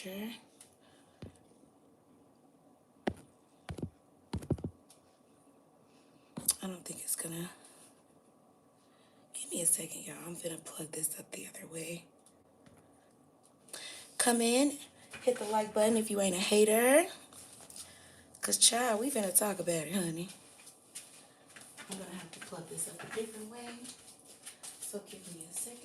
picture. I don't think it's gonna. Give me a second, y'all. I'm gonna plug this up the other way. Come in, hit the like button if you ain't a hater. Cause child, we finna talk about it, honey. I'm gonna have to plug this up a different way. So give me a second.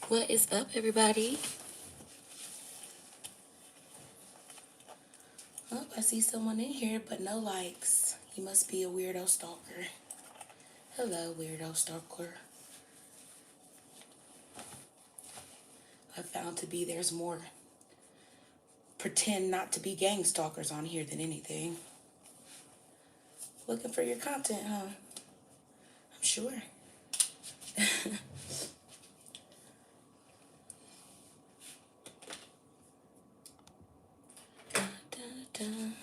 What is up, everybody? Oh, I see someone in here, but no likes. You must be a weirdo stalker. Hello, weirdo stalker. I found to be there's more pretend not to be gang stalkers on here than anything. Looking for your content, huh? I'm sure. Dun, dun, dun.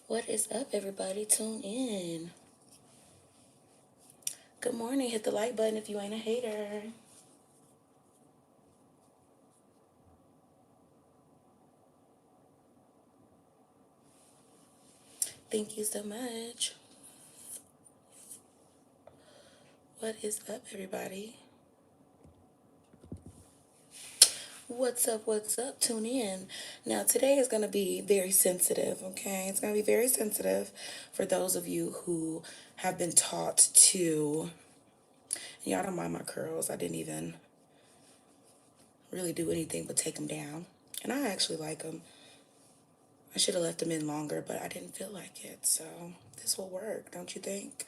What is up, everybody? Tune in. Good morning. Hit the like button if you ain't a hater. Thank you so much. What is up, everybody? What's up? What's up? Tune in. Now, today is going to be very sensitive, okay? It's going to be very sensitive for those of you who have been taught to... Y'all don't mind my curls. I didn't even really do anything but take them down. And I actually like them. I should have left them in longer, but I didn't feel like it. So this will work, don't you think?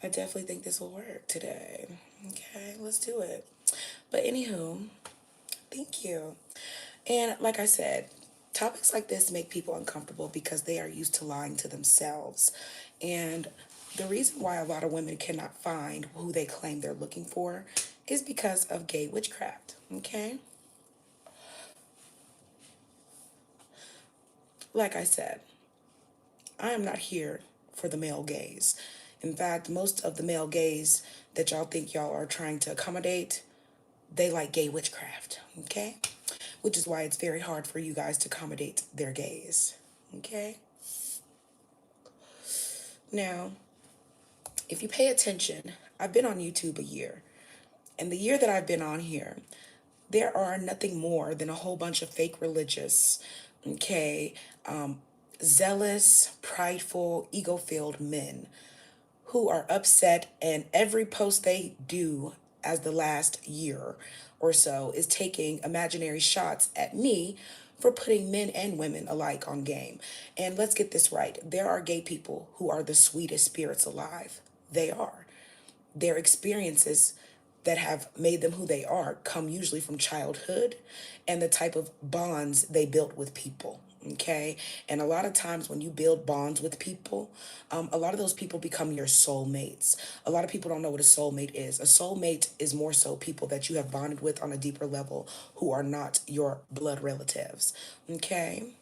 I definitely think this will work today. Okay, let's do it. But anywho, thank you. And like I said, topics like this make people uncomfortable because they are used to lying to themselves. And the reason why a lot of women cannot find who they claim they're looking for is because of gay witchcraft, okay? Like I said, I am not here for the male gaze. In fact, most of the male gaze that y'all think y'all are trying to accommodate, they like gay witchcraft, okay? Which is why it's very hard for you guys to accommodate their gaze, okay? Now, if you pay attention, I've been on YouTube a year. And the year that I've been on here, there are nothing more than a whole bunch of fake religious, okay, zealous, prideful, ego-filled men who are upset, and every post they do as the last year or so is taking imaginary shots at me for putting men and women alike on game. And let's get this right. There are gay people who are the sweetest spirits alive. They are. Their experiences that have made them who they are come usually from childhood and the type of bonds they built with people. Okay. And a lot of times when you build bonds with people, a lot of those people become your soulmates. A lot of people don't know what a soulmate is. A soulmate is more so people that you have bonded with on a deeper level who are not your blood relatives. Okay.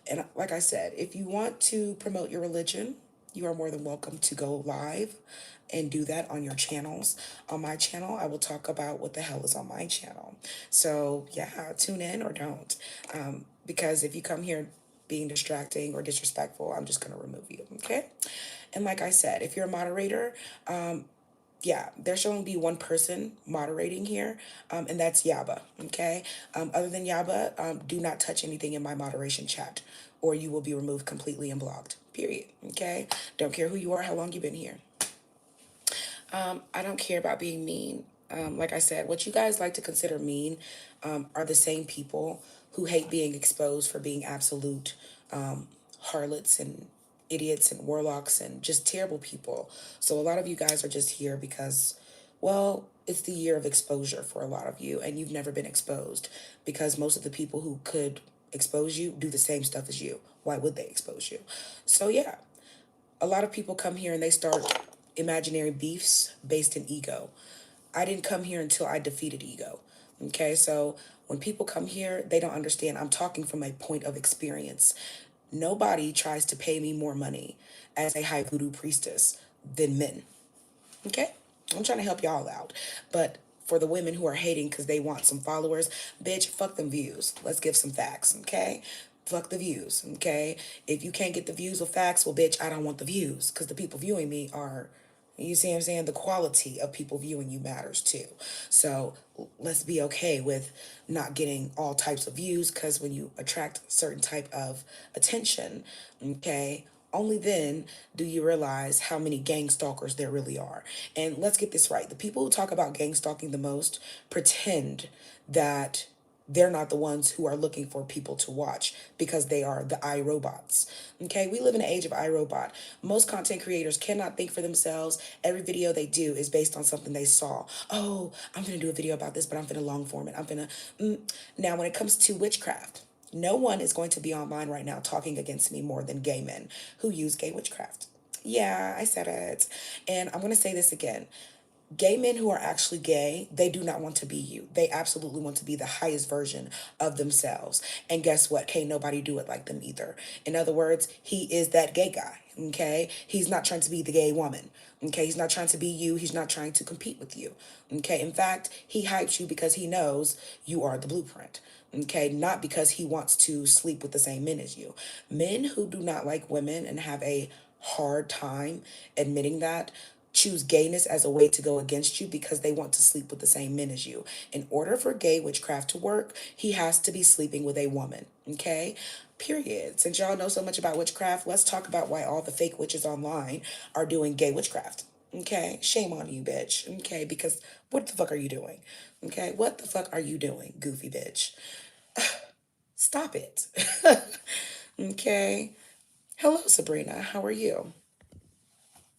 And like I said, if you want to promote your religion, you are more than welcome to go live and do that on your channels. On my channel, I will talk about what the hell is on my channel. So yeah, tune in or don't. Because if you come here being distracting or disrespectful, I'm just going to remove you. Okay. And like I said, if you're a moderator, yeah, there should only be one person moderating here, and that's Yaba. Okay. Other than Yaba, do not touch anything in my moderation chat, or you will be removed completely and blocked. Period. Okay. Don't care who you are, how long you've been here. I don't care about being mean. Like I said, what you guys like to consider mean are the same people who hate being exposed for being absolute harlots and idiots and warlocks and just terrible people. So a lot of you guys are just here because, well, it's the year of exposure for a lot of you, and you've never been exposed because most of the people who could expose you do the same stuff as you. Why would they expose you? So, yeah, a lot of people come here and they start imaginary beefs based in ego. I didn't come here until I defeated ego. Okay, so when people come here, they don't understand. I'm talking from a point of experience. Nobody tries to pay me more money as a high voodoo priestess than men. Okay? I'm trying to help y'all out. But for the women who are hating because they want some followers, bitch, fuck them views. Let's give some facts, okay? Fuck the views, okay? If you can't get the views with facts, well, bitch, I don't want the views because the people viewing me are, you see what I'm saying? The quality of people viewing you matters too. So let's be okay with not getting all types of views because when you attract a certain type of attention, okay, only then do you realize how many gang stalkers there really are. And let's get this right. The people who talk about gang stalking the most pretend that they're not the ones who are looking for people to watch because they are the iRobots. Okay, we live in an age of iRobot. Most content creators cannot think for themselves. Every video they do is based on something they saw. Oh, I'm gonna do a video about this, but I'm gonna long form it. Now, when it comes to witchcraft, no one is going to be online right now talking against me more than gay men who use gay witchcraft. Yeah, I said it. And I'm going to say this again. Gay men who are actually gay, they do not want to be you. They absolutely want to be the highest version of themselves. And guess what? Can't nobody do it like them either. In other words, he is that gay guy. Okay? He's not trying to be the gay woman. Okay? He's not trying to be you. He's not trying to compete with you. Okay? In fact, he hypes you because he knows you are the blueprint. Okay, not because he wants to sleep with the same men as you. Men who do not like women and have a hard time admitting that choose gayness as a way to go against you because they want to sleep with the same men as you. In order for gay witchcraft to work, he has to be sleeping with a woman. Okay? Period. Since y'all know so much about witchcraft, let's talk about why all the fake witches online are doing gay witchcraft. Okay? Shame on you, bitch. Okay? Because what the fuck are you doing? Okay? What the fuck are you doing, goofy bitch? Stop it. Okay. Hello, Sabrina. How are you?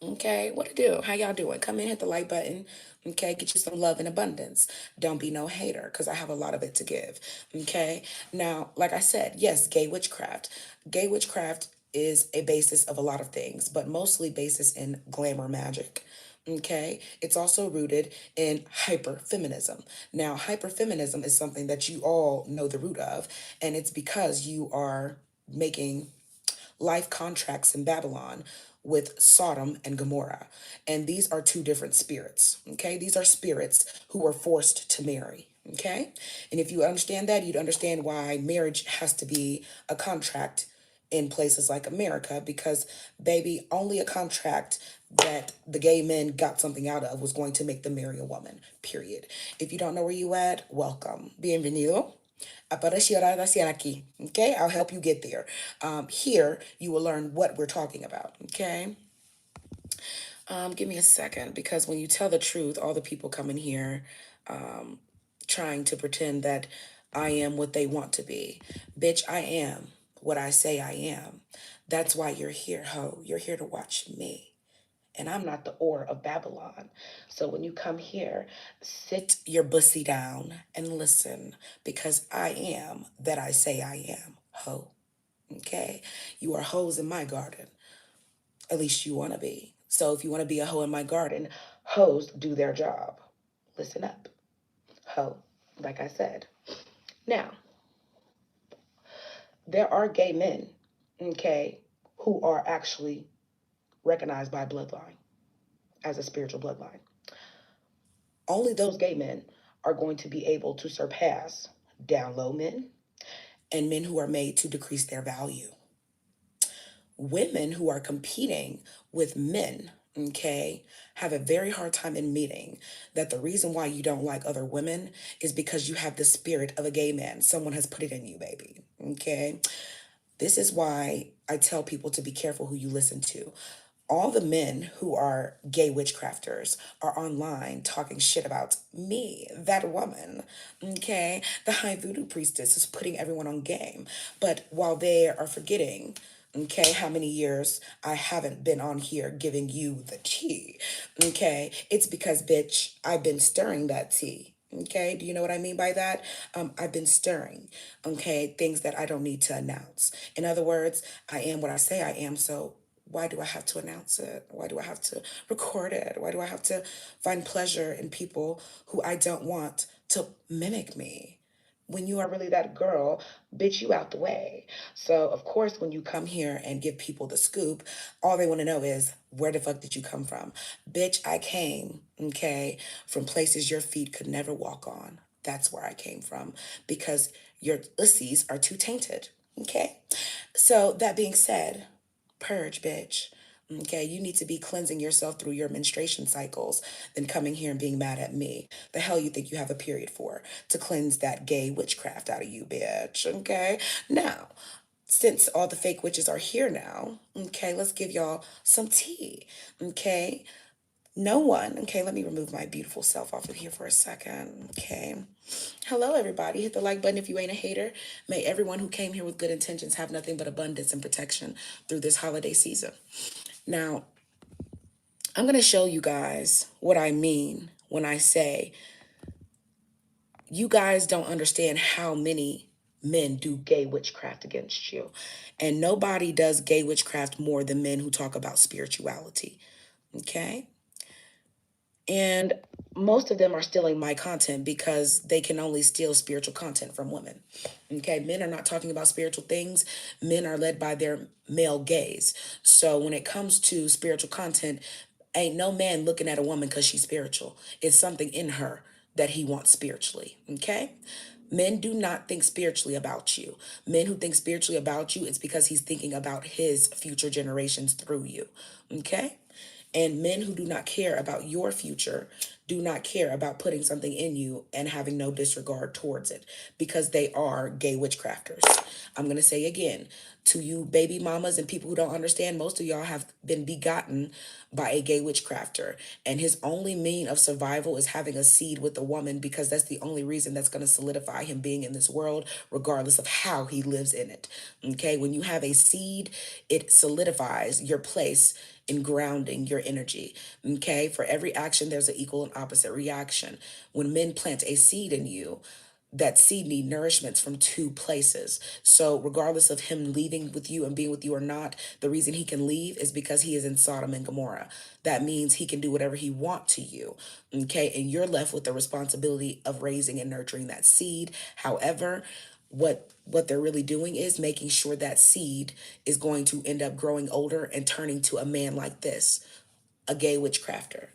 Okay. What to do? How y'all doing? Come in, hit the like button. Okay. Get you some love and abundance. Don't be no hater because I have a lot of it to give. Okay. Now, like I said, yes, gay witchcraft. Gay witchcraft is a basis of a lot of things, but mostly basis in glamour magic. Okay. It's also rooted in hyperfeminism. Now, hyperfeminism is something that you all know the root of, and it's because you are making life contracts in Babylon with Sodom and Gomorrah. And these are two different spirits. Okay. These are spirits who were forced to marry. Okay. And if you understand that, you'd understand why marriage has to be a contract in places like America because, baby, only a contract that the gay men got something out of was going to make them marry a woman, period. If you don't know where you at, welcome. Bienvenido. Apareció hacia aquí. Okay, I'll help you get there. Here, you will learn what we're talking about. Okay. Give me a second because when you tell the truth, all the people come in here trying to pretend that I am what they want to be. Bitch, I am what I say I am. That's why you're here, ho. You're here to watch me. And I'm not the Or of Babylon. So when you come here, sit your bussy down and listen because I am that I say I am, ho. Okay? You are hoes in my garden. At least you want to be. So if you want to be a hoe in my garden, hoes do their job. Listen up, hoe, like I said. Now, there are gay men, okay, who are actually recognized by bloodline as a spiritual bloodline. Only those gay men are going to be able to surpass down low men and men who are made to decrease their value. women who are competing with men, okay, have a very hard time in meeting that the reason why you don't like other women is because you have the spirit of a gay man. Someone has put it in you, baby. Okay. This is why I tell people to be careful who you listen to. All the men who are gay witchcrafters are online talking shit about me, that woman, okay? The high voodoo priestess is putting everyone on game. But while they are forgetting, okay, how many years I haven't been on here giving you the tea, okay? It's because, bitch, I've been stirring that tea. Okay, do you know what I mean by that? I've been stirring, okay, things that I don't need to announce. In other words, I am what I say I am, so why do I have to announce it? Why do I have to record it? Why do I have to find pleasure in people who I don't want to mimic me? When you are really that girl, bitch, you out the way. So, of course, when you come here and give people the scoop, all they want to know is, where the fuck did you come from? Bitch, I came, okay, from places your feet could never walk on. That's where I came from because your ussies are too tainted, okay? So, that being said, purge, bitch. Okay, you need to be cleansing yourself through your menstruation cycles than coming here and being mad at me. The hell you think you have a period for? To cleanse that gay witchcraft out of you, bitch. Okay, now, since all the fake witches are here now, okay, let's give y'all some tea. Okay, no one, okay, let me remove my beautiful self off of here for a second. Okay, hello, everybody. Hit the like button if you ain't a hater. May everyone who came here with good intentions have nothing but abundance and protection through this holiday season. Now, I'm going to show you guys what I mean when I say you guys don't understand how many men do gay witchcraft against you. And nobody does gay witchcraft more than men who talk about spirituality. Okay? And most of them are stealing my content because they can only steal spiritual content from women. Okay, men are not talking about spiritual things. Men are led by their male gaze. So when it comes to spiritual content, ain't no man looking at a woman because she's spiritual. It's something in her that he wants spiritually. Okay? Men do not think spiritually about you. Men who think spiritually about you, it's because he's thinking about his future generations through you. Okay? And men who do not care about your future do not care about putting something in you and having no disregard towards it because they are gay witchcrafters. I'm going to say again to you, baby mamas and people who don't understand, most of y'all have been begotten by a gay witchcrafter. And his only mean of survival is having a seed with a woman because that's the only reason that's going to solidify him being in this world, regardless of how he lives in it. Okay, when you have a seed, it solidifies your place in grounding your energy. Okay, for every action, there's an equal and opposite reaction. When men plant a seed in you, that seed need nourishments from two places. So regardless of him leaving with you and being with you or not, the reason he can leave is because he is in Sodom and Gomorrah. That means he can do whatever he want to you. Okay, and you're left with the responsibility of raising and nurturing that seed. However, what they're really doing is making sure that seed is going to end up growing older and turning to a man like this, a gay witchcrafter.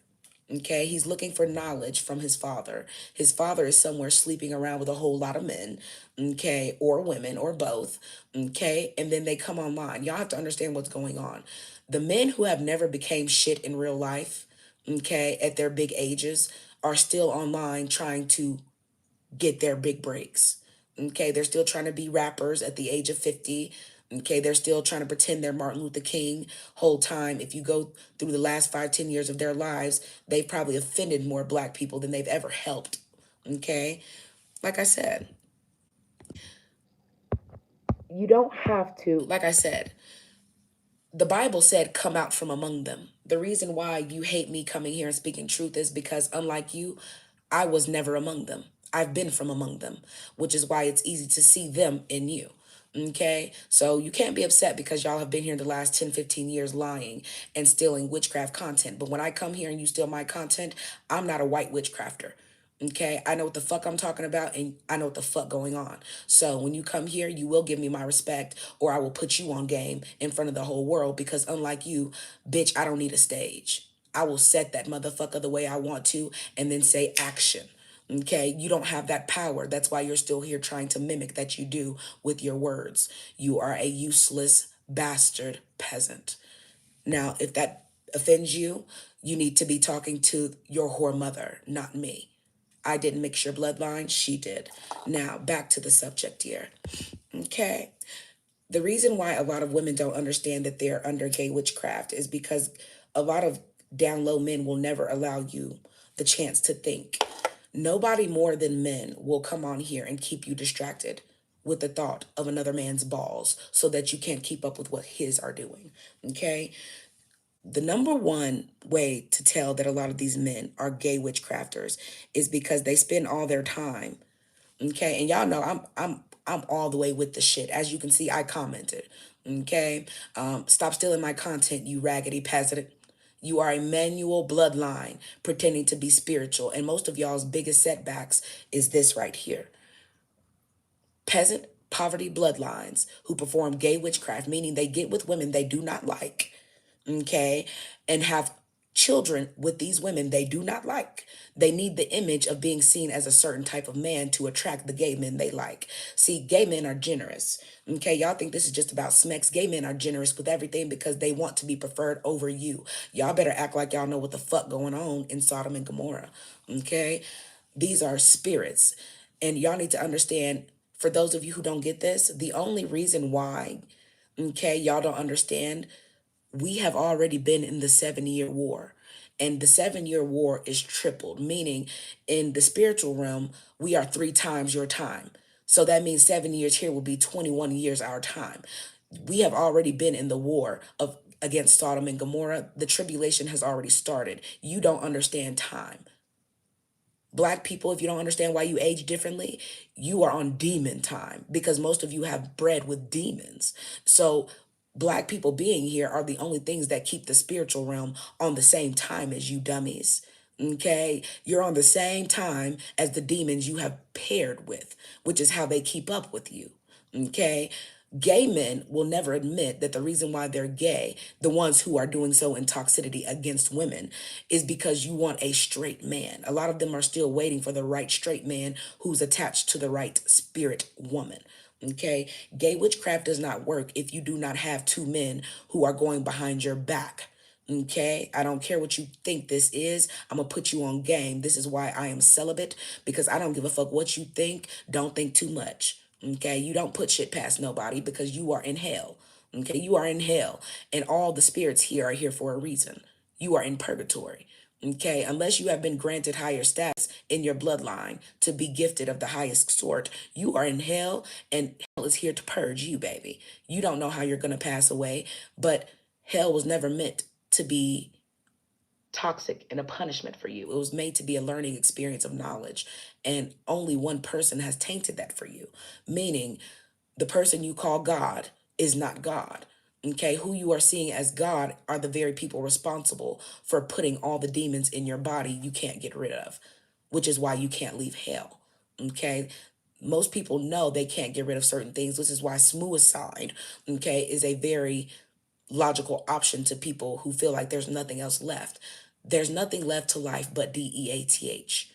Okay, he's looking for knowledge from his father. His father is somewhere sleeping around with a whole lot of men, okay, or women, or both, okay, and then they come online. Y'all have to understand what's going on. The men who have never became shit in real life, okay, at their big ages, are still online trying to get their big breaks. Okay, they're still trying to be rappers at the age of 50. Okay, they're still trying to pretend they're Martin Luther King whole time. If you go through the last 5, 10 years of their lives, they've probably offended more black people than they've ever helped. Okay, like I said, you don't have to, like I said, the Bible said, come out from among them. The reason why you hate me coming here and speaking truth is because, unlike you, I was never among them. I've been from among them, which is why it's easy to see them in you. Okay, so you can't be upset because y'all have been here the last 10, 15 years lying and stealing witchcraft content. But when I come here and you steal my content, I'm not a white witchcrafter. Okay, I know what the fuck I'm talking about and I know what the fuck going on. So when you come here, you will give me my respect or I will put you on game in front of the whole world because unlike you, bitch, I don't need a stage. I will set that motherfucker the way I want to and then say action. Okay, you don't have that power. That's why you're still here trying to mimic that you do with your words. You are a useless bastard peasant. Now, if that offends you, you need to be talking to your whore mother, not me. I didn't mix your bloodline, she did. Now, back to the subject here. Okay. The reason why a lot of women don't understand that they're under gay witchcraft is because a lot of down low men will never allow you the chance to think. Nobody more than men will come on here and keep you distracted with the thought of another man's balls so that you can't keep up with what his are doing. Okay? The number one way to tell that a lot of these men are gay witchcrafters is because they spend all their time. Okay, and y'all know I'm all the way with the shit. As you can see, I commented. Okay, stop stealing my content, you raggedy peasant. You are a manual bloodline pretending to be spiritual, and most of y'all's biggest setbacks is this right here: peasant poverty bloodlines who perform gay witchcraft, meaning they get with women they do not like, okay, and have children with these women they do not like. They need the image of being seen as a certain type of man to attract the gay men they like. See, gay men are generous. Okay, y'all think this is just about smecks. Gay men are generous with everything because they want to be preferred over you. Y'all better act like y'all know what the fuck going on in Sodom and Gomorrah. Okay, these are spirits. And y'all need to understand, for those of you who don't get this, the only reason why, okay, y'all don't understand, we have already been in the 7 year war. And the 7 year war is tripled, meaning in the spiritual realm, we are three times your time. So that means 7 years here will be 21 years our time. We have already been in the war of against Sodom and Gomorrah. The tribulation has already started. You don't understand time. Black people, if you don't understand why you age differently, you are on demon time because most of you have bred with demons. So Black people being here are the only things that keep the spiritual realm on the same time as you dummies. Okay, you're on the same time as the demons you have paired with, which is how they keep up with you. Okay, gay men will never admit that the reason why they're gay, the ones who are doing so in toxicity against women, is because you want a straight man. A lot of them are still waiting for the right straight man who's attached to the right spirit woman. Okay, gay witchcraft does not work if you do not have two men who are going behind your back. Okay, I don't care what you think this is. I'm gonna put you on game. This is why I am celibate, because I don't give a fuck what you think. Don't think too much. Okay, you don't put shit past nobody because you are in hell. Okay, you are in hell, and all the spirits here are here for a reason. You are in purgatory. Okay, unless you have been granted higher stats in your bloodline to be gifted of the highest sort, you are in hell, and hell is here to purge you, baby. You don't know how you're gonna pass away, but hell was never meant to be toxic and a punishment for you. It was made to be a learning experience of knowledge. And only one person has tainted that for you, meaning the person you call God is not God. Okay, who you are seeing as God are the very people responsible for putting all the demons in your body you can't get rid of, which is why you can't leave hell. Okay, most people know they can't get rid of certain things, which is why suicide, okay, is a very logical option to people who feel like there's nothing else left. There's nothing left to life but DEATH.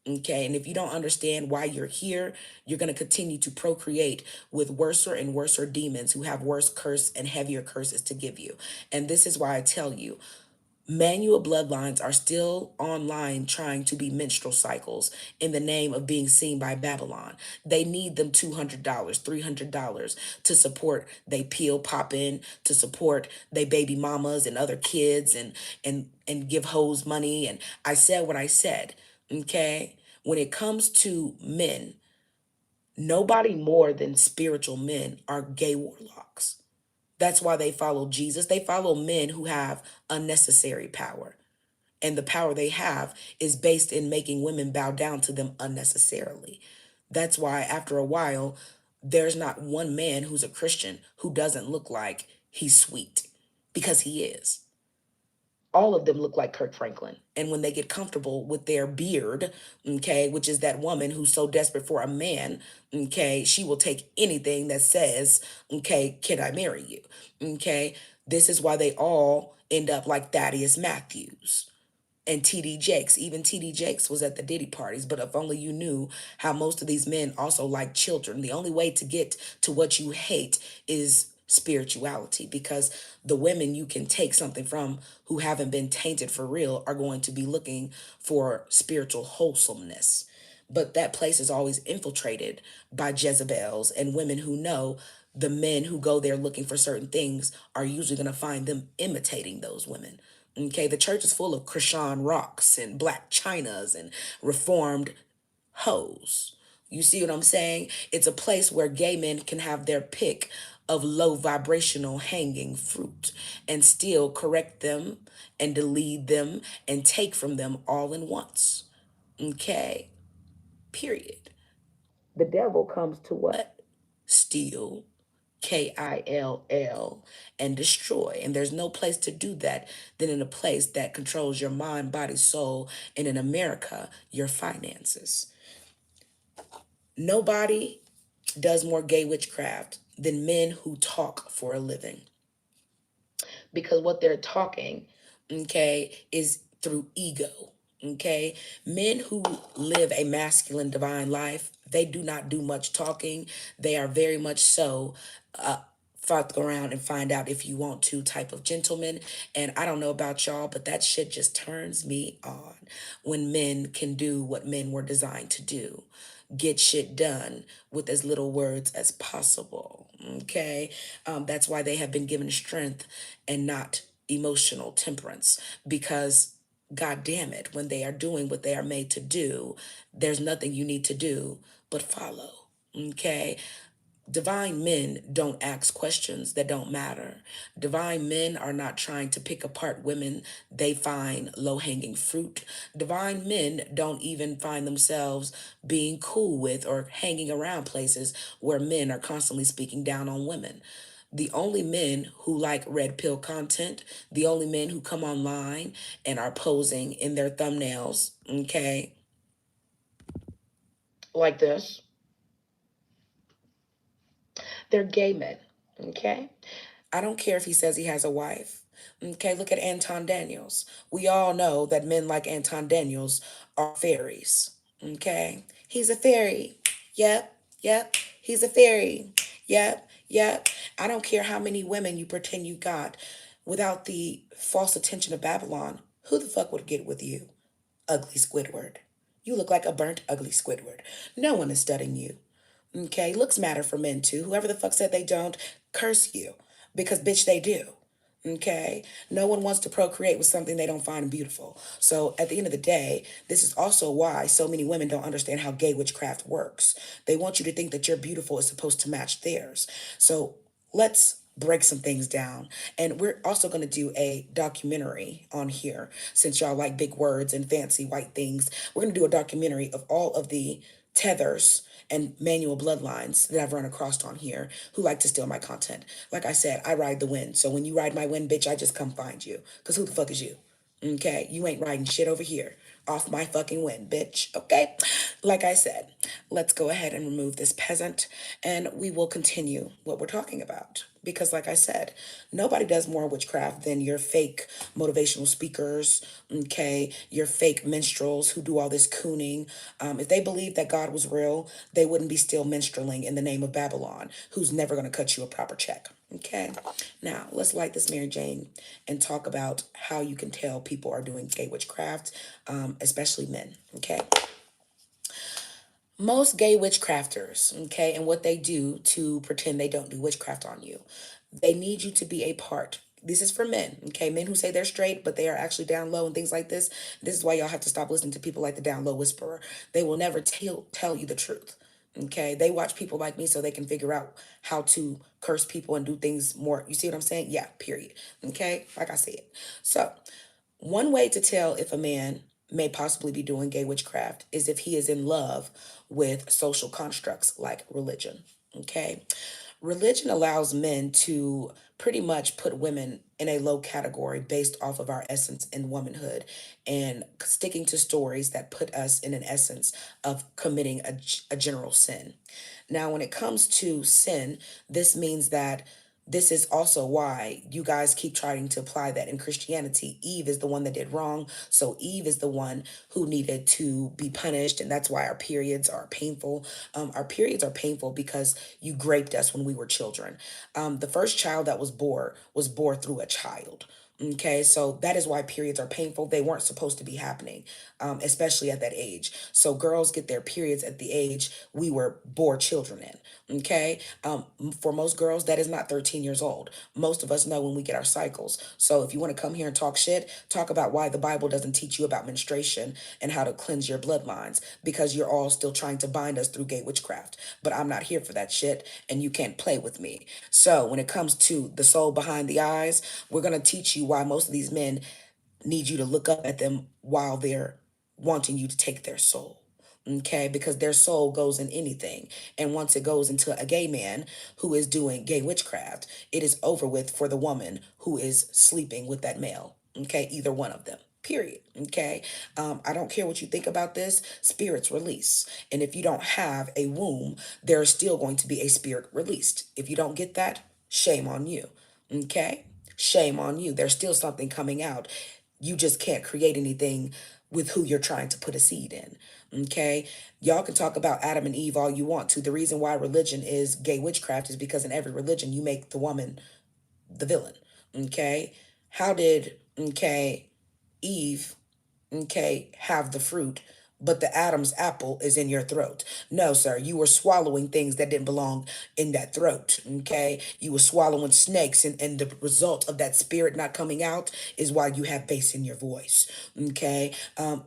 Okay, and if you don't understand why you're here, you're going to continue to procreate with worser and worser demons who have worse curse and heavier curses to give you. And this is why I tell you, manual bloodlines are still online trying to be menstrual cycles in the name of being seen by Babylon. They need them $200, $300 to support they pill popping, to support they baby mamas and other kids, and give hoes money. And I said what I said. Okay, when it comes to men, nobody more than spiritual men are gay warlocks. That's why they follow Jesus. They follow men who have unnecessary power. And the power they have is based in making women bow down to them unnecessarily. That's why, after a while, there's not one man who's a Christian who doesn't look like he's sweet, because he is. All of them look like Kirk Franklin. And when they get comfortable with their beard, okay, which is that woman who's so desperate for a man, okay, she will take anything that says, okay, can I marry you? Okay, this is why they all end up like Thaddeus Matthews and TD Jakes. Even TD Jakes was at the Diddy parties, but if only you knew how most of these men also like children. The only way to get to what you hate is spirituality, because the women you can take something from who haven't been tainted for real are going to be looking for spiritual wholesomeness. But that place is always infiltrated by Jezebels and women who know the men who go there looking for certain things are usually going to find them imitating those women. Okay, the church is full of Krishan rocks and black chinas and reformed hoes. You see what I'm saying? It's a place where gay men can have their pick of low vibrational hanging fruit and still correct them and delete them and take from them all in once. Okay, period. The devil comes to what? Steal, Kill, and destroy. And there's no place to do that than in a place that controls your mind, body, soul, and in America, your finances. Nobody does more gay witchcraft than men who talk for a living, because what they're talking, okay, is through ego. Okay, men who live a masculine divine life, they do not do much talking. They are very much so fuck around and find out if you want to type of gentleman. And I don't know about y'all, but that shit just turns me on when men can do what men were designed to do, get shit done with as little words as possible. Okay, that's why they have been given strength and not emotional temperance, because God damn it, when they are doing what they are made to do, there's nothing you need to do but follow. Okay, divine men don't ask questions that don't matter. Divine men are not trying to pick apart women they find low hanging fruit. Divine men don't even find themselves being cool with or hanging around places where men are constantly speaking down on women. The only men who like red pill content, the only men who come online and are posing in their thumbnails, okay, like this, they're gay men, okay? I don't care if he says he has a wife. Okay, look at Anton Daniels. We all know that men like Anton Daniels are fairies. Okay, he's a fairy. Yep, yep, he's a fairy. Yep, yep. I don't care how many women you pretend you got. Without the false attention of Babylon, who the fuck would get with you? Ugly Squidward. You look like a burnt, ugly Squidward. No one is studying you. Okay, looks matter for men too. Whoever the fuck said they don't, curse you. Because bitch, they do. Okay, no one wants to procreate with something they don't find beautiful. So at the end of the day, this is also why so many women don't understand how gay witchcraft works. They want you to think that your beautiful is supposed to match theirs. So let's break some things down. And we're also going to do a documentary on here, since y'all like big words and fancy white things. We're going to do a documentary of all of the tethers and manual bloodlines that I've run across on here who like to steal my content. Like I said, I ride the wind. So when you ride my wind, bitch, I just come find you. Because who the fuck is you? Okay, you ain't riding shit over here off my fucking wind, bitch. Okay, like I said, let's go ahead and remove this peasant and we will continue what we're talking about. Because, like I said, nobody does more witchcraft than your fake motivational speakers, okay, your fake minstrels who do all this cooning. If they believed that God was real, they wouldn't be still minstraling in the name of Babylon, who's never going to cut you a proper check. Okay, now let's light this Mary Jane and talk about how you can tell people are doing gay witchcraft, especially men. Okay, most gay witchcrafters, okay, and what they do to pretend they don't do witchcraft on you, they need you to be a part. This is for men, okay, men who say they're straight but they are actually down low and things like this. This is why y'all have to stop listening to people like the down low whisperer. They will never tell you the truth. Okay, they watch people like me so they can figure out how to curse people and do things more. You see what I'm saying? Yeah, period. Okay, like I said. So one way to tell if a man may possibly be doing gay witchcraft is if he is in love with social constructs like religion. Okay. Religion allows men to pretty much put women in a low category based off of our essence in womanhood and sticking to stories that put us in an essence of committing a general sin. Now, when it comes to sin, this means that This is also why you guys keep trying to apply that in Christianity. Eve is the one that did wrong, so Eve is the one who needed to be punished, and that's why our periods are painful. Our periods are painful because you raped us when we were children. The first child that was born through a child. Okay, so that is why periods are painful. They weren't supposed to be happening, especially at that age. So girls get their periods at the age we were born children in. Okay, for most girls, that is not 13 years old. Most of us know when we get our cycles. So if you want to come here and talk shit, talk about why the Bible doesn't teach you about menstruation and how to cleanse your bloodlines, because you're all still trying to bind us through gay witchcraft. But I'm not here for that shit, and you can't play with me. So when it comes to the soul behind the eyes, we're going to teach you why most of these men need you to look up at them while they're wanting you to take their soul. Okay, because their soul goes in anything. And once it goes into a gay man who is doing gay witchcraft, it is over with for the woman who is sleeping with that male. Okay, either one of them. Period. Okay. I don't care what you think about this. Spirits release. And if you don't have a womb, there's still going to be a spirit released. If you don't get that, shame on you. Okay. Shame on you. There's still something coming out. You just can't create anything with who you're trying to put a seed in. Okay. Y'all can talk about Adam and Eve all you want to. The reason why religion is gay witchcraft is because in every religion you make the woman the villain. Okay. How did, Eve, have the fruit, but the Adam's apple is in your throat? No, sir, you were swallowing things that didn't belong in that throat. Okay, you were swallowing snakes, and the result of that spirit not coming out is why you have bass in your voice. Okay,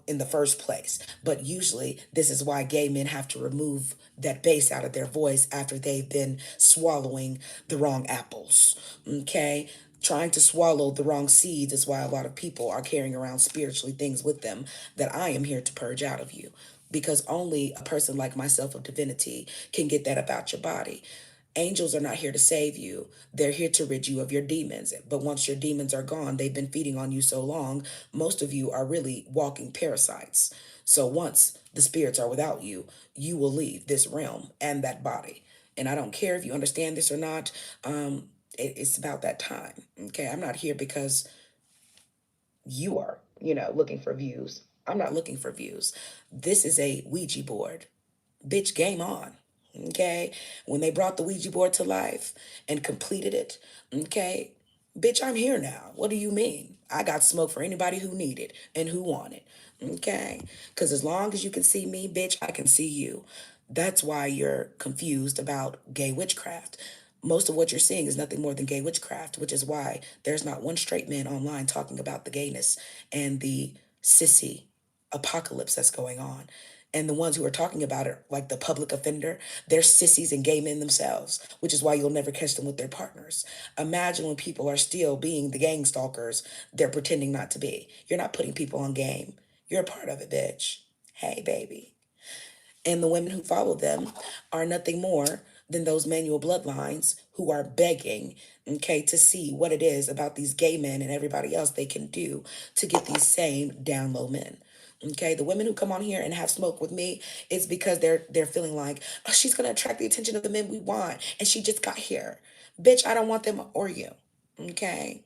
in the first place. But usually, this is why gay men have to remove that bass out of their voice after they've been swallowing the wrong apples. Okay, trying to swallow the wrong seeds is why a lot of people are carrying around spiritually things with them that I am here to purge out of you. Because only a person like myself of divinity can get that about your body. Angels are not here to save you. They're here to rid you of your demons. But once your demons are gone, they've been feeding on you so long, most of you are really walking parasites. So once the spirits are without you, you will leave this realm and that body. And I don't care if you understand this or not. It's about that time. Okay, I'm not here because you are, looking for views. I'm not looking for views. This is a Ouija board. Bitch, game on. Okay, when they brought the Ouija board to life and completed it, okay, bitch, I'm here now. What do you mean? I got smoke for anybody who need it and who want it. Okay, because as long as you can see me, bitch, I can see you. That's why you're confused about gay witchcraft. Most of what you're seeing is nothing more than gay witchcraft, which is why there's not one straight man online talking about the gayness and the sissy apocalypse that's going on. And the ones who are talking about it, like the public offender, they're sissies and gay men themselves, which is why you'll never catch them with their partners. Imagine when people are still being the gang stalkers they're pretending not to be. You're not putting people on game. You're a part of it, bitch. Hey, baby. And the women who follow them are nothing more than those manual bloodlines who are begging, okay, to see what it is about these gay men and everybody else they can do to get these same down low men. Okay, the women who come on here and have smoke with me, it's because they're feeling like, oh, she's gonna attract the attention of the men we want, and she just got here. Bitch, I don't want them or you. Okay.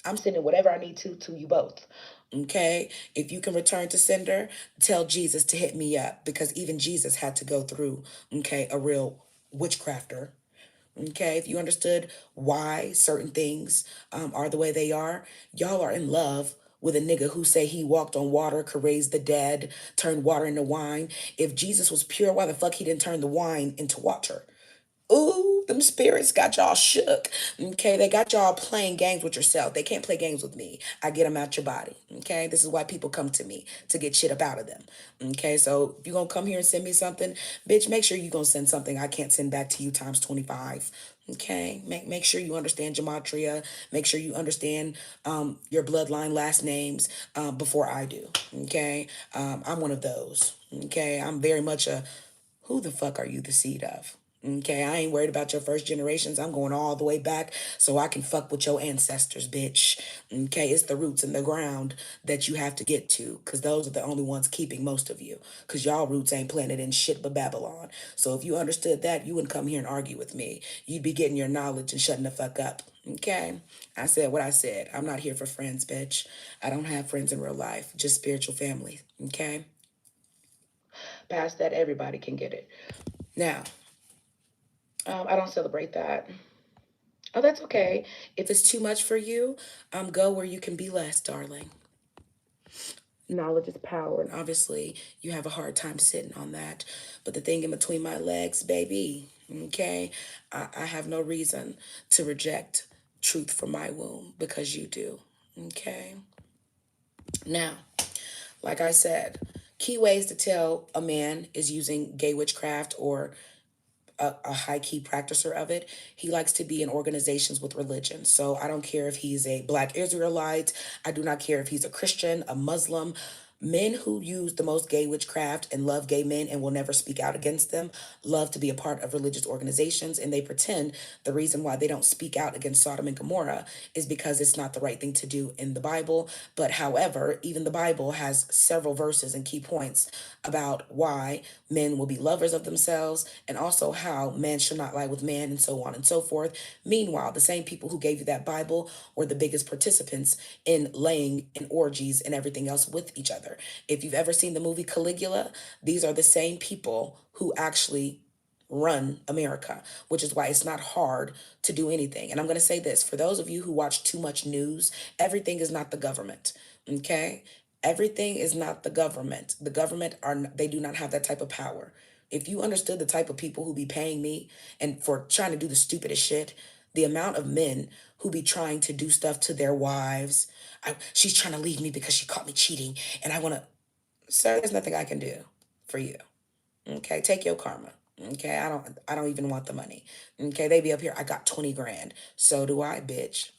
I'm sending whatever I need to you both. Okay? If you can return to sender, tell Jesus to hit me up, because even Jesus had to go through, a real witchcrafter. Okay? If you understood why certain things are the way they are, y'all are in love with a nigga who say he walked on water, could raise the dead, turned water into wine. If Jesus was pure, why the fuck he didn't turn the wine into water? Ooh, them spirits got y'all shook. Okay, they got y'all playing games with yourself. They can't play games with me. I get them out your body. Okay, this is why people come to me, to get shit up out of them. Okay, so if you're gonna come here and send me something, bitch, make sure you're gonna send something I can't send back to you times 25. Okay, make sure you understand gematria. Make sure you understand your bloodline last names before I do. Okay, I'm one of those. Okay, I'm very much a, who the fuck are you the seed of? Okay, I ain't worried about your first generations. I'm going all the way back so I can fuck with your ancestors, bitch. Okay, it's the roots in the ground that you have to get to because those are the only ones keeping most of you because y'all roots ain't planted in shit but Babylon. So if you understood that, you wouldn't come here and argue with me. You'd be getting your knowledge and shutting the fuck up. Okay, I said what I said. I'm not here for friends, bitch. I don't have friends in real life, just spiritual family. Okay, past that, everybody can get it. Now, I don't celebrate that. Oh, that's okay. If it's too much for you, go where you can be less, darling. Knowledge is power, and obviously you have a hard time sitting on that. But the thing in between my legs, baby, okay, I have no reason to reject truth from my womb because you do. Okay. Now, like I said, key ways to tell a man is using gay witchcraft or a high key practicer of it. He likes to be in organizations with religion. So I don't care if he's a black Israelite. I do not care if he's a Christian, a Muslim. Men who use the most gay witchcraft and love gay men and will never speak out against them love to be a part of religious organizations, and they pretend the reason why they don't speak out against Sodom and Gomorrah is because it's not the right thing to do in the Bible. But however, even the Bible has several verses and key points about why men will be lovers of themselves and also how man should not lie with man and so on and so forth. Meanwhile, the same people who gave you that Bible were the biggest participants in laying in orgies and everything else with each other. If you've ever seen the movie Caligula, these are the same people who actually run America, which is why it's not hard to do anything. And I'm going to say this for those of you who watch too much news, everything is not the government. Okay? Everything is not the government. The government they do not have that type of power. If you understood the type of people who be paying me and for trying to do the stupidest shit, the amount of men who be trying to do stuff to their wives, she's trying to leave me because she caught me cheating and I want to, sir, there's nothing I can do for you. Okay, take your karma. Okay, I don't even want the money. Okay, they be up here, I got 20 grand. So do I, bitch.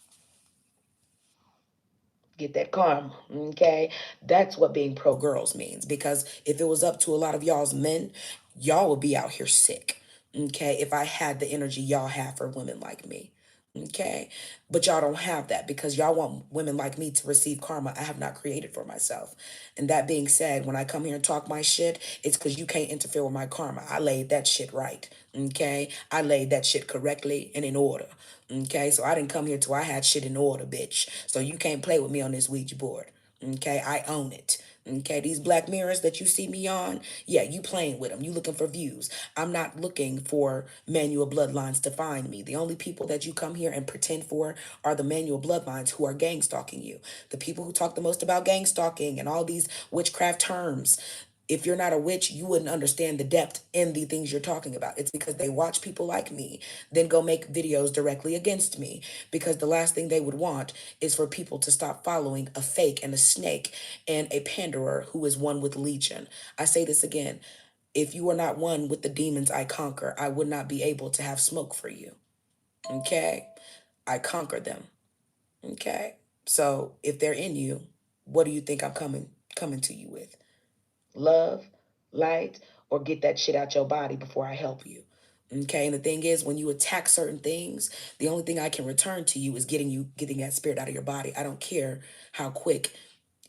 Get that karma. Okay, that's what being pro girls means, because if it was up to a lot of y'all's men, y'all would be out here sick. Okay, if I had the energy y'all have for women like me. Okay, but y'all don't have that because y'all want women like me to receive karma I have not created for myself. And that being said, when I come here and talk my shit, it's because you can't interfere with my karma. I laid that shit right. Okay, I laid that shit correctly and in order. Okay, so I didn't come here till I had shit in order, bitch. So you can't play with me on this Ouija board. Okay, I own it. Okay, these black mirrors that you see me on, yeah, you playing with them. You looking for views. I'm not looking for manual bloodlines to find me. The only people that you come here and pretend for are the manual bloodlines who are gang stalking you. The people who talk the most about gang stalking and all these witchcraft terms. If you're not a witch, you wouldn't understand the depth in the things you're talking about. It's because they watch people like me, then go make videos directly against me. Because the last thing they would want is for people to stop following a fake and a snake and a panderer who is one with legion. I say this again. If you are not one with the demons I conquer, I would not be able to have smoke for you. Okay? I conquer them. Okay? So if they're in you, what do you think I'm coming to you with? Love, light, or get that shit out your body before I help you. Okay, and the thing is, when you attack certain things, the only thing I can return to you is getting that spirit out of your body. I don't care how quick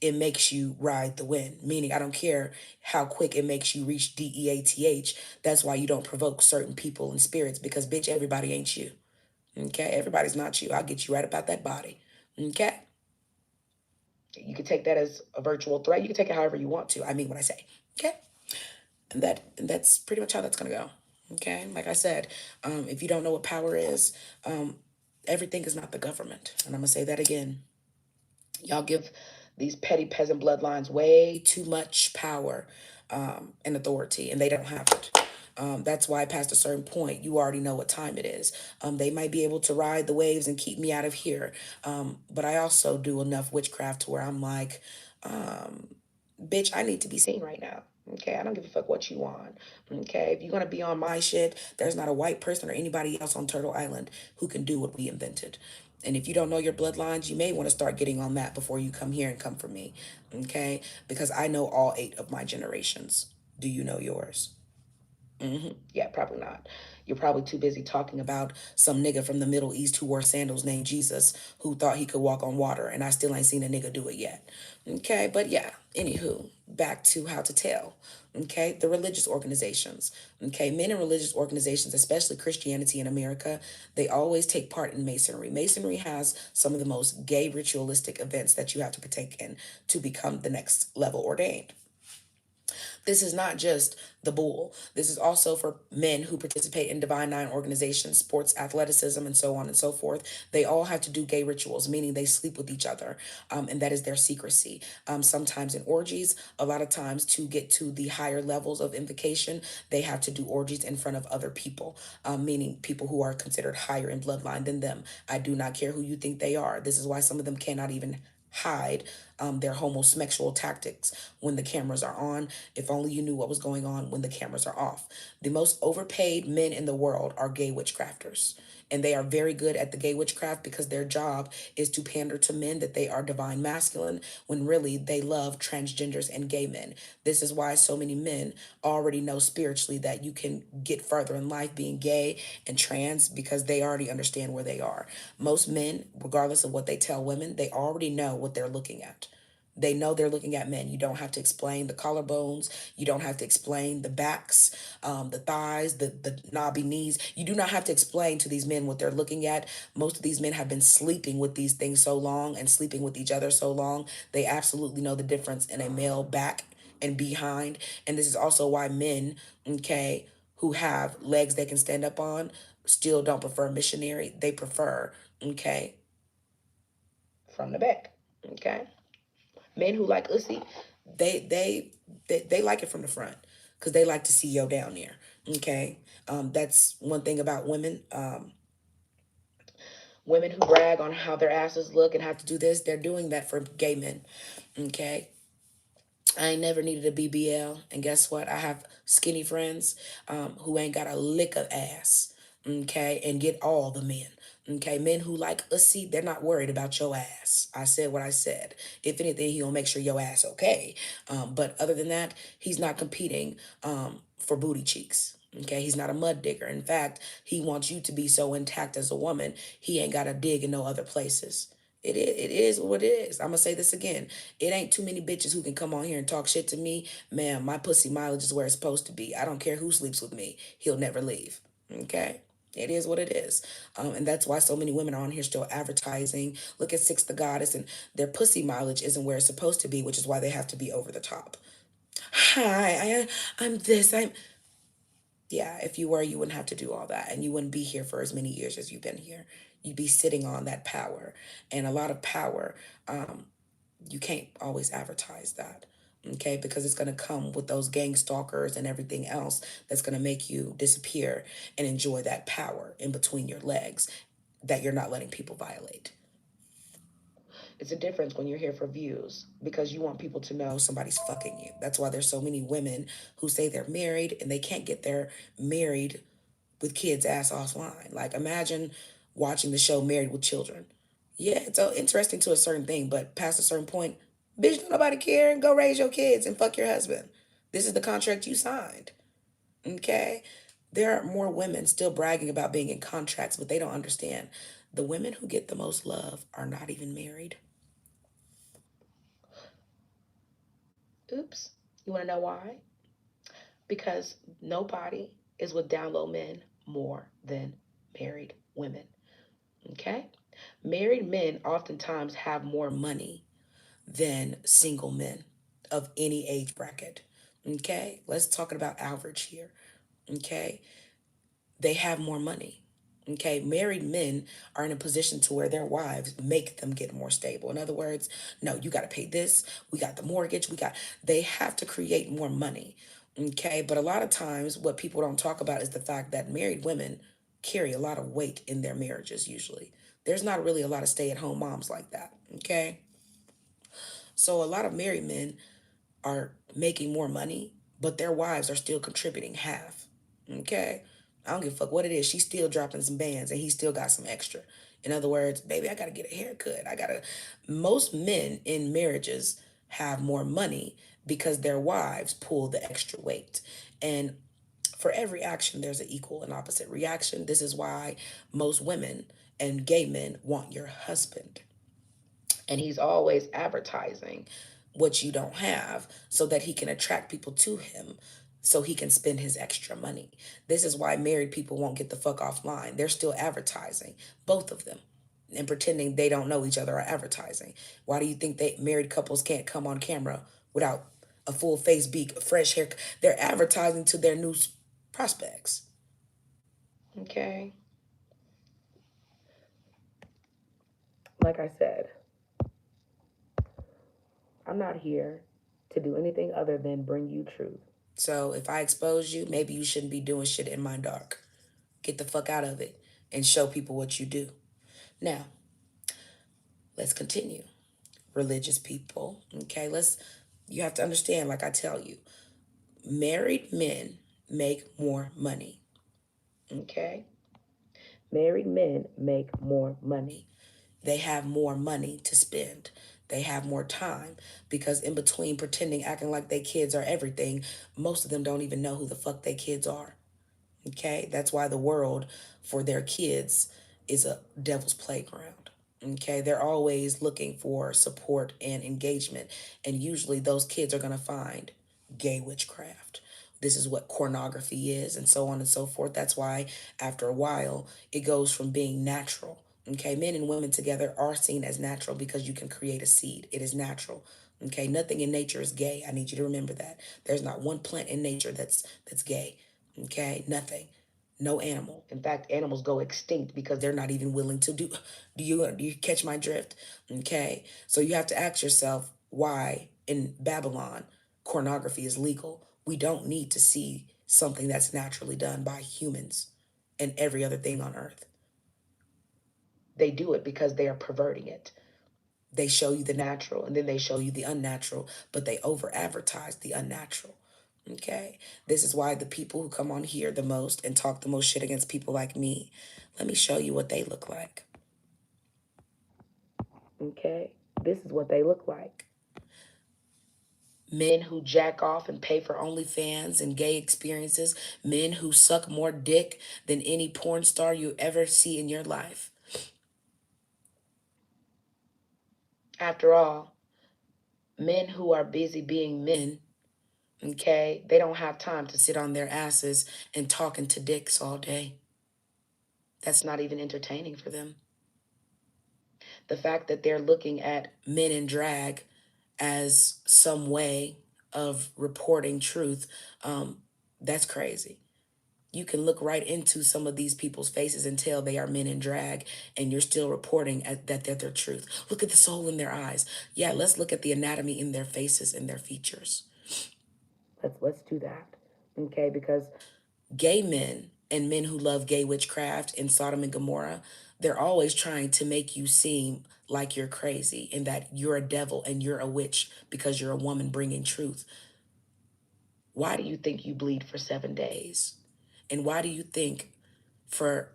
it makes you ride the wind, meaning I don't care how quick it makes you reach DEATH. That's why you don't provoke certain people and spirits, because bitch, everybody ain't you. Okay, everybody's not you. I'll get you right about that body. Okay, you can take that as a virtual threat. You can take it however you want to. I mean what I say. Okay. And that's pretty much how that's gonna go. Okay, like I said, if you don't know what power is, everything is not the government, and I'm gonna say that again. Y'all give these petty peasant bloodlines way too much power and authority, and they don't have it. That's why past a certain point, you already know what time it is. They might be able to ride the waves and keep me out of here, but I also do enough witchcraft to where I'm like, bitch, I need to be seen right now. Okay, I don't give a fuck what you want. Okay, if you're gonna be on my shit, there's not a white person or anybody else on Turtle Island who can do what we invented. And if you don't know your bloodlines, you may want to start getting on that before you come here and come for me. Okay, because I know all 8 of my generations. Do you know yours? Yeah, probably not. You're probably too busy talking about some nigga from the Middle East who wore sandals named Jesus who thought he could walk on water, and I still ain't seen a nigga do it yet. Okay, but yeah, anywho, back to how to tell. Okay, the religious organizations. Okay, men in religious organizations, especially Christianity in America, they always take part in Masonry. Masonry has some of the most gay ritualistic events that you have to partake in to become the next level ordained. This is not just the bull. This is also for men who participate in Divine Nine organizations, sports, athleticism, and so on and so forth. They all have to do gay rituals, meaning they sleep with each other, and that is their secrecy. Sometimes in orgies, a lot of times to get to the higher levels of invocation, they have to do orgies in front of other people, meaning people who are considered higher in bloodline than them. I do not care who you think they are. This is why some of them cannot even hide their homosexual tactics when the cameras are on. If only you knew what was going on when the cameras are off. The most overpaid men in the world are gay witchcrafters. And they are very good at the gay witchcraft because their job is to pander to men that they are divine masculine when really they love transgenders and gay men. This is why so many men already know spiritually that you can get further in life being gay and trans because they already understand where they are. Most men, regardless of what they tell women, they already know what they're looking at. They know they're looking at men. You don't have to explain the collarbones. You don't have to explain the backs, the thighs, the knobby knees. You do not have to explain to these men what they're looking at. Most of these men have been sleeping with these things so long and sleeping with each other so long. They absolutely know the difference in a male back and behind. And this is also why men, okay, who have legs they can stand up on still don't prefer missionary. They prefer, okay, from the back. Okay. Men who like Ussy, they they they like it from the front because they like to see yo down there. Okay, that's one thing about women. Women who brag on how their asses look and have to do this, they're doing that for gay men. Okay, I ain't never needed a BBL, and guess what? I have skinny friends who ain't got a lick of ass, okay, and get all the men. Okay, men who like see, they're not worried about your ass. I said what I said. If anything, he'll make sure your ass okay. But other than that, he's not competing for booty cheeks. Okay, he's not a mud digger. In fact, he wants you to be so intact as a woman, he ain't got to dig in no other places. It is what it is. I'm gonna say this again. It ain't too many bitches who can come on here and talk shit to me. Man, my pussy mileage is where it's supposed to be. I don't care who sleeps with me. He'll never leave. Okay? It is what it is. And that's why so many women are on here still advertising. Look at Six the Goddess, and their pussy mileage isn't where it's supposed to be, which is why they have to be over the top. Hi, I'm this. Yeah, if you were, you wouldn't have to do all that. And you wouldn't be here for as many years as you've been here. You'd be sitting on that power. And a lot of power, you can't always advertise that. Okay, because it's going to come with those gang stalkers and everything else that's going to make you disappear and enjoy that power in between your legs that you're not letting people violate. It's a difference when you're here for views because you want people to know somebody's fucking you. That's why there's so many women who say they're married and they can't get their married with kids ass offline. Like imagine watching the show Married with Children. Yeah, it's so interesting to a certain thing, but past a certain point, bitch, don't nobody care and go raise your kids and fuck your husband. This is the contract you signed. Okay? There are more women still bragging about being in contracts, but they don't understand. The women who get the most love are not even married. Oops. You want to know why? Because nobody is with down low men more than married women. Okay? Married men oftentimes have more money than single men of any age bracket. Okay? Let's talk about average here. Okay? They have more money. Okay, married men are in a position to where their wives make them get more stable. In other words, no, you got to pay this. We got the mortgage. They have to create more money. Okay, but a lot of times what people don't talk about is the fact that married women carry a lot of weight in their marriages usually. There's not really a lot of stay at home moms like that. Okay, so a lot of married men are making more money, but their wives are still contributing half. Okay? I don't give a fuck what it is. She's still dropping some bands and he still got some extra. In other words, baby, I gotta get a haircut. Most men in marriages have more money because their wives pull the extra weight. And For every action, there's an equal and opposite reaction. This is why most women and gay men want your husband. And he's always advertising what you don't have so that he can attract people to him so he can spend his extra money. This is why married people won't get the fuck offline. They're still advertising, both of them, and pretending they don't know each other are advertising. Why do you think that married couples can't come on camera without a full face beak, a fresh hair? They're advertising to their new prospects. Okay. Like I said, I'm not here to do anything other than bring you truth. So if I expose you, maybe you shouldn't be doing shit in my dark. Get the fuck out of it and show people what you do. Now, let's continue. Religious people, okay? You have to understand, like I tell you, married men make more money, okay? Married men make more money. They have more money to spend. They have more time because in between pretending, acting like they kids are everything, most of them don't even know who the fuck they kids are. Okay, that's why the world for their kids is a devil's playground. Okay, they're always looking for support and engagement, and usually those kids are going to find gay witchcraft. This is what pornography is, and so on and so forth. That's why after a while it goes from being natural. Okay, men and women together are seen as natural because you can create a seed. It is natural. Okay, nothing in nature is gay. I need you to remember that. There's not one plant in nature that's gay. Okay, nothing. No animal. In fact, animals go extinct because they're not even willing to do. Do you catch my drift? Okay, so you have to ask yourself why in Babylon pornography is legal. We don't need to see something that's naturally done by humans and every other thing on earth. They do it because they are perverting it. They show you the natural and then they show you the unnatural, but they over advertise the unnatural. Okay. This is why the people who come on here the most and talk the most shit against people like me, let me show you what they look like. Okay. This is what they look like. Men who jack off and pay for OnlyFans and gay experiences. Men who suck more dick than any porn star you ever see in your life. After all, men who are busy being men, okay, they don't have time to sit on their asses and talking to dicks all day. That's not even entertaining for them. The fact that they're looking at men in drag as some way of reporting truth, that's crazy. You can look right into some of these people's faces and tell they are men in drag, and you're still reporting that they're their truth. Look at the soul in their eyes. Yeah, let's look at the anatomy in their faces and their features. Let's do that. Okay, because gay men and men who love gay witchcraft in Sodom and Gomorrah, they're always trying to make you seem like you're crazy and that you're a devil and you're a witch because you're a woman bringing truth. Why do you think you bleed for 7 days? And why do you think for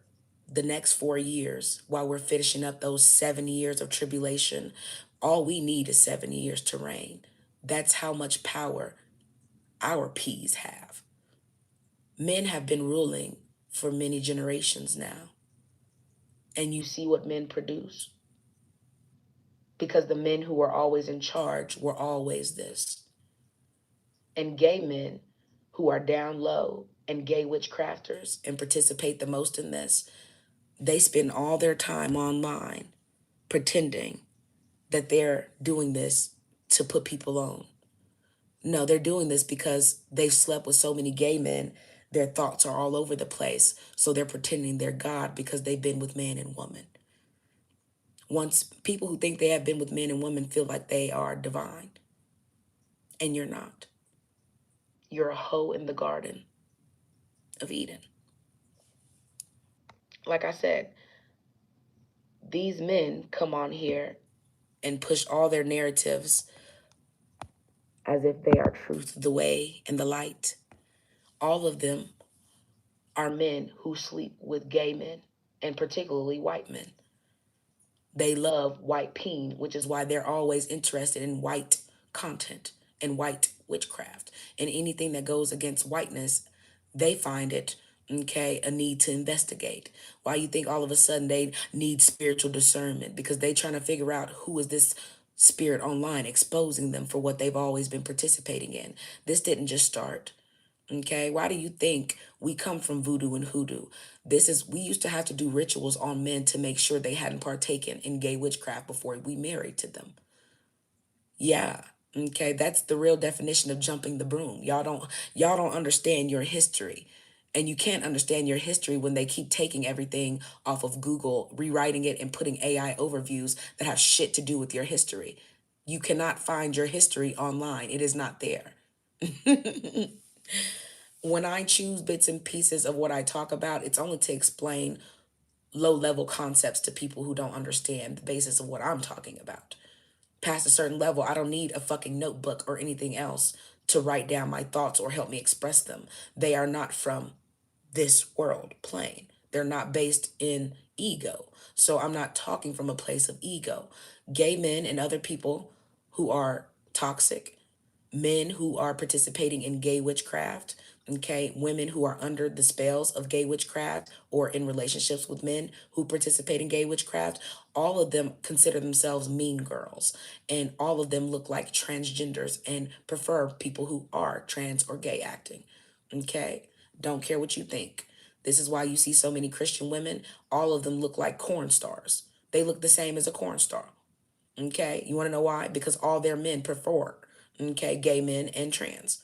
the next 4 years, while we're finishing up those 7 years of tribulation, all we need is 7 years to reign? That's how much power our peas have. Men have been ruling for many generations now. And you see what men produce? Because the men who were always in charge were always this. And gay men who are down low and gay witchcrafters and participate the most in this, they spend all their time online pretending that they're doing this to put people on. No, they're doing this because they've slept with so many gay men. Their thoughts are all over the place. So they're pretending they're God because they've been with man and woman. Once people who think they have been with men and women feel like they are divine, and you're not. You're a hoe in the garden of Eden. Like I said, these men come on here and push all their narratives as if they are truth, the way, and the light. All of them are men who sleep with gay men, and particularly white men. They love white peen, which is why they're always interested in white content and white witchcraft and anything that goes against whiteness. They find it, okay, a need to investigate. Why you think all of a sudden they need spiritual discernment? Because they trying to figure out who is this spirit online exposing them for what they've always been participating in. This didn't just start. Okay, why do you think we come from voodoo and hoodoo? We used to have to do rituals on men to make sure they hadn't partaken in gay witchcraft before we married to them. Yeah. Okay, that's the real definition of jumping the broom. Y'all don't understand your history. And you can't understand your history when they keep taking everything off of Google, rewriting it and putting AI overviews that have shit to do with your history. You cannot find your history online. It is not there. When I choose bits and pieces of what I talk about, it's only to explain low level concepts to people who don't understand the basis of what I'm talking about. Past a certain level, I don't need a fucking notebook or anything else to write down my thoughts or help me express them. They are not from this world plane. They're not based in ego. So I'm not talking from a place of ego. Gay men and other people who are toxic, men who are participating in gay witchcraft, okay, women who are under the spells of gay witchcraft or in relationships with men who participate in gay witchcraft, all of them consider themselves mean girls, and all of them look like transgenders and prefer people who are trans or gay acting. Okay, don't care what you think. This is why you see so many Christian women, all of them look like corn stars. They look the same as a corn star. Okay, you want to know why? Because all their men prefer, okay, gay men and trans.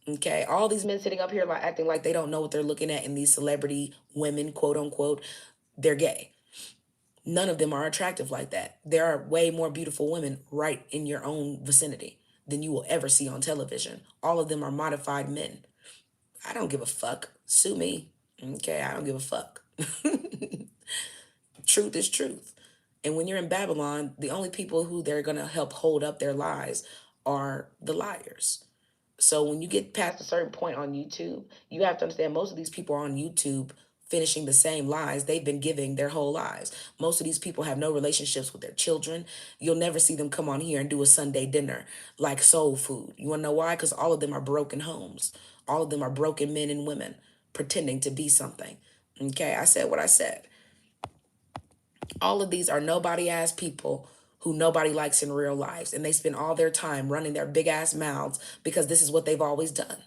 Okay, all these men sitting up here like acting like they don't know what they're looking at in these celebrity women, quote unquote, they're gay. None of them are attractive like that. There are way more beautiful women right in your own vicinity than you will ever see on television. All of them are modified men. I don't give a fuck. Sue me. Okay, I don't give a fuck. Truth is truth. And when you're in Babylon, the only people who they're going to help hold up their lies are the liars. So when you get past a certain point on YouTube, you have to understand most of these people are on YouTube finishing the same lies they've been giving their whole lives. Most of these people have no relationships with their children. You'll never see them come on here and do a Sunday dinner like soul food. You want to know why? Because all of them are broken homes. All of them are broken men and women pretending to be something. Okay, I said what I said. All of these are nobody ass people who nobody likes in real lives. And they spend all their time running their big ass mouths because this is what they've always done.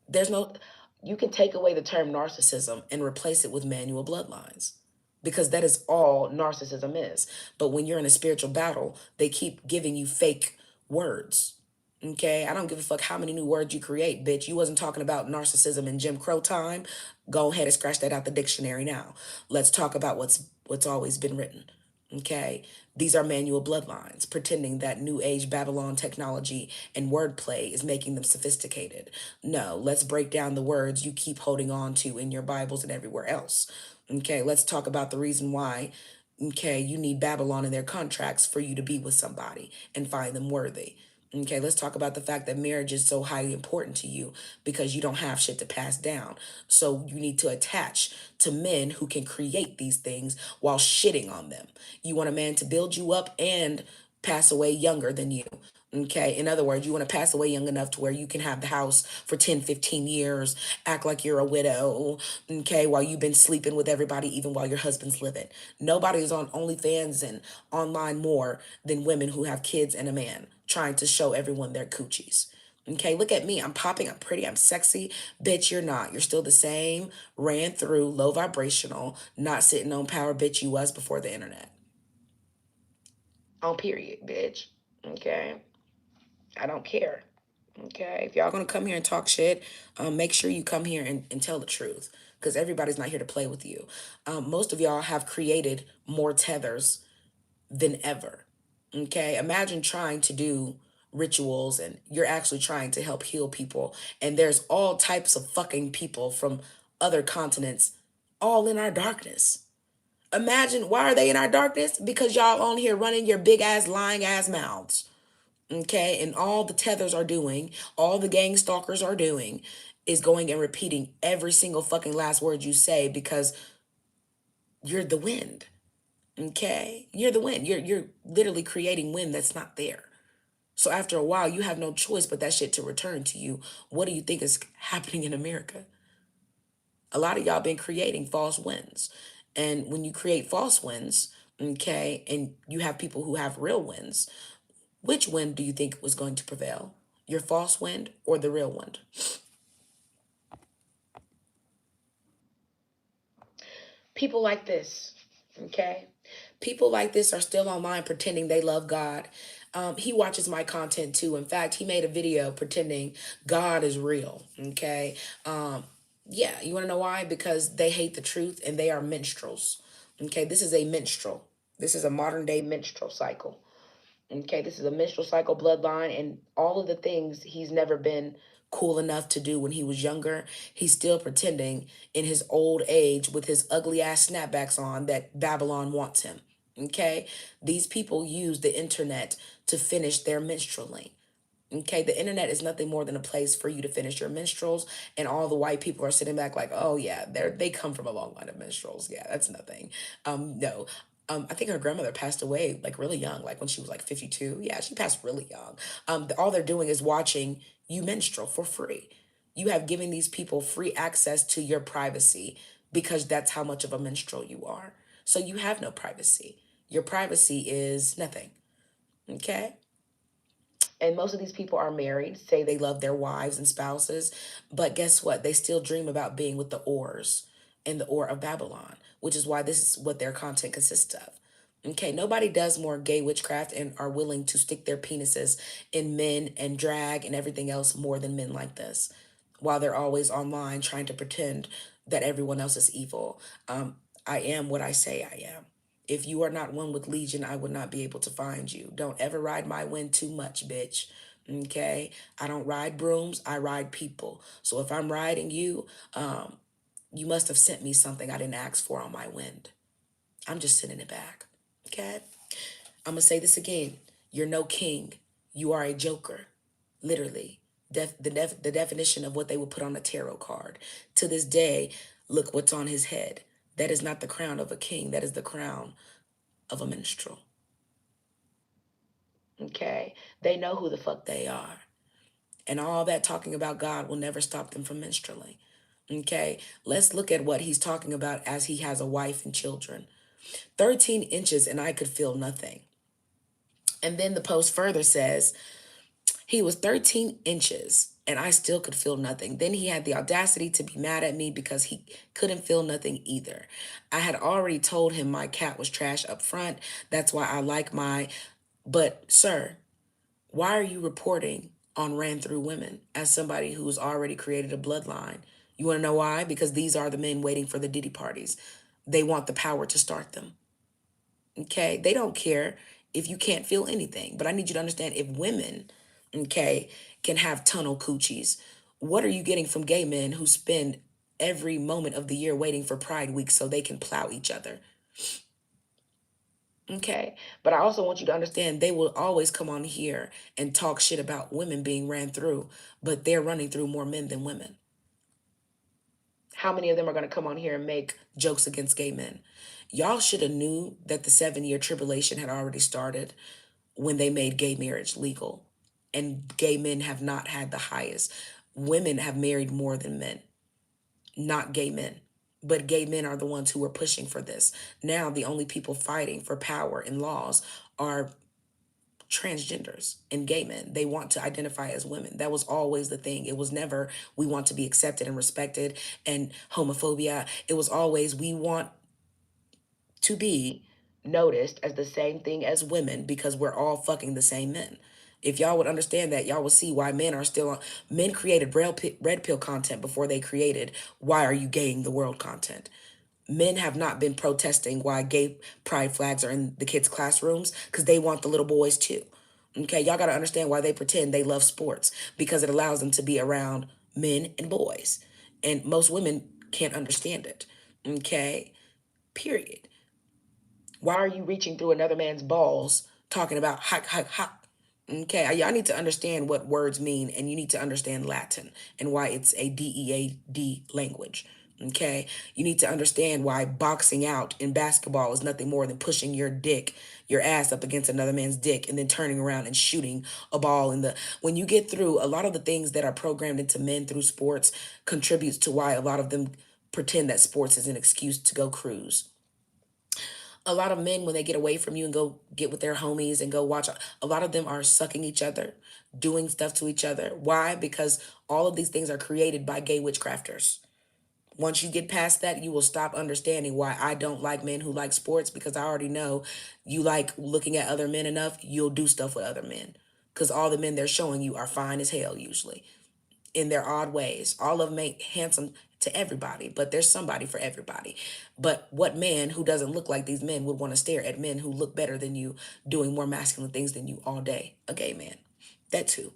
There's no, you can take away the term narcissism and replace it with manual bloodlines because that is all narcissism is. But when you're in a spiritual battle, they keep giving you fake words. Okay, I don't give a fuck how many new words you create, bitch. You wasn't talking about narcissism in Jim Crow time. Go ahead and scratch that out the dictionary now. Let's talk about what's always been written. Okay, these are manual bloodlines, pretending that new age Babylon technology and wordplay is making them sophisticated. No, let's break down the words you keep holding on to in your Bibles and everywhere else. Okay, let's talk about the reason why, okay, you need Babylon in their contracts for you to be with somebody and find them worthy. Okay, let's talk about the fact that marriage is so highly important to you because you don't have shit to pass down. So you need to attach to men who can create these things while shitting on them. You want a man to build you up and pass away younger than you. Okay, in other words, you want to pass away young enough to where you can have the house for 10, 15 years, act like you're a widow, okay, while you've been sleeping with everybody, even while your husband's living. Nobody is on OnlyFans and online more than women who have kids and a man trying to show everyone their coochies. Okay, look at me. I'm popping, I'm pretty, I'm sexy. Bitch, you're not. You're still the same, ran through, low vibrational, not sitting on power bitch you was before the internet. On period, bitch. Okay. I don't care. Okay. If y'all gonna come here and talk shit, make sure you come here and tell the truth. Because everybody's not here to play with you. Most of y'all have created more tethers than ever. Okay. Imagine trying to do rituals and you're actually trying to help heal people. And there's all types of fucking people from other continents all in our darkness. Imagine why are they in our darkness? Because y'all on here running your big ass lying ass mouths. Okay, and all the tethers are doing, all the gang stalkers are doing is going and repeating every single fucking last word you say because you're the wind. Okay? You're the wind. You're literally creating wind that's not there. So after a while, you have no choice but that shit to return to you. What do you think is happening in America? A lot of y'all been creating false wins. And when you create false wins, okay, and you have people who have real wins, which wind do you think was going to prevail? Your false wind or the real wind? People like this, okay? People like this are still online pretending they love God. He watches my content too. In fact, he made a video pretending God is real, okay? Yeah, you want to know why? Because they hate the truth and they are minstrels, okay? This is a minstrel. This is a modern day minstrel cycle. Okay, this is a menstrual cycle bloodline, and all of the things he's never been cool enough to do when he was younger, he's still pretending in his old age with his ugly ass snapbacks on that Babylon wants him. Okay, these people use the internet to finish their minstrelling. Okay, the internet is nothing more than a place for you to finish your minstrels, and all the white people are sitting back like, oh yeah, they come from a long line of minstrels. Yeah, that's nothing. No. I think her grandmother passed away like really young, like when she was like 52. Yeah, she passed really young. All they're doing is watching you minstrel for free. You have given these people free access to your privacy because that's how much of a minstrel you are. So you have no privacy. Your privacy is nothing. Okay? And most of these people are married, say they love their wives and spouses, but guess what? They still dream about being with the Ors and the Or of Babylon, which is why this is what their content consists of. Okay, nobody does more gay witchcraft and are willing to stick their penises in men and drag and everything else more than men like this, while they're always online trying to pretend that everyone else is evil. I am what I say I am. If you are not one with Legion, I would not be able to find you. Don't ever ride my wind too much, bitch. Okay? I don't ride brooms, I ride people. So if I'm riding you, you must have sent me something I didn't ask for on my wind. I'm just sending it back. Okay? I'm going to say this again. You're no king. You are a joker. Literally. The definition of what they would put on a tarot card. To this day, look what's on his head. That is not the crown of a king. That is the crown of a minstrel. Okay? They know who the fuck they are. And all that talking about God will never stop them from minstreling. Okay? Let's look at what he's talking about as he has a wife and children. 13 inches and I could feel nothing. And then the post further says, he was 13 inches and I still could feel nothing. Then he had the audacity to be mad at me because he couldn't feel nothing either. I had already told him my cat was trash up front. That's why I like my, but sir, why are you reporting on ran through women as somebody who's already created a bloodline? You want to know why? Because these are the men waiting for the Diddy parties. They want the power to start them. Okay? They don't care if you can't feel anything. But I need you to understand if women, okay, can have tunnel coochies, what are you getting from gay men who spend every moment of the year waiting for Pride Week so they can plow each other? Okay. But I also want you to understand they will always come on here and talk shit about women being ran through, but they're running through more men than women. How many of them are going to come on here and make jokes against gay men? Y'all should have knew that the 7-year tribulation had already started when they made gay marriage legal. And gay men have not had the highest. Women have married more than men, not gay men. But gay men are the ones who are pushing for this. Now, the only people fighting for power and laws are transgenders and gay men. They want to identify as women. That was always the thing. It was never we want to be accepted and respected and homophobia. It was always we want to be noticed as the same thing as women because we're all fucking the same men. If y'all would understand that, y'all will see why men are still on. Men created red pill content before they created why are you gaying the world content. Men have not been protesting why gay pride flags are in the kids' classrooms because they want the little boys too. Okay, y'all got to understand why they pretend they love sports because it allows them to be around men and boys. And most women can't understand it. Okay, period. Why are you reaching through another man's balls talking about hike, hike, hike? Okay, y'all need to understand what words mean and you need to understand Latin and why it's a DEAD language. Okay, you need to understand why boxing out in basketball is nothing more than pushing your ass up against another man's dick and then turning around and shooting a ball in the. When you get through, a lot of the things that are programmed into men through sports contributes to why a lot of them pretend that sports is an excuse to go cruise. A lot of men, when they get away from you and go get with their homies and go watch, a lot of them are sucking each other, doing stuff to each other. Why? Because all of these things are created by gay witchcrafters. Once you get past that, you will stop understanding why I don't like men who like sports, because I already know you like looking at other men enough, you'll do stuff with other men. Because all the men they're showing you are fine as hell, usually, in their odd ways. All of them ain't handsome to everybody, but there's somebody for everybody. But what man who doesn't look like these men would want to stare at men who look better than you, doing more masculine things than you all day? A gay man. That too.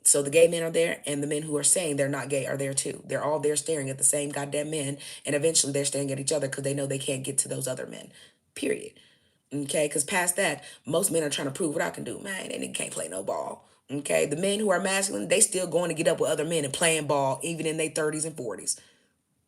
So the gay men are there, and the men who are saying they're not gay are there too. They're all there staring at the same goddamn men, and eventually they're staring at each other because they know they can't get to those other men. Period. Okay, because past that, most men are trying to prove what I can do. Man, and they can't play no ball. Okay, the men who are masculine, they still going to get up with other men and playing ball, even in their 30s and 40s.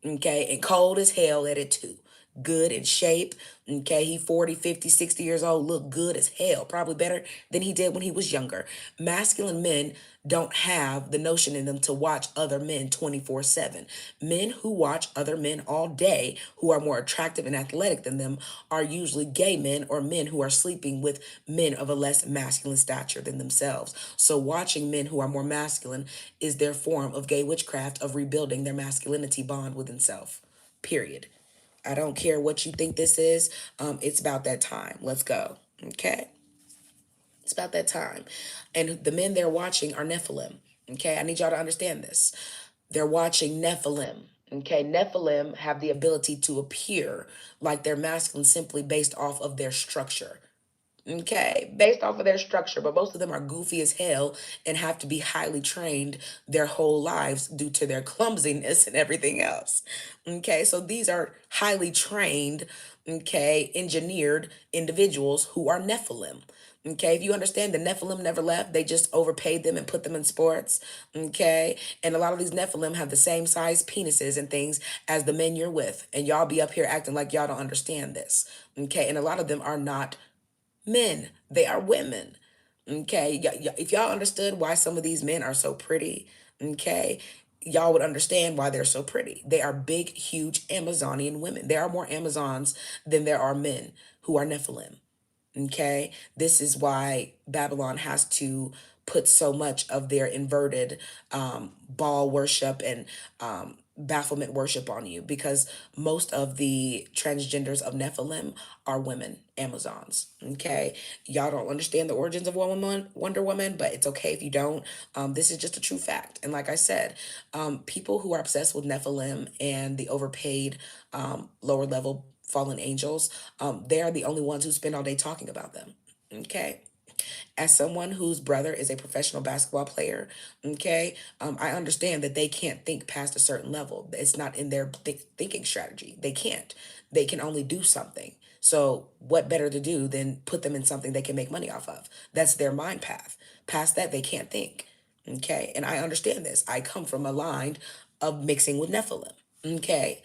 Okay, and cold as hell at it too. Good in shape. Okay, he 40, 50, 60 years old, look good as hell, probably better than he did when he was younger. Masculine men don't have the notion in them to watch other men 24/7. Men who watch other men all day, who are more attractive and athletic than them, are usually gay men or men who are sleeping with men of a less masculine stature than themselves. So watching men who are more masculine is their form of gay witchcraft, of rebuilding their masculinity bond within self. Period. I don't care what you think this is. It's about that time. Let's go. Okay. It's about that time. And the men they're watching are Nephilim. Okay. I need y'all to understand this. They're watching Nephilim. Okay. Nephilim have the ability to appear like they're masculine simply based off of their structure. Okay, based off of their structure, but most of them are goofy as hell and have to be highly trained their whole lives due to their clumsiness and everything else. Okay, so these are highly trained, okay, engineered individuals who are Nephilim. Okay, if you understand, the Nephilim never left, they just overpaid them and put them in sports. Okay, and a lot of these Nephilim have the same size penises and things as the men you're with, and y'all be up here acting like y'all don't understand this. Okay, and a lot of them are not men, they are women. Okay, if y'all understood why some of these men are so pretty, okay, y'all would understand why they're so pretty. They are big, huge Amazonian women. There are more Amazons than there are men who are Nephilim. Okay, this is why Babylon has to put so much of their inverted Baal worship and Baphomet worship on you, because most of the transgenders of Nephilim are women, Amazons. Okay, y'all don't understand the origins of Wonder Woman, but it's okay if you don't. This is just a true fact. And like I said, people who are obsessed with Nephilim and the overpaid lower level fallen angels, they are the only ones who spend all day talking about them. Okay. As someone whose brother is a professional basketball player, okay, I understand that they can't think past a certain level. It's not in their thinking strategy. They can't. They can only do something. So, what better to do than put them in something they can make money off of? That's their mind path. Past that, they can't think. Okay, and I understand this. I come from a line of mixing with Nephilim. Okay,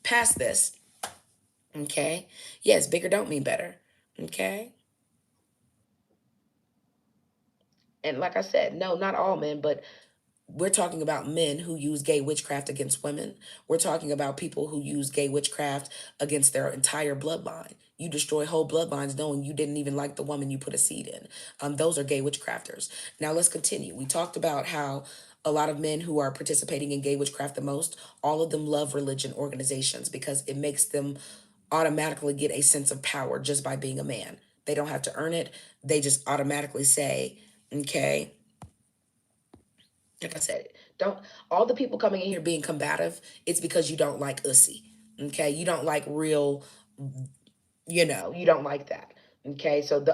past this. Okay, yes, bigger don't mean better. Okay, and like I said, no, not all men, but we're talking about men who use gay witchcraft against women. We're talking about people who use gay witchcraft against their entire bloodline. You destroy whole bloodlines knowing you didn't even like the woman you put a seed in. Those are gay witchcrafters. Now let's continue. We talked about how a lot of men who are participating in gay witchcraft the most, all of them love religion organizations because it makes them automatically get a sense of power just by being a man. They don't have to earn it. They just automatically say, okay, like I said, don't, all the people coming in here being combative, it's because you don't like ussy. Okay, you don't like real, you don't like that. Okay, so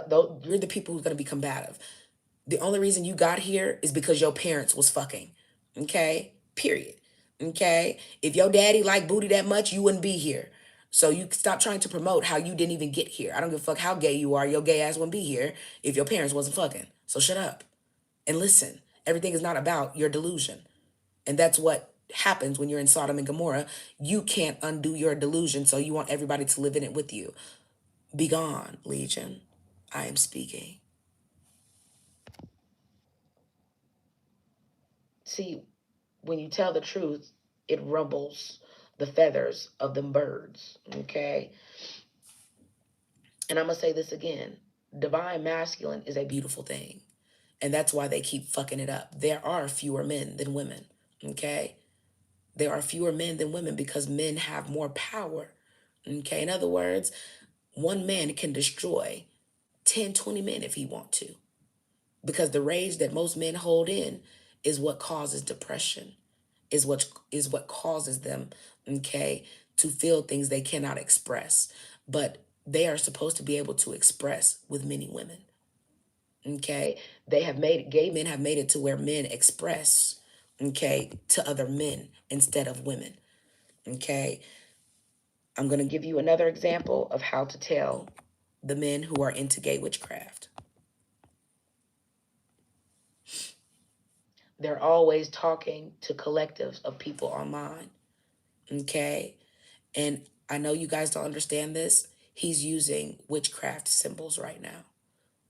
you're the people who's gonna be combative. The only reason you got here is because your parents was fucking. Okay, period. Okay, if your daddy liked booty that much, you wouldn't be here. So you stop trying to promote how you didn't even get here. I don't give a fuck how gay you are. Your gay ass wouldn't be here if your parents wasn't fucking. So shut up and listen. Everything is not about your delusion. And that's what happens when you're in Sodom and Gomorrah. You can't undo your delusion, so you want everybody to live in it with you. Be gone, Legion. I am speaking. See, when you tell the truth, it rumbles the feathers of them birds. Okay? And I'm going to say this again. Divine masculine is a beautiful thing. And that's why they keep fucking it up. There are fewer men than women. Okay? There are fewer men than women because men have more power. Okay? In other words, one man can destroy 10, 20 men if he want to. Because the rage that most men hold in is what causes depression, is what causes them, okay, to feel things they cannot express. But they are supposed to be able to express with many women. Okay. Gay men have made it to where men express, okay, to other men instead of women. Okay. I'm going to give you another example of how to tell the men who are into gay witchcraft. They're always talking to collectives of people online. Okay. And I know you guys don't understand this. He's using witchcraft symbols right now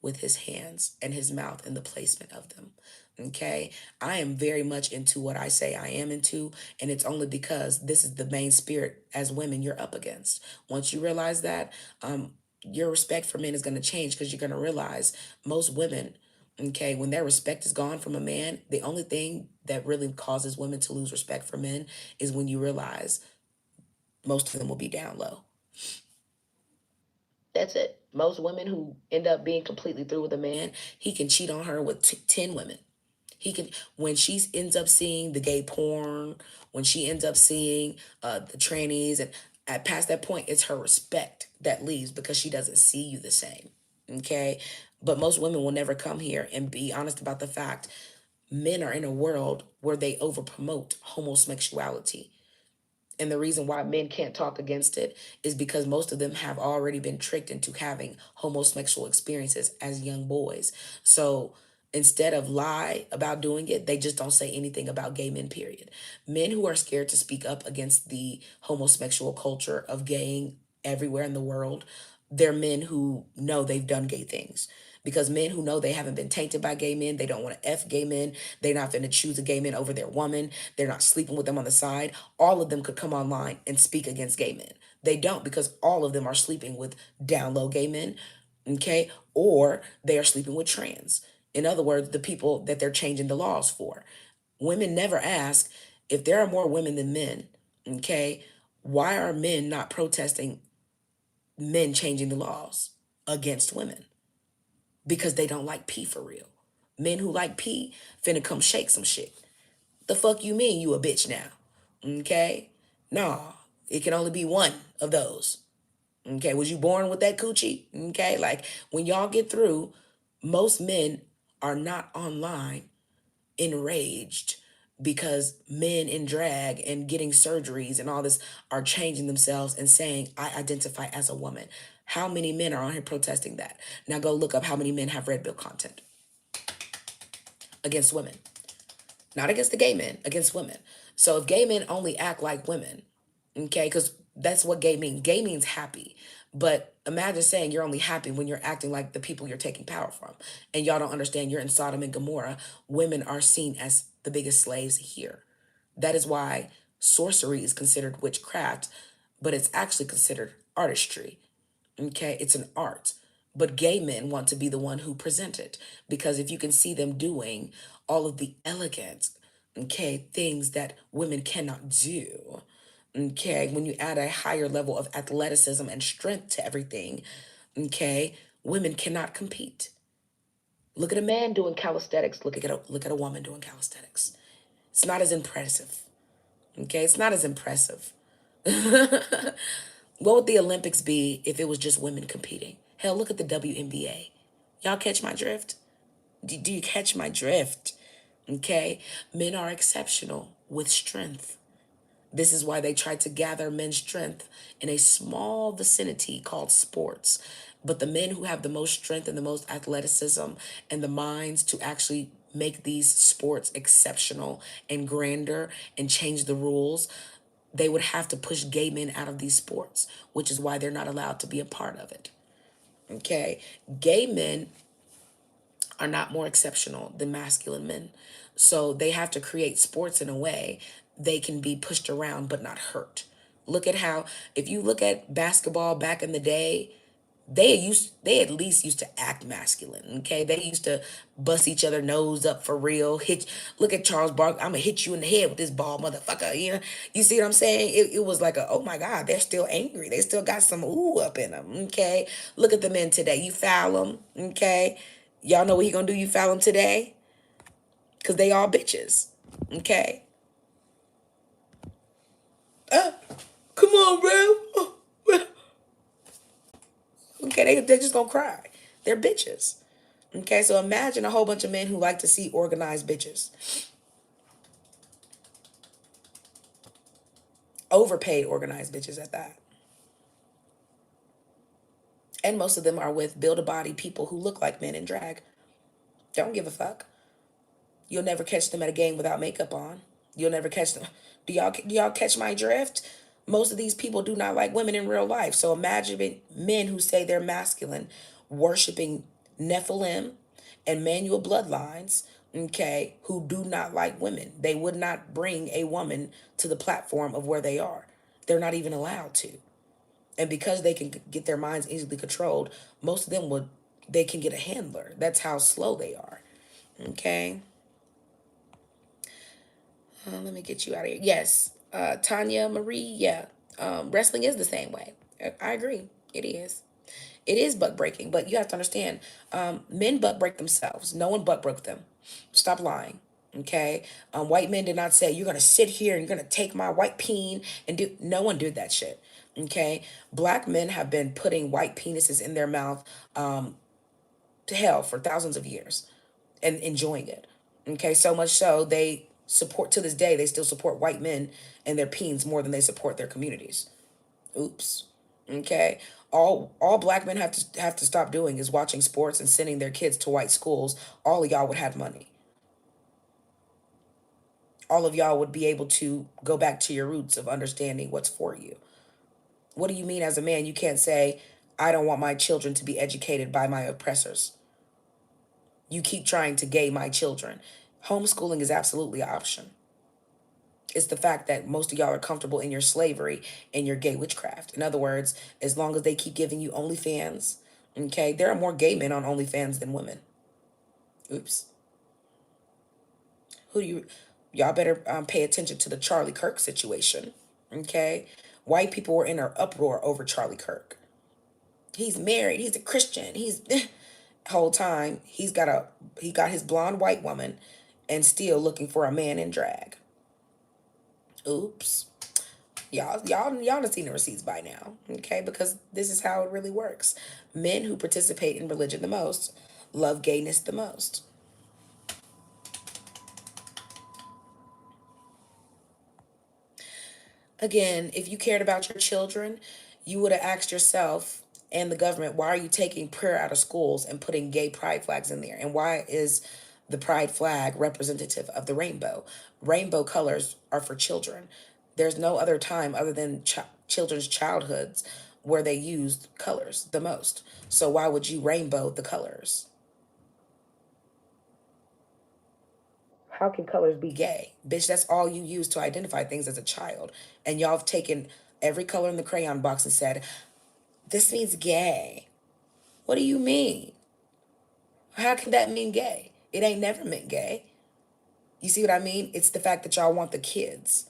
with his hands and his mouth and the placement of them. Okay. I am very much into what I say I am into. And it's only because this is the main spirit as women you're up against. Once you realize that, your respect for men is going to change because you're going to realize most women, okay, when their respect is gone from a man, the only thing that really causes women to lose respect for men is when you realize most of them will be down low. That's it. Most women who end up being completely through with a man, he can cheat on her with 10 women. He can, when she ends up seeing the gay porn, when she ends up seeing the trannies, and at past that point, it's her respect that leaves because she doesn't see you the same. Okay. But most women will never come here and be honest about the fact men are in a world where they over promote homosexuality. And the reason why men can't talk against it is because most of them have already been tricked into having homosexual experiences as young boys. So instead of lie about doing it, they just don't say anything about gay men, period. Men who are scared to speak up against the homosexual culture of gaying everywhere in the world, they're men who know they've done gay things. Because men who know they haven't been tainted by gay men, they don't want to F gay men, they're not going to choose a gay man over their woman, they're not sleeping with them on the side, all of them could come online and speak against gay men. They don't because all of them are sleeping with down low gay men, okay? Or they are sleeping with trans. In other words, the people that they're changing the laws for. Women never ask if there are more women than men, okay? Why are men not protesting men changing the laws against women? Because they don't like P for real. Men who like P finna come shake some shit. The fuck you mean you a bitch now? Okay? Nah, it can only be one of those. Okay, was you born with that coochie? Okay, like when y'all get through, most men are not online enraged because men in drag and getting surgeries and all this are changing themselves and saying, I identify as a woman. How many men are on here protesting that? Now go look up how many men have red bill content against women. Not against the gay men, against women. So if gay men only act like women, okay, because that's what gay means. Gay means happy. But imagine saying you're only happy when you're acting like the people you're taking power from. And y'all don't understand you're in Sodom and Gomorrah. Women are seen as the biggest slaves here. That is why sorcery is considered witchcraft, but it's actually considered artistry. Okay, it's an art. But gay men want to be the one who present it because if you can see them doing all of the elegant, okay, things that women cannot do, okay, when you add a higher level of athleticism and strength to everything, okay, women cannot compete. Look at a man doing calisthenics. Look at a woman doing calisthenics. It's not as impressive. Okay, it's not as impressive. What would the Olympics be if it was just women competing? Hell, look at the WNBA. Y'all catch my drift? Do you catch my drift? Okay, men are exceptional with strength. This is why they try to gather men's strength in a small vicinity called sports. But the men who have the most strength and the most athleticism and the minds to actually make these sports exceptional and grander and change the rules, they would have to push gay men out of these sports, which is why they're not allowed to be a part of it. Okay? Gay men are not more exceptional than masculine men. So they have to create sports in a way they can be pushed around but not hurt. Look at how, if you look at basketball back in the day, they at least used to act masculine. Okay, they used to bust each other nose up for real. Hit, look at Charles Barkley. I'm gonna hit you in the head with this ball, motherfucker. You see what I'm saying? It was like a, oh my God, they're still angry. They still got some ooh up in them. Okay, look at the men today. You foul them. Okay, y'all know what he gonna do? You foul them today, cause they all bitches. Okay. Uh, Come on, bro. Okay, they're just gonna cry. They're bitches. Okay, so imagine a whole bunch of men who like to see organized bitches. Overpaid organized bitches at that. And most of them are with build a body people who look like men in drag. Don't give a fuck. You'll never catch them at a game without makeup on. You'll never catch them. Do y'all catch my drift? Most of these people do not like women in real life. So imagine men who say they're masculine, worshiping Nephilim and manual bloodlines, okay, who do not like women. They would not bring a woman to the platform of where they are. They're not even allowed to. And because they can get their minds easily controlled, most of them would, they can get a handler. That's how slow they are. Okay. Let me get you out of here. Yes, Tanya Marie. Yeah, wrestling is the same way. I agree. It is. It is butt breaking, but you have to understand, men butt break themselves. No one butt broke them. Stop lying. Okay. White men did not say you're gonna sit here and you're gonna take my white peen and do. No one did that shit. Okay. Black men have been putting white penises in their mouth to hell for thousands of years and enjoying it. Okay, so much so they support to this day, they still support white men and their peens more than they support their communities. Oops. Okay. All black men have to stop doing is watching sports and sending their kids to white schools. All of y'all would have money. All of y'all would be able to go back to your roots of understanding what's for you. What do you mean as a man you can't say, I don't want my children to be educated by my oppressors? You keep trying to gay my children. Homeschooling is absolutely an option. It's the fact that most of y'all are comfortable in your slavery and your gay witchcraft. In other words, as long as they keep giving you OnlyFans, okay, there are more gay men on OnlyFans than women. Oops. Who do you, y'all better pay attention to the Charlie Kirk situation, okay? White people were in an uproar over Charlie Kirk. He's married, he's a Christian, he's, whole time, he got his blonde white woman and still looking for a man in drag. Oops. Y'all have seen the receipts by now, okay? Because this is how it really works. Men who participate in religion the most love gayness the most. Again, if you cared about your children, you would have asked yourself and the government, why are you taking prayer out of schools and putting gay pride flags in there? And why is the pride flag representative of the rainbow? Rainbow colors are for children. There's no other time other than children's childhoods where they used colors the most. So why would you rainbow the colors? How can colors be gay? Bitch, that's all you use to identify things as a child. And y'all have taken every color in the crayon box and said, this means gay. What do you mean? How can that mean gay? It ain't never meant gay. You see what I mean? It's the fact that y'all want the kids.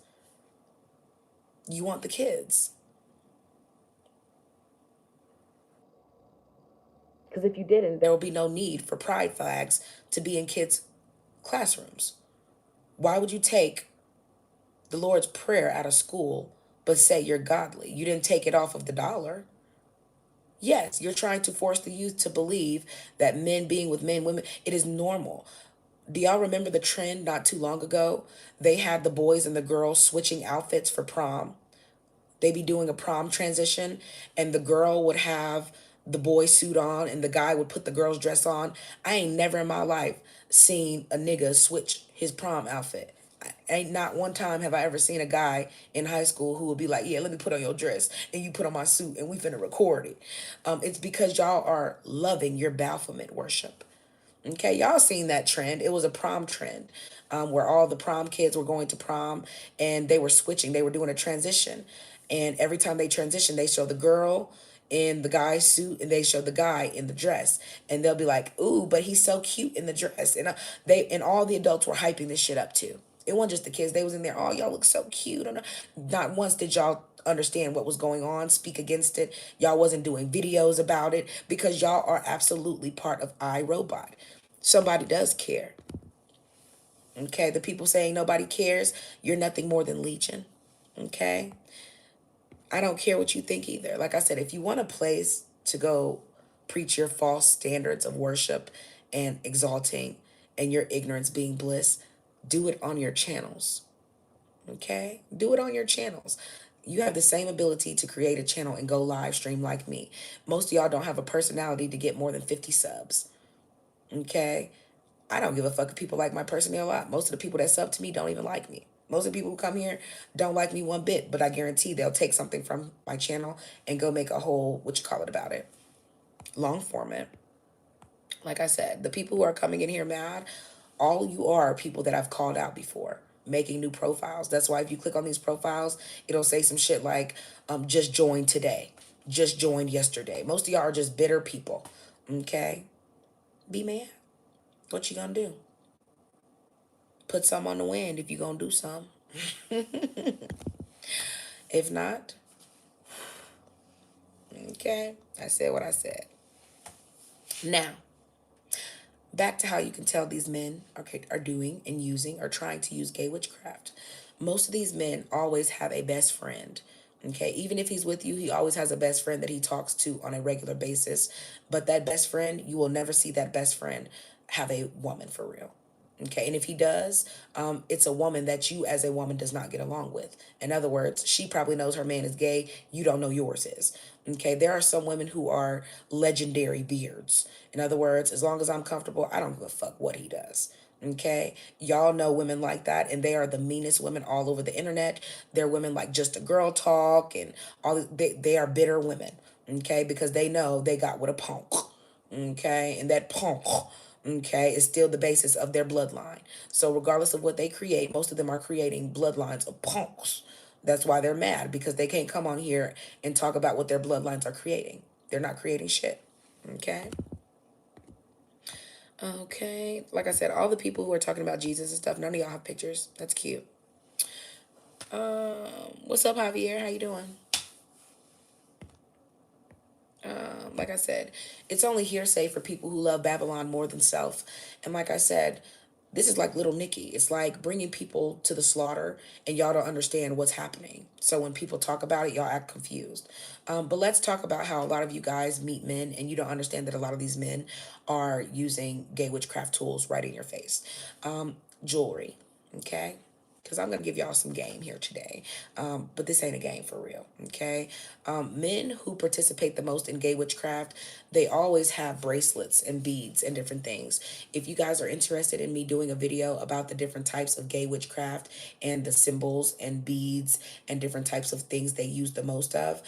You want the kids. Because if you didn't, there would be no need for pride flags to be in kids' classrooms. Why would you take the Lord's Prayer out of school but say you're godly? You didn't take it off of the dollar. Yes, you're trying to force the youth to believe that men being with men, women, it is normal. Do y'all remember the trend not too long ago? They had the boys and the girls switching outfits for prom. They be doing a prom transition, and the girl would have the boy suit on and the guy would put the girl's dress on. I ain't never in my life seen a nigga switch his prom outfit. Ain't not one time have I ever seen a guy in high school who would be like, yeah, let me put on your dress and you put on my suit and we finna record it. It's because y'all are loving your Baphomet worship. Okay, y'all seen that trend. It was a prom trend, where all the prom kids were going to prom and they were switching. They were doing a transition. And every time they transition, they show the girl in the guy's suit and they show the guy in the dress. And they'll be like, ooh, but he's so cute in the dress. And and all the adults were hyping this shit up too. It wasn't just the kids. They was in there, oh, y'all look so cute. And not once did y'all understand what was going on, speak against it. Y'all wasn't doing videos about it because y'all are absolutely part of iRobot. Somebody does care. Okay, the people saying nobody cares, you're nothing more than legion. Okay, I don't care what you think either. Like I said, if you want a place to go preach your false standards of worship and exalting and your ignorance being bliss, do it on your channels. Okay, do it on your channels. You have the same ability to create a channel and go live stream like me. Most of y'all don't have a personality to get more than 50 subs. Okay, I don't give a fuck if people like my personality a lot. Most of the people that sub to me don't even like me. Most of the people who come here don't like me one bit, but I guarantee they'll take something from my channel and go make a whole, what you call it about it, long format. Like I said, the people who are coming in here mad, all you are people that I've called out before, making new profiles. That's why if you click on these profiles, it'll say some shit like, just joined today, just joined yesterday. Most of y'all are just bitter people. Okay? Be mad. What you gonna do? Put some on the wind if you gonna do some. If not, okay, I said what I said. Now, back to how you can tell these men are doing and using or trying to use gay witchcraft. Most of these men always have a best friend. Okay, even if he's with you, he always has a best friend that he talks to on a regular basis. But that best friend, you will never see that best friend have a woman for real. Okay, and if he does, it's a woman that you as a woman does not get along with. In other words, she probably knows her man is gay. You don't know yours is. Okay, there are some women who are legendary beards. In other words, as long as I'm comfortable, I don't give a fuck what he does. Okay, y'all know women like that, and they are the meanest women all over the internet. They're women like just a girl talk, and they are bitter women. Okay, because they know they got with a punk. Okay, and that punk, okay, is still the basis of their bloodline. So regardless of what they create, most of them are creating bloodlines of punks. That's why they're mad, because they can't come on here and talk about what their bloodlines are creating. They're not creating shit. Okay. Okay, like I said, all the people who are talking about Jesus and stuff, none of y'all have pictures. That's cute. What's up, Javier? How you doing? Like I said, it's only hearsay for people who love Babylon more than self. And like I said, this is like Little Nicky. It's like bringing people to the slaughter and y'all don't understand what's happening. So when people talk about it, y'all act confused. But let's talk about how a lot of you guys meet men and you don't understand that a lot of these men are using gay witchcraft tools right in your face. Jewelry, okay? Because I'm going to give y'all some game here today. But this ain't a game for real, okay? Men who participate the most in gay witchcraft, they always have bracelets and beads and different things. If you guys are interested in me doing a video about the different types of gay witchcraft and the symbols and beads and different types of things they use the most of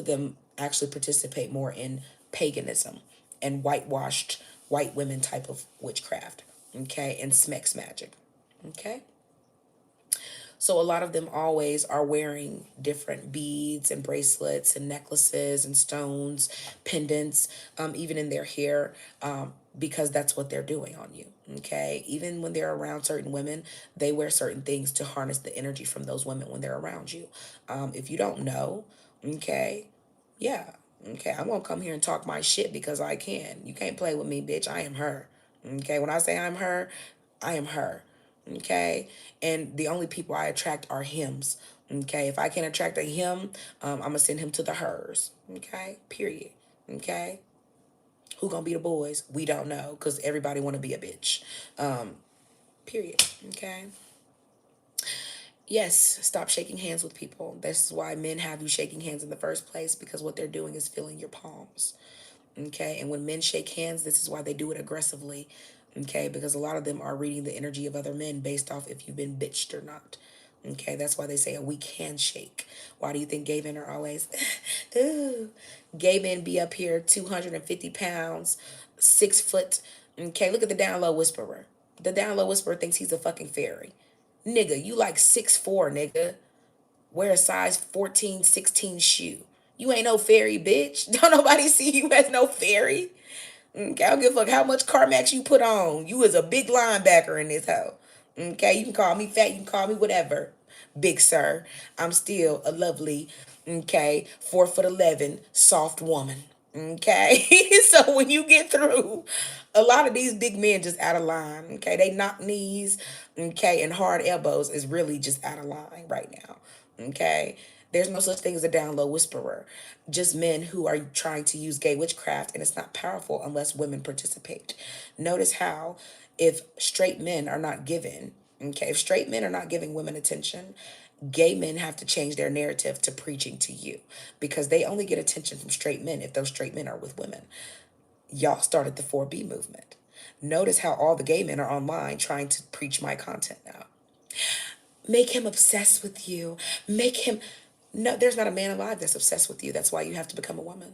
them actually participate more in paganism and whitewashed white women type of witchcraft, okay? And Smex magic, okay? So a lot of them always are wearing different beads and bracelets and necklaces and stones, pendants, even in their hair, because that's what they're doing on you. Okay. Even when they're around certain women, they wear certain things to harness the energy from those women when they're around you. If you don't know, okay, yeah, okay, I'm gonna come here and talk my shit because I can. You can't play with me, bitch. I am her. Okay. When I say I'm her, I am her. Okay, and the only people I attract are hymns. Okay, if I can't attract a hymn, I'm gonna send him to the hers. Okay, period. Okay, who gonna be the boys? We don't know, because everybody want to be a bitch. Period. Okay. Yes, stop shaking hands with people. This is why men have you shaking hands in the first place, because what they're doing is filling your palms. Okay. And when men shake hands, this is why they do it aggressively. Okay. Because a lot of them are reading the energy of other men based off if you've been bitched or not. Okay. That's why they say a weak handshake. Why do you think gay men are always, ooh, gay men be up here 250 pounds, 6 foot. Okay. Look at the down low whisperer. The down low whisperer thinks he's a fucking fairy. Nigga, you like 6'4", nigga. Wear a size 14, 16 shoe. You ain't no fairy, bitch. Don't nobody see you as no fairy. Okay, I don't give a fuck how much Carmax you put on. You is a big linebacker in this hoe. Okay, you can call me fat, you can call me whatever. Big sir, I'm still a lovely, okay, 4'11", soft woman. Okay, so when you get through, a lot of these big men just out of line. Okay, they knock knees, okay, and hard elbows is really just out of line right now. Okay, there's no such thing as a down low whisperer. Just men who are trying to use gay witchcraft, and it's not powerful unless women participate. Notice how if straight men are not given, okay, if straight men are not giving women attention, gay men have to change their narrative to preaching to you because they only get attention from straight men if those straight men are with women. Y'all started the 4B movement. Notice how all the gay men are online trying to preach my content now. Make him obsessed with you. Make him. No, there's not a man alive that's obsessed with you. That's why you have to become a woman.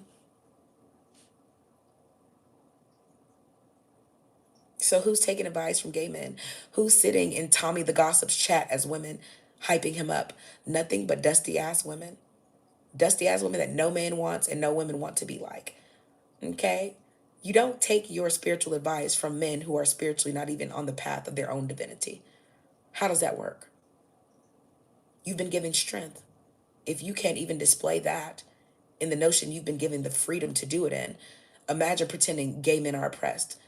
So who's taking advice from gay men? Who's sitting in Tommy the Gossip's chat as women, hyping him up? Nothing but dusty ass women. Dusty ass women that no man wants and no women want to be like. Okay? You don't take your spiritual advice from men who are spiritually not even on the path of their own divinity. How does that work? You've been given strength. If you can't even display that in the notion you've been given the freedom to do it in, imagine pretending gay men are oppressed.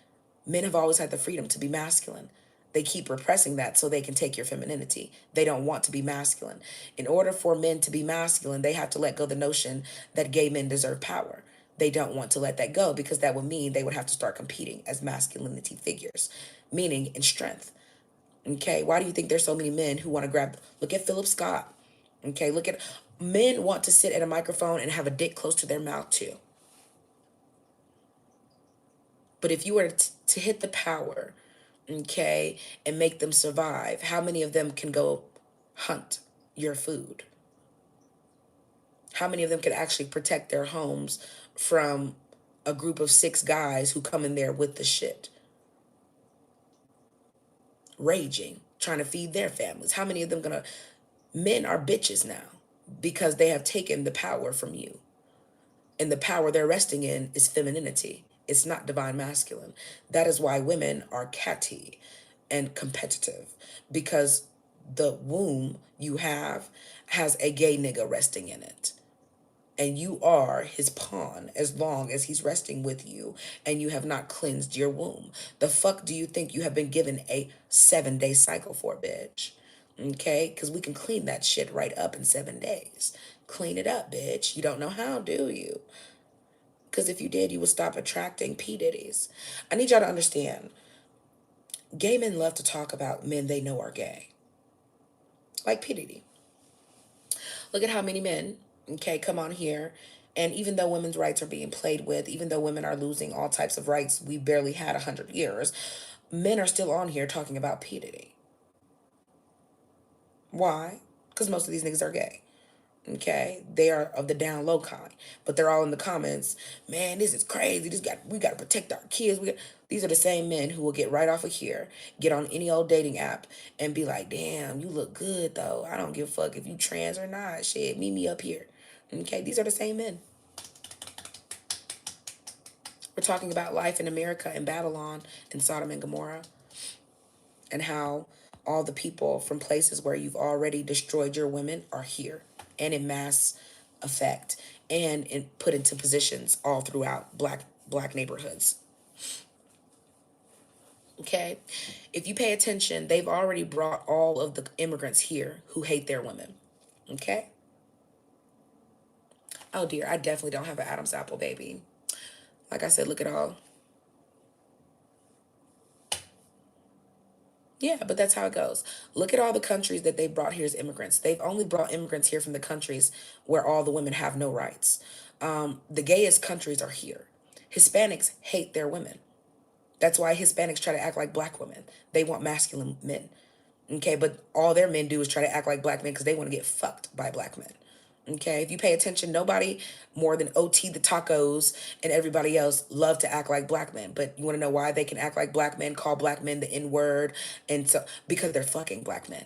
Men have always had the freedom to be masculine. They keep repressing that so they can take your femininity. They don't want to be masculine. In order for men to be masculine, they have to let go the notion that gay men deserve power. They don't want to let that go because that would mean they would have to start competing as masculinity figures, meaning in strength. Okay, why do you think there's so many men who want to grab? Look at Philip Scott. Okay, look at men want to sit at a microphone and have a dick close to their mouth too. But if you were to hit the power, okay, and make them survive, how many of them can go hunt your food? How many of them can actually protect their homes from a group of 6 guys who come in there with the shit, raging, trying to feed their families? How many of them gonna? Men are bitches now because they have taken the power from you. And the power they're resting in is femininity. It's not divine masculine. That is why women are catty and competitive because the womb you have has a gay nigga resting in it. And you are his pawn as long as he's resting with you and you have not cleansed your womb. The fuck do you think you have been given a 7-day cycle for, bitch? Okay? Because we can clean that shit right up in 7 days. Clean it up, bitch. You don't know how, do you? Because if you did, you would stop attracting P. Diddy's. I need y'all to understand. Gay men love to talk about men they know are gay. Like P. Diddy. Look at how many men, okay, come on here. And even though women's rights are being played with, even though women are losing all types of rights we barely had 100 years, men are still on here talking about P. Diddy. Why? Because most of these niggas are gay. Okay, they are of the down low kind, but they're all in the comments. Man, this is crazy. We got to protect our kids. These are the same men who will get right off of here, get on any old dating app, and be like, "Damn, you look good though. I don't give a fuck if you trans or not. Shit, meet me up here." Okay, these are the same men. We're talking about life in America and Babylon and Sodom and Gomorrah, and how all the people from places where you've already destroyed your women are here and in mass effect and put into positions all throughout black neighborhoods. Okay, if you pay attention, they've already brought all of the immigrants here who hate their women. Okay. Oh dear, I definitely don't have an Adam's apple, baby. Like I said, look at all. Yeah, but that's how it goes. Look at all the countries that they brought here as immigrants. They've only brought immigrants here from the countries where all the women have no rights. The gayest countries are here. Hispanics hate their women. That's why Hispanics try to act like black women. They want masculine men. Okay, but all their men do is try to act like black men because they want to get fucked by black men. Okay, if you pay attention, nobody more than OT the tacos and everybody else love to act like black men. But you want to know why they can act like black men, call black men the N word, and so because they're fucking black men.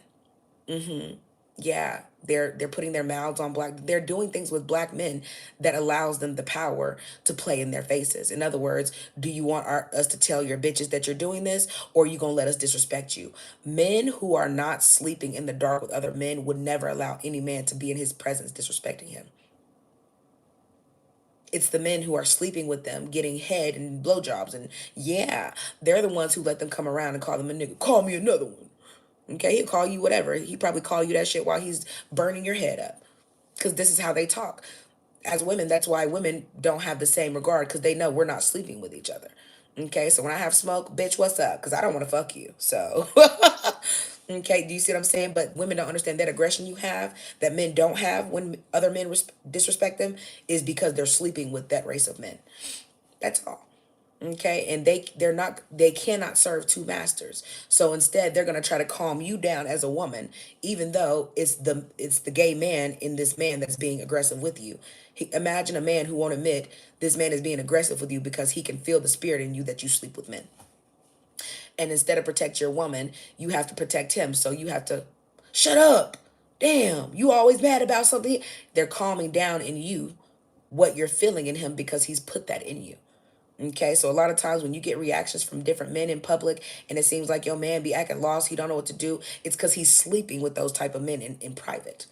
Yeah, they're putting their mouths on black. They're doing things with black men that allows them the power to play in their faces. In other words, do you want us to tell your bitches that you're doing this, or are you gonna let us disrespect you? Men who are not sleeping in the dark with other men would never allow any man to be in his presence disrespecting him. It's the men who are sleeping with them, getting head and blowjobs, and yeah, they're the ones who let them come around and call them a nigga. Call me another one. Okay, he'll call you whatever. He probably call you that shit while he's burning your head up. Because this is how they talk. As women, that's why women don't have the same regard, because they know we're not sleeping with each other. Okay, so when I have smoke, bitch, what's up? Because I don't want to fuck you. So, okay, do you see what I'm saying? But women don't understand that aggression you have that men don't have when other men disrespect them is because they're sleeping with that race of men. That's all. Okay, and they cannot serve two masters. So instead they're going to try to calm you down as a woman, even though it's the gay man in this man that's being aggressive with you. Imagine a man who won't admit this man is being aggressive with you because he can feel the spirit in you that you sleep with men. And instead of protect your woman, you have to protect him. So you have to shut up. Damn, you always mad about something. They're calming down in you what you're feeling in him because he's put that in you. Okay, so a lot of times when you get reactions from different men in public and it seems like your man be acting lost, he don't know what to do, it's because he's sleeping with those type of men in private.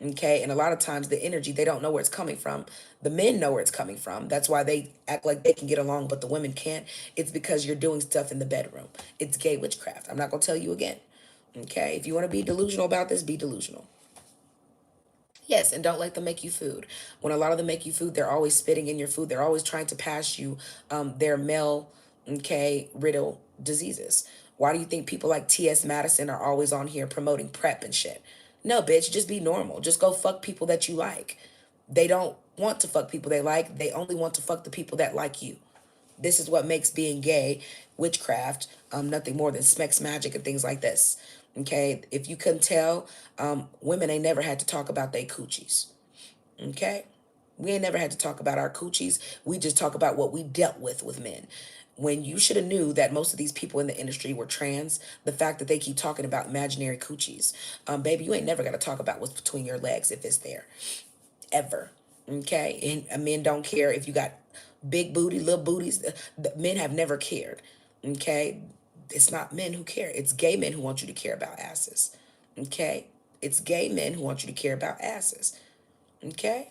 Okay, and a lot of times the energy, they don't know where it's coming from. The men know where it's coming from. That's why they act like they can get along, but the women can't. It's because you're doing stuff in the bedroom. It's gay witchcraft. I'm not going to tell you again. Okay, if you want to be delusional about this, be delusional. Yes, and don't let them make you food. When a lot of them make you food, they're always spitting in your food. They're always trying to pass you their male, okay, riddle diseases. Why do you think people like T.S. Madison are always on here promoting prep and shit? No, bitch, just be normal. Just go fuck people that you like. They don't want to fuck people they like. They only want to fuck the people that like you. This is what makes being gay witchcraft, nothing more than sex magic and things like this. Okay, if you couldn't tell, women ain't never had to talk about their coochies. Okay, we ain't never had to talk about our coochies. We just talk about what we dealt with men. When you should have knew that most of these people in the industry were trans, the fact that they keep talking about imaginary coochies, baby, you ain't never got to talk about what's between your legs if it's there ever. Okay, and men don't care if you got big booty, little booties. The men have never cared. Okay, it's not men who care. It's gay men who want you to care about asses. Okay, it's gay men who want you to care about asses. Okay,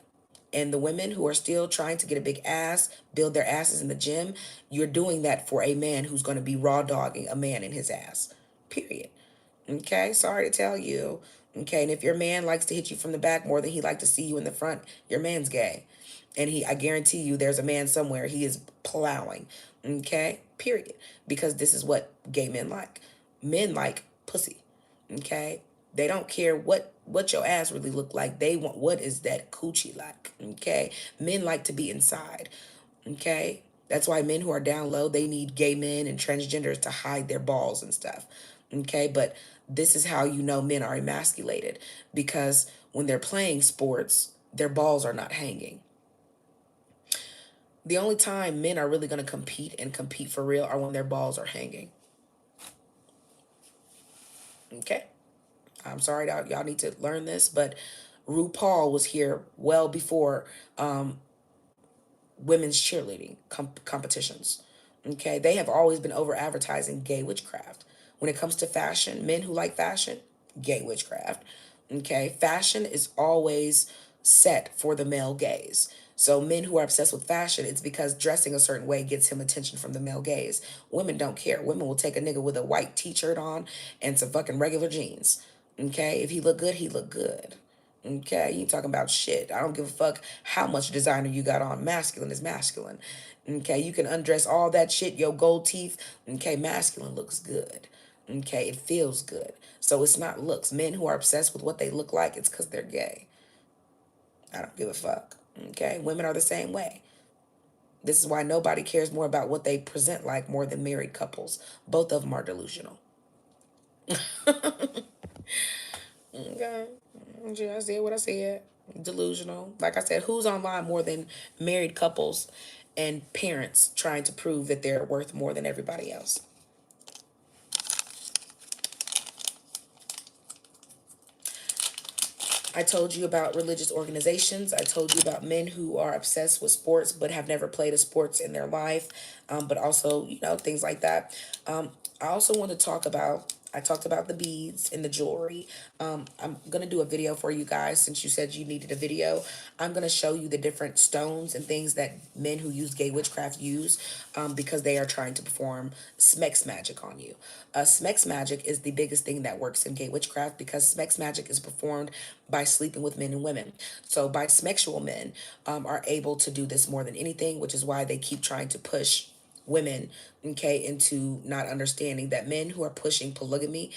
and the women who are still trying to get a big ass, build their asses in the gym, you're doing that for a man who's going to be raw dogging a man in his ass. Period. Okay, sorry to tell you. Okay, and if your man likes to hit you from the back more than he like to see you in the front, your man's gay. And I guarantee you there's a man somewhere he is plowing. Okay, period. Because this is what gay men like. Men like pussy. Okay, they don't care what your ass really look like. They want what is that coochie like. Okay, men like to be inside. Okay, that's why men who are down low, they need gay men and transgenders to hide their balls and stuff. Okay, but this is how you know men are emasculated, because when they're playing sports, their balls are not hanging. The only time men are really going to compete and compete for real are when their balls are hanging. Okay, I'm sorry, y'all need to learn this, but RuPaul was here well before women's cheerleading competitions. Okay, they have always been over advertising gay witchcraft. When it comes to fashion, men who like fashion, gay witchcraft. Okay, fashion is always set for the male gaze. So men who are obsessed with fashion, it's because dressing a certain way gets him attention from the male gaze. Women don't care. Women will take a nigga with a white t-shirt on and some fucking regular jeans. Okay, if he look good, he look good. Okay, you ain't talking about shit. I don't give a fuck how much designer you got on. Masculine is masculine. Okay, you can undress all that shit, your gold teeth. Okay, masculine looks good. Okay, it feels good. So it's not looks. Men who are obsessed with what they look like, it's because they're gay. I don't give a fuck. Okay, women are the same way. This is why nobody cares more about what they present like more than married couples. Both of them are delusional. Okay. Yeah, I said what I said. Delusional. Like I said, who's online more than married couples and parents trying to prove that they're worth more than everybody else? I told you about religious organizations. I told you about men who are obsessed with sports but have never played a sports in their life, but also, things like that. I also want to talk about, I talked about the beads and the jewelry. I'm going to do a video for you guys since you said you needed a video. I'm going to show you the different stones and things that men who use gay witchcraft use because they are trying to perform Smex magic on you. Smex magic is the biggest thing that works in gay witchcraft because Smex magic is performed by sleeping with men and women. So bisexual men are able to do this more than anything, which is why they keep trying to push women, okay, into not understanding that men who are pushing polygamy,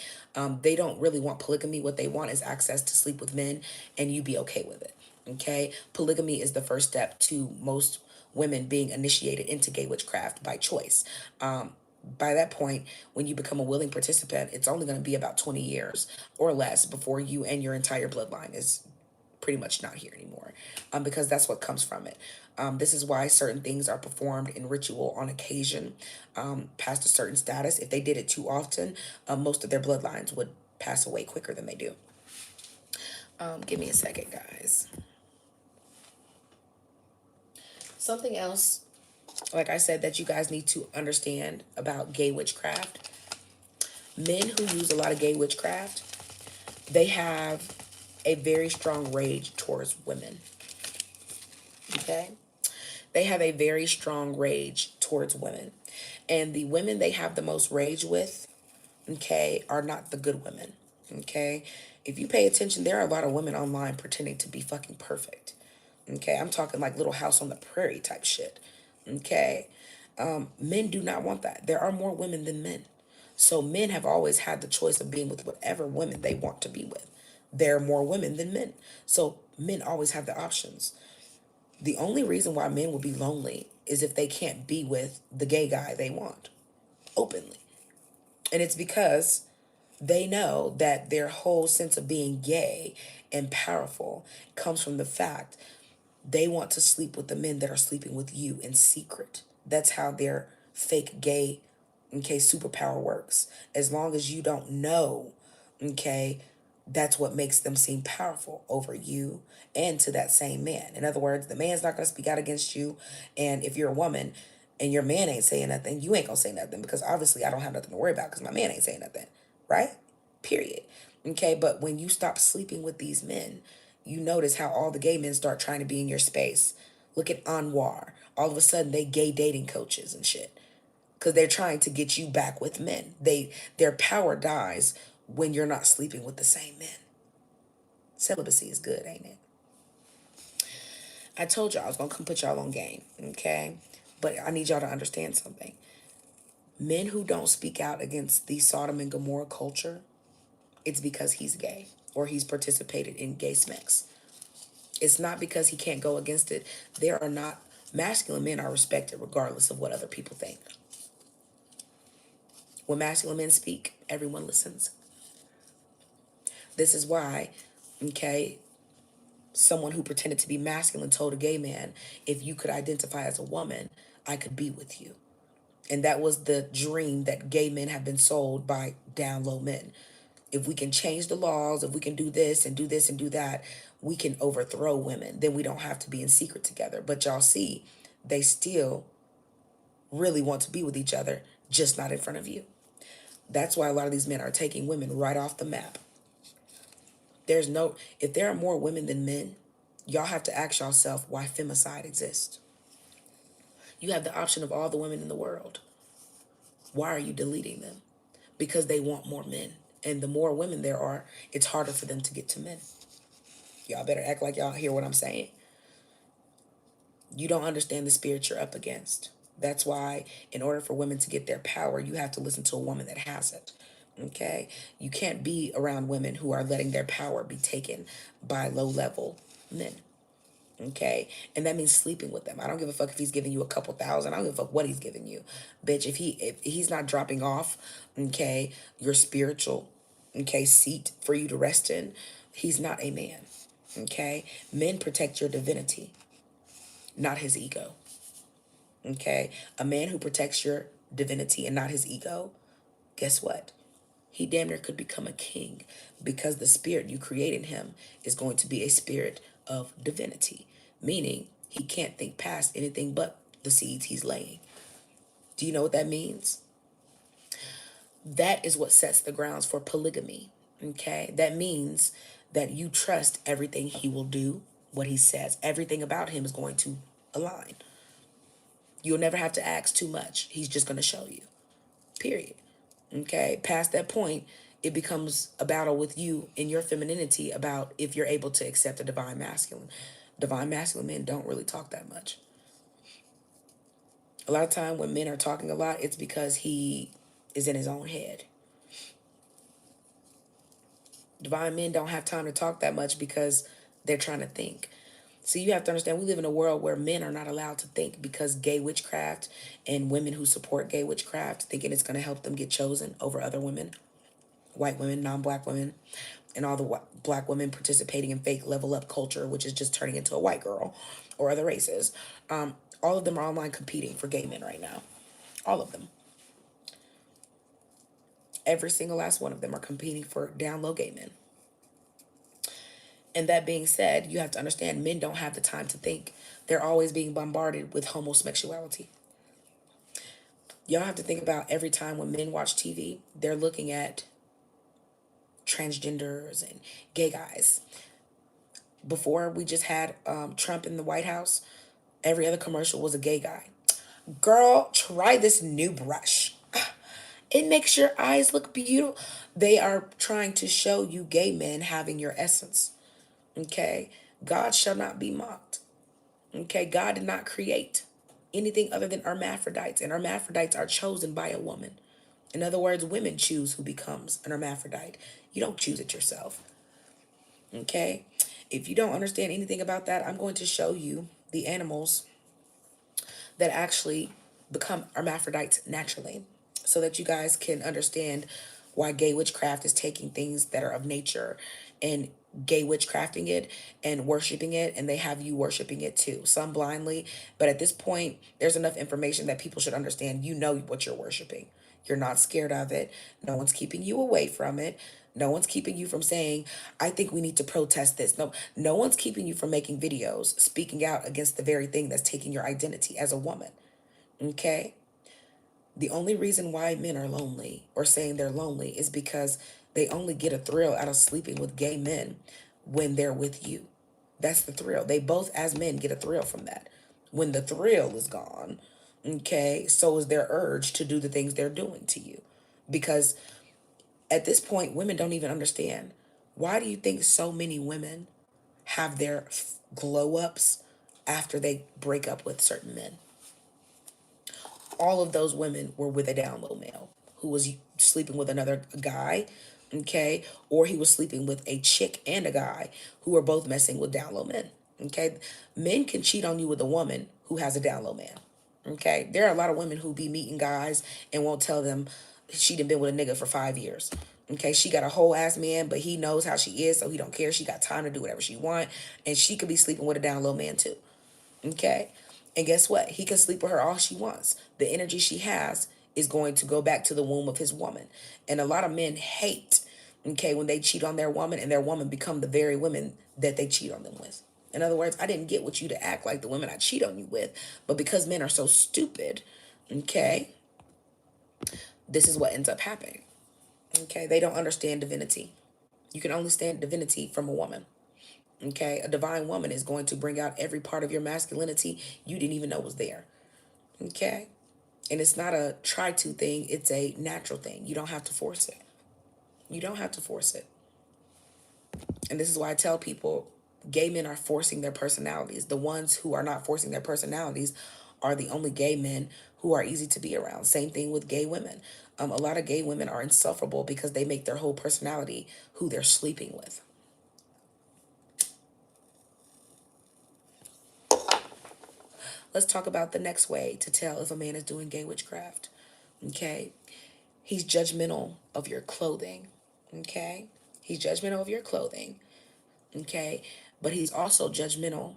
they don't really want polygamy. What they want is access to sleep with men and you be okay with it. Okay, polygamy is the first step to most women being initiated into gay witchcraft by choice. By that point, when you become a willing participant, it's only going to be about 20 years or less before you and your entire bloodline is pretty much not here anymore, because that's what comes from it. This is why certain things are performed in ritual on occasion, past a certain status. If they did it too often, most of their bloodlines would pass away quicker than they do. Give me a second, guys. Something else, like I said, that you guys need to understand about gay witchcraft. Men who use a lot of gay witchcraft, they have a very strong rage towards women. Okay? They have a very strong rage towards women. And the women they have the most rage with, okay, are not the good women. Okay? If you pay attention, there are a lot of women online pretending to be fucking perfect. Okay? I'm talking like Little House on the Prairie type shit. Okay? Men do not want that. There are more women than men. So men have always had the choice of being with whatever women they want to be with. There are more women than men. So men always have the options. The only reason why men will be lonely is if they can't be with the gay guy they want openly. And it's because they know that their whole sense of being gay and powerful comes from the fact they want to sleep with the men that are sleeping with you in secret. That's how their fake gay, okay, superpower works. As long as you don't know, okay, that's what makes them seem powerful over you and to that same man. In other words, the man's not going to speak out against you. And if you're a woman and your man ain't saying nothing, you ain't going to say nothing because obviously I don't have nothing to worry about because my man ain't saying nothing, right? Period. Okay, but when you stop sleeping with these men, you notice how all the gay men start trying to be in your space. Look at Anwar. All of a sudden, they gay dating coaches and shit because they're trying to get you back with men. Their power dies when you're not sleeping with the same men. Celibacy is good, ain't it? I told y'all I was gonna come put y'all on game, okay? But I need y'all to understand something. Men who don't speak out against the Sodom and Gomorrah culture, it's because he's gay or he's participated in gay smex. It's not because he can't go against it. There are not, masculine men are respected regardless of what other people think. When masculine men speak, everyone listens. This is why, okay, someone who pretended to be masculine told a gay man, if you could identify as a woman, I could be with you. And that was the dream that gay men have been sold by down low men. If we can change the laws, if we can do this and do this and do that, we can overthrow women. Then we don't have to be in secret together. But y'all see, they still really want to be with each other, just not in front of you. That's why a lot of these men are taking women right off the map. If there are more women than men, y'all have to ask yourself why femicide exists. You have the option of all the women in the world. Why are you deleting them? Because they want more men. And the more women there are, it's harder for them to get to men. Y'all better act like y'all hear what I'm saying. You don't understand the spirit you're up against. That's why, in order for women to get their power, you have to listen to a woman that has it. Okay? You can't be around women who are letting their power be taken by low level men. Okay, and that means sleeping with them. I don't give a fuck if he's giving you a couple thousand. I don't give a fuck what he's giving you, bitch. If he's not dropping off, okay, your spiritual, okay, seat for you to rest in, he's not a man. Okay, men protect your divinity, not his ego. Okay, a man who protects your divinity and not his ego, guess what? He damn near could become a king, because the spirit you create in him is going to be a spirit of divinity, meaning he can't think past anything but the seeds he's laying. Do you know what that means? That is what sets the grounds for polygamy. Okay, that means that you trust everything he will do, what he says, everything about him is going to align. You'll never have to ask too much. He's just going to show you, period. Okay, past that point, it becomes a battle with you in your femininity about if you're able to accept a divine masculine. Divine masculine men don't really talk that much. A lot of time when men are talking a lot, it's because he is in his own head. Divine men don't have time to talk that much because they're trying to think. So you have to understand, we live in a world where men are not allowed to think because gay witchcraft and women who support gay witchcraft thinking it's going to help them get chosen over other women, white women, non-black women, and all the black women participating in fake level up culture, which is just turning into a white girl or other races. All of them are online competing for gay men right now. All of them. Every single last one of them are competing for down low gay men. And that being said, you have to understand men don't have the time to think. They're always being bombarded with homosexuality. Y'all have to think about every time when men watch TV, they're looking at transgenders and gay guys. Before we just had Trump in the White House, every other commercial was a gay guy. Girl, try this new brush. It makes your eyes look beautiful. They are trying to show you gay men having your essence. Okay? God shall not be mocked. Okay? God did not create anything other than hermaphrodites, and hermaphrodites are chosen by a woman. In other words, women choose who becomes an hermaphrodite. You don't choose it yourself. Okay? If you don't understand anything about that, I'm going to show you the animals that actually become hermaphrodites naturally, so that you guys can understand why gay witchcraft is taking things that are of nature and gay witchcrafting it and worshiping it, and they have you worshiping it too, some blindly. But at this point, there's enough information that people should understand, you know what you're worshiping. You're not scared of it. No one's keeping you away from it. No one's keeping you from saying, I think we need to protest this. No one's keeping you from making videos, speaking out against the very thing that's taking your identity as a woman. Okay? The only reason why men are lonely or saying they're lonely is because they only get a thrill out of sleeping with gay men when they're with you. That's the thrill. They both, as men, get a thrill from that. When the thrill is gone, okay, so is their urge to do the things they're doing to you. Because at this point, women don't even understand. Why do you think so many women have their glow ups after they break up with certain men? All of those women were with a down low male who was sleeping with another guy, okay? Or he was sleeping with a chick and a guy who were both messing with down low men, okay? Men can cheat on you with a woman who has a down low man, okay? There are a lot of women who be meeting guys and won't tell them she done been with a nigga for 5 years. Okay, she got a whole ass man, but he knows how she is, so he don't care. She got time to do whatever she want, and she could be sleeping with a down low man too. Okay. And guess what? He can sleep with her all she wants. The energy she has is going to go back to the womb of his woman. And a lot of men hate, okay, when they cheat on their woman and their woman become the very women that they cheat on them with. In other words, I didn't get with you to act like the women I cheat on you with, but because men are so stupid, okay, this is what ends up happening. Okay, they don't understand divinity. You can only stand divinity from a woman. Okay, a divine woman is going to bring out every part of your masculinity you didn't even know was there. Okay, and it's not a try to thing, it's a natural thing. You don't have to force it. You don't have to force it. And this is why I tell people gay men are forcing their personalities. The ones who are not forcing their personalities are the only gay men who are easy to be around. Same thing with gay women. A lot of gay women are insufferable because they make their whole personality who they're sleeping with. Let's talk about the next way to tell if a man is doing gay witchcraft. Okay. He's judgmental of your clothing. Okay. He's judgmental of your clothing. Okay. But he's also judgmental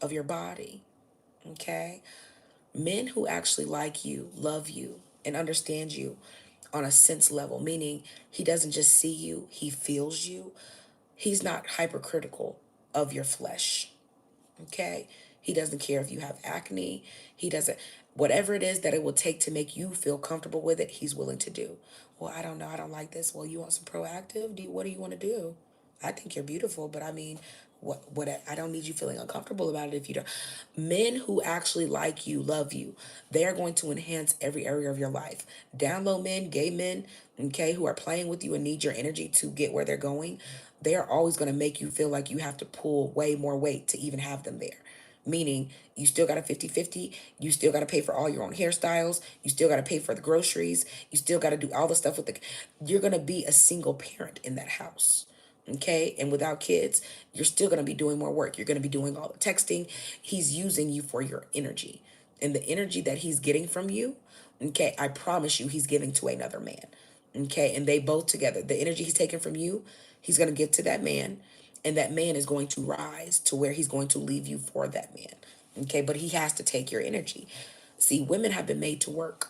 of your body. Okay. Men who actually like you, love you, and understand you on a sense level, meaning he doesn't just see you, he feels you. He's not hypercritical of your flesh. Okay. He doesn't care if you have acne. He doesn't, whatever it is that it will take to make you feel comfortable with it, he's willing to do. Well, I don't know. I don't like this. Well, you want some proactive? What do you want to do? I think you're beautiful, but I mean, what, I don't need you feeling uncomfortable about it if you don't. Men who actually like you, love you, they are going to enhance every area of your life. Down low men, gay men, okay, who are playing with you and need your energy to get where they're going, they are always going to make you feel like you have to pull way more weight to even have them there. Meaning, you still got a 50-50. You still got to pay for all your own hairstyles. You still got to pay for the groceries. You still got to do all the stuff with the. You're going to be a single parent in that house. Okay. And without kids, you're still going to be doing more work. You're going to be doing all the texting. He's using you for your energy. And the energy that he's getting from you, okay, I promise you, he's giving to another man. Okay. And they both together, the energy he's taking from you, he's going to give to that man. And that man is going to rise to where he's going to leave you for that man. Okay. But he has to take your energy. See, women have been made to work.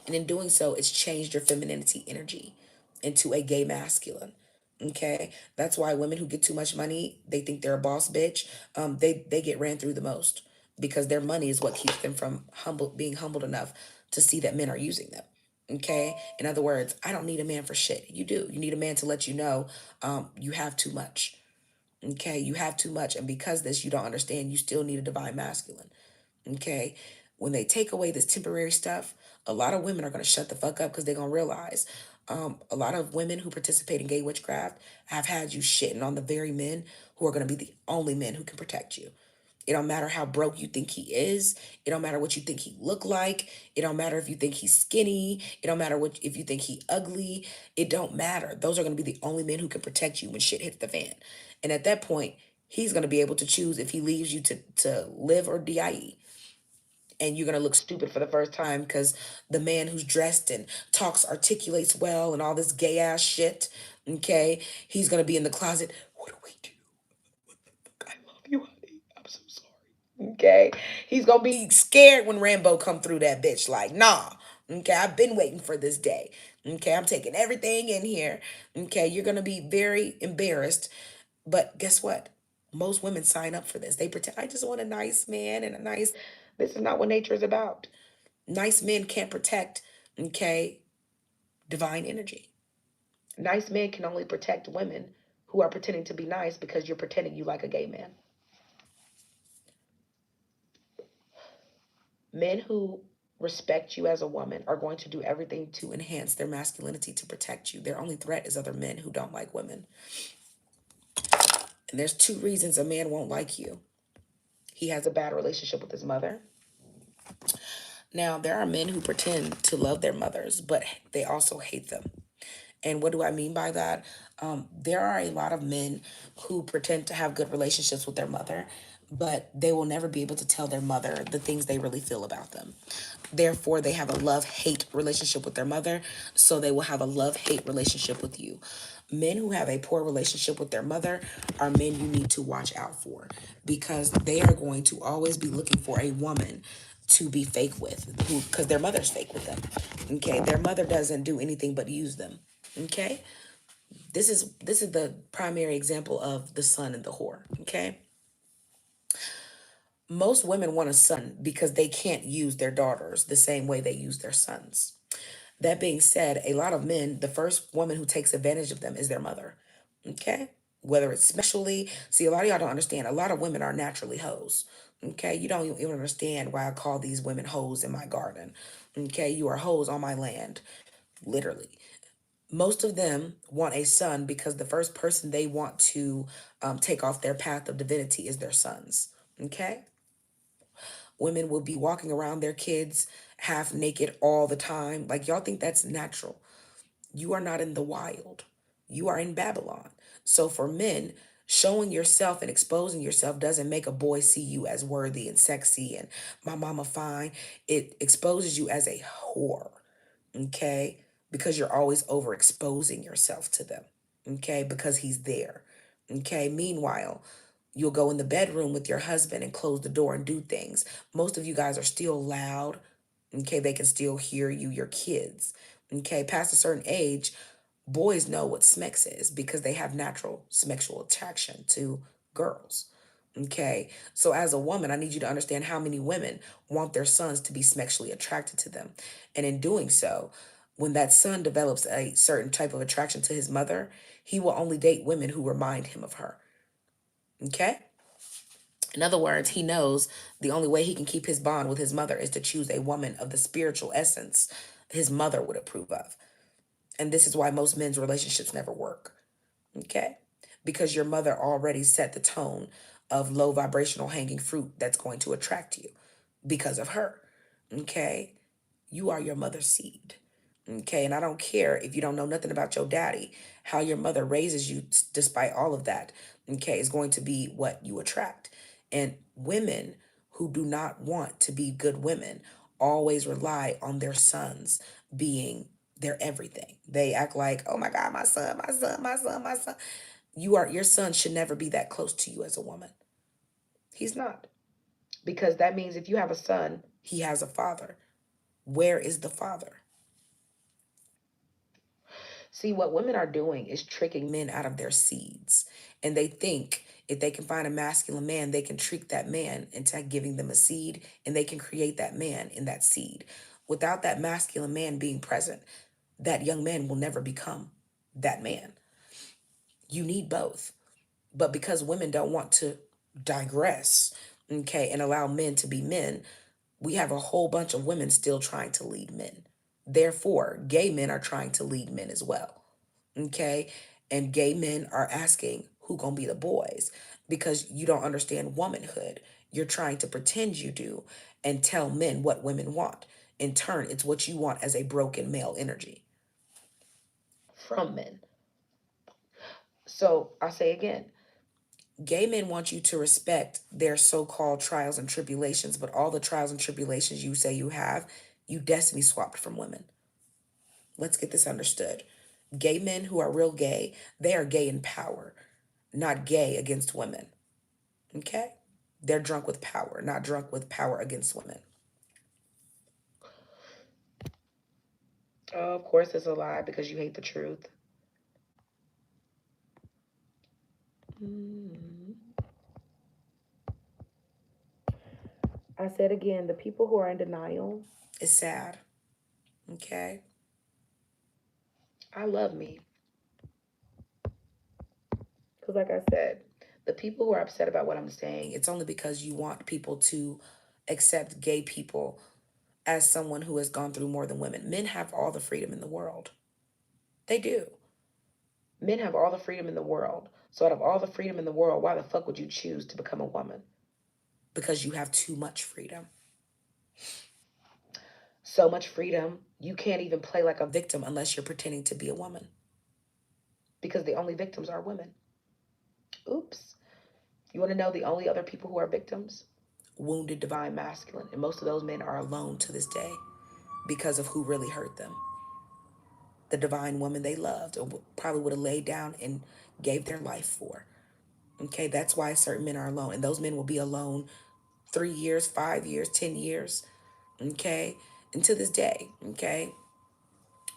And in doing so, it's changed your femininity energy into a gay masculine. Okay. That's why women who get too much money, they think they're a boss bitch. They get ran through the most because their money is what keeps them from being humbled enough to see that men are using them. Okay. In other words, I don't need a man for shit. You do. You need a man to let you know you have too much. Okay. You have too much. And because this, you don't understand, you still need a divine masculine. Okay. When they take away this temporary stuff, a lot of women are going to shut the fuck up because they're going to realize a lot of women who participate in gay witchcraft have had you shitting on the very men who are going to be the only men who can protect you. It don't matter how broke you think he is. It don't matter what you think he look like. It don't matter if you think he's skinny. It don't matter what if you think he ugly. It don't matter. Those are going to be the only men who can protect you when shit hits the fan. And at that point, he's going to be able to choose if he leaves you to live or die, and you're going to look stupid for the first time because the man who's dressed and talks, articulates well, and all this gay ass shit, okay, he's going to be in the closet. What do we do? I love you, honey. I'm so sorry. Okay, he's going to be scared when Rambo come through that bitch. Like, nah. Okay, I've been waiting for this day. Okay, I'm taking everything in here. Okay, you're going to be very embarrassed. But guess what? Most women sign up for this. They pretend, I just want a nice man and a nice. This is not what nature is about. Nice men can't protect, okay, divine energy. Nice men can only protect women who are pretending to be nice because you're pretending you like a gay man. Men who respect you as a woman are going to do everything to enhance their masculinity to protect you. Their only threat is other men who don't like women. And there's two reasons a man won't like you. He has a bad relationship with his mother. Now, there are men who pretend to love their mothers, but they also hate them. And what do I mean by that? There are a lot of men who pretend to have good relationships with their mother, but they will never be able to tell their mother the things they really feel about them. Therefore, they have a love-hate relationship with their mother, so they will have a love-hate relationship with you. Men who have a poor relationship with their mother are men you need to watch out for because they are going to always be looking for a woman to be fake with, who because their mother's fake with them. Okay, their mother doesn't do anything but use them. Okay, this is the primary example of the son and the whore. Okay, most women want a son because they can't use their daughters the same way they use their sons. That being said, a lot of men, the first woman who takes advantage of them is their mother. Okay? Whether it's sexually, see, a lot of y'all don't understand. A lot of women are naturally hoes. Okay? You don't even understand why I call these women hoes in my garden. Okay? You are hoes on my land, literally. Most of them want a son because the first person they want to take off their path of divinity is their sons. Okay? Women will be walking around their kids half naked all the time. Like, y'all think that's natural. You are not in the wild. You are in Babylon. So for men, Showing yourself and exposing yourself doesn't make a boy see you as worthy and sexy and my mama fine. It exposes you as a whore, okay? Because you're always overexposing yourself to them, okay? Because he's there, okay? Meanwhile, you'll go in the bedroom with your husband and close the door and do things. Most of you guys are still loud, okay? They can still hear you, your kids, okay? Past a certain age, boys know what smex is because they have natural sexual attraction to girls. Okay. So as a woman, I need you to understand how many women want their sons to be sexually attracted to them. And in doing so, when that son develops a certain type of attraction to his mother, he will only date women who remind him of her. Okay. In other words, he knows the only way he can keep his bond with his mother is to choose a woman of the spiritual essence his mother would approve of. And this is why most men's relationships never work. Okay? Because your mother already set the tone of low vibrational hanging fruit that's going to attract you because of her. Okay? You are your mother's seed. Okay? And I don't care if you don't know nothing about your daddy, how your mother raises you despite all of that, okay, is going to be what you attract. And women who do not want to be good women always rely on their sons being their everything. They act like, oh my God, my son, my son, my son, my son. Your son should never be that close to you as a woman. He's not. Because that means if you have a son, he has a father. Where is the father? See, what women are doing is tricking men out of their seeds. And they think if they can find a masculine man, they can trick that man into giving them a seed and they can create that man in that seed. Without that masculine man being present, that young man will never become that man. You need both. But because women don't want to digress, okay, and allow men to be men, we have a whole bunch of women still trying to lead men. Therefore, gay men are trying to lead men as well. Okay? And gay men are asking who gonna be the boys because you don't understand womanhood. You're trying to pretend you do and tell men what women want. In turn, it's what you want as a broken male energy from men. So I say again, gay men want you to respect their so-called trials and tribulations, but all the trials and tribulations you say you have, you destiny swapped from women. Let's get this understood. Gay men who are real gay, they are gay in power, not gay against women. Okay? They're drunk with power, not drunk with power against women. Oh, of course, it's a lie because you hate the truth. I said again, the people who are in denial, it's sad. Okay? I love me. Because, like I said, the people who are upset about what I'm saying, it's only because you want people to accept gay people as someone who has gone through more than women. Men have all the freedom in the world. They do. Men have all the freedom in the world. So, out of all the freedom in the world, why the fuck would you choose to become a woman? Because you have too much freedom. So much freedom, you can't even play like a victim unless you're pretending to be a woman. Because the only victims are women. Oops. You want to know the only other people who are victims? Wounded divine masculine. And most of those men are alone to this day because of who really hurt them. The divine woman they loved or probably would have laid down and gave their life for. Okay, that's why certain men are alone. And those men will be alone 3 years, 5 years, 10 years. Okay, and to this day, okay,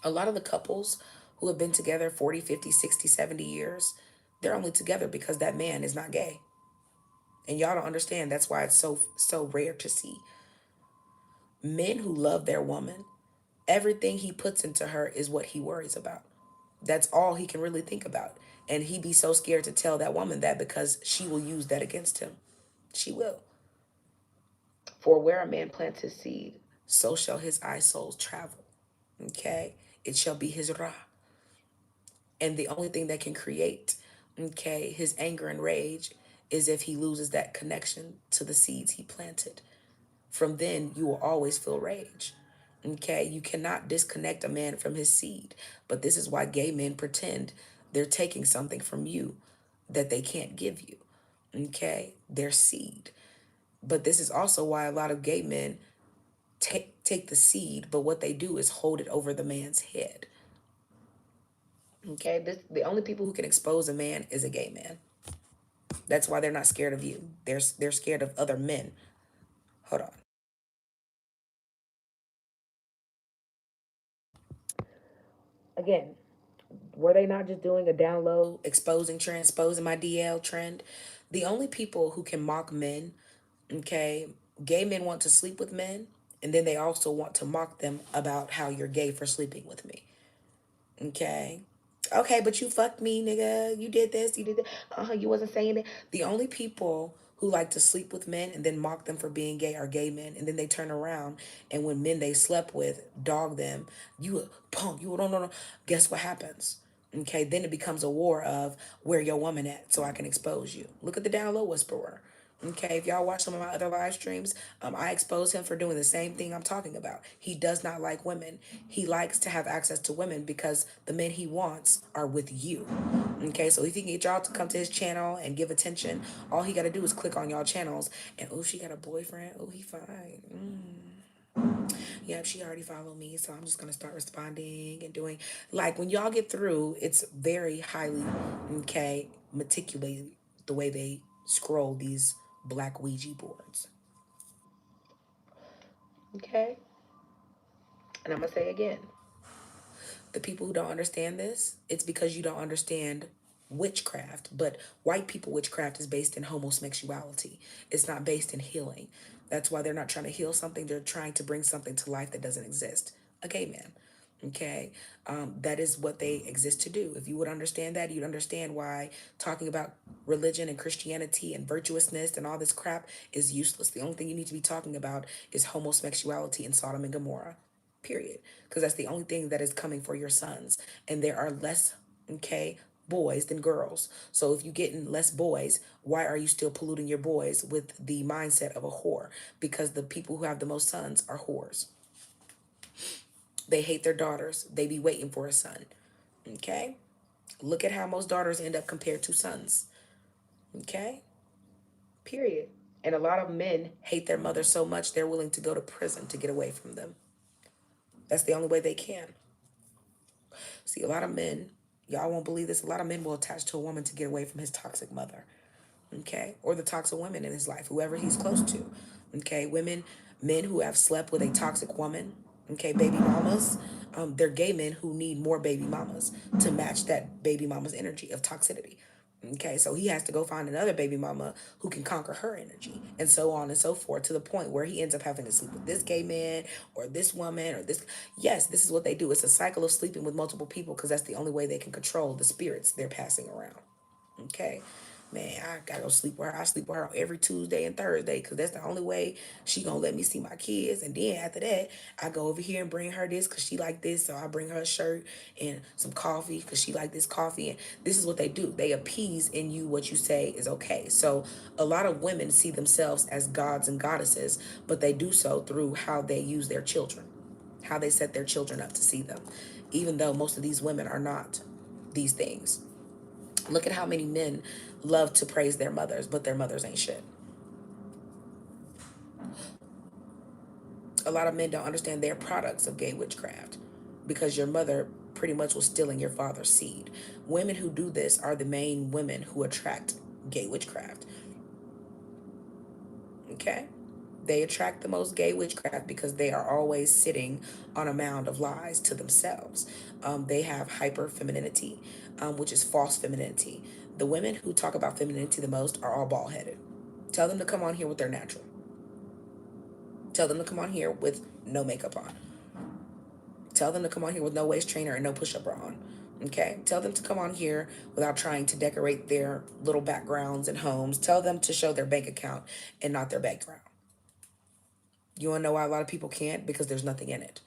a lot of the couples who have been together 40, 50, 60, 70 years, they're only together because that man is not gay. And y'all don't understand. That's why it's so rare to see men who love their woman. Everything he puts into her is what he worries about. That's all he can really think about. And he be so scared to tell that woman that because she will use that against him. She will. For where a man plants his seed, so shall his eye souls travel. Okay? It shall be his ra. And the only thing that can create, okay, his anger and rage is if he loses that connection to the seeds he planted. From then, you will always feel rage. Okay, you cannot disconnect a man from his seed. But this is why gay men pretend they're taking something from you that they can't give you. Okay? Their seed. But this is also why a lot of gay men take the seed, but what they do is hold it over the man's head. Okay? The only people who can expose a man is a gay man. That's why they're not scared of you. They're scared of other men. Hold on. Again, were they not just doing a down low exposing transposing my DL trend? The only people who can mock men, okay, gay men want to sleep with men, and then they also want to mock them about how you're gay for sleeping with me. Okay. Okay, but you fucked me, nigga. You did this, you did that. You wasn't saying it. The only people who like to sleep with men and then mock them for being gay are gay men. And then they turn around and when men they slept with dog them, you a punk, you don't know. Guess what happens? Okay, then it becomes a war of where your woman at so I can expose you. Look at the down low whisperer. Okay, if y'all watch some of my other live streams, I expose him for doing the same thing I'm talking about. He does not like women. He likes to have access to women because the men he wants are with you. Okay, so if he can get y'all to come to his channel and give attention, all he got to do is click on y'all channels and, oh, she got a boyfriend. Oh, he fine. Yep, she already followed me, so I'm just gonna start responding and doing like when y'all get through, it's very highly okay, meticulous the way they scroll these black Ouija boards. Okay? And I'm gonna say again, the people who don't understand this, it's because you don't understand witchcraft. But white people witchcraft is based in homosexuality. It's not based in healing. That's why they're not trying to heal something. They're trying to bring something to life that doesn't exist. A gay man. Okay, that is what they exist to do. If you would understand that, you'd understand why talking about religion and Christianity and virtuousness and all this crap is useless. The only thing you need to be talking about is homosexuality in Sodom and Gomorrah, period, because that's the only thing that is coming for your sons, and there are less, okay, boys than girls. So if you're getting less boys, why are you still polluting your boys with the mindset of a whore? Because the people who have the most sons are whores. They hate their daughters. They be waiting for a son. Okay, look at how most daughters end up compared to sons. Okay, period. And a lot of men hate their mother so much they're willing to go to prison to get away from them. That's the only way they can. See, a lot of men, y'all won't believe this, a lot of men will attach to a woman to get away from his toxic mother, okay? Or the toxic women in his life, whoever he's close to, okay? Men who have slept with a toxic woman, okay, baby mamas, they're gay men who need more baby mamas to match that baby mama's energy of toxicity. Okay, so he has to go find another baby mama who can conquer her energy, and so on and so forth, to the point where he ends up having to sleep with this gay man or this woman or this. Yes, this is what they do. It's a cycle of sleeping with multiple people because that's the only way they can control the spirits they're passing around. Okay. Man, I gotta go sleep with her. I sleep with her every Tuesday and Thursday because that's the only way she gonna let me see my kids. And then after that, I go over here and bring her this because she like this. So I bring her a shirt and some coffee because she like this coffee. And this is what they do. They appease in you what you say is okay. So a lot of women see themselves as gods and goddesses, but they do so through how they use their children, how they set their children up to see them, even though most of these women are not these things. Look at how many men love to praise their mothers, but their mothers ain't shit. A lot of men don't understand they're products of gay witchcraft because your mother pretty much was stealing your father's seed. Women who do this are the main women who attract gay witchcraft. Okay? They attract the most gay witchcraft because they are always sitting on a mound of lies to themselves. They have hyper femininity, which is false femininity. The women who talk about femininity the most are all bald headed. Tell them to come on here with their natural. Tell them to come on here with no makeup on. Tell them to come on here with no waist trainer and no push-up bra on. Okay? Tell them to come on here without trying to decorate their little backgrounds and homes. Tell them to show their bank account and not their background. You want to know why a lot of people can't? Because there's nothing in it.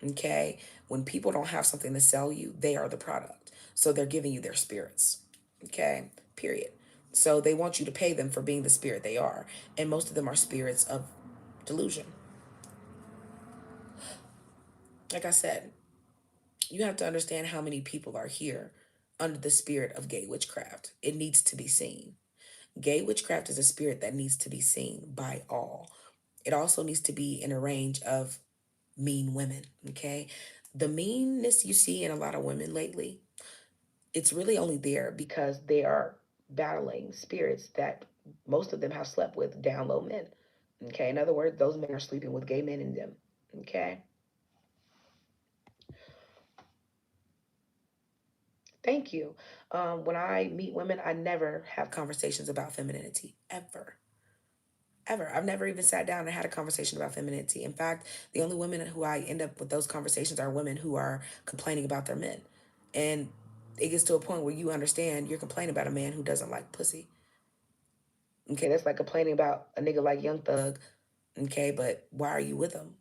Okay? When people don't have something to sell you, they are the product. So they're giving you their spirits. Okay? Period. So they want you to pay them for being the spirit they are. And most of them are spirits of delusion. Like I said, you have to understand how many people are here under the spirit of gay witchcraft. It needs to be seen. Gay witchcraft is a spirit that needs to be seen by all. It also needs to be in a range of mean women, okay? The meanness you see in a lot of women lately, it's really only there because they are battling spirits that most of them have slept with down low men. Okay, in other words, those men are sleeping with gay men in them. Okay, thank you. When I meet women, I never have conversations about femininity, ever. Ever. I've never even sat down and had a conversation about femininity. In fact, the only women who I end up with those conversations are women who are complaining about their men. And it gets to a point where you understand you're complaining about a man who doesn't like pussy. Okay, that's like complaining about a nigga like Young Thug. Okay, but why are you with him?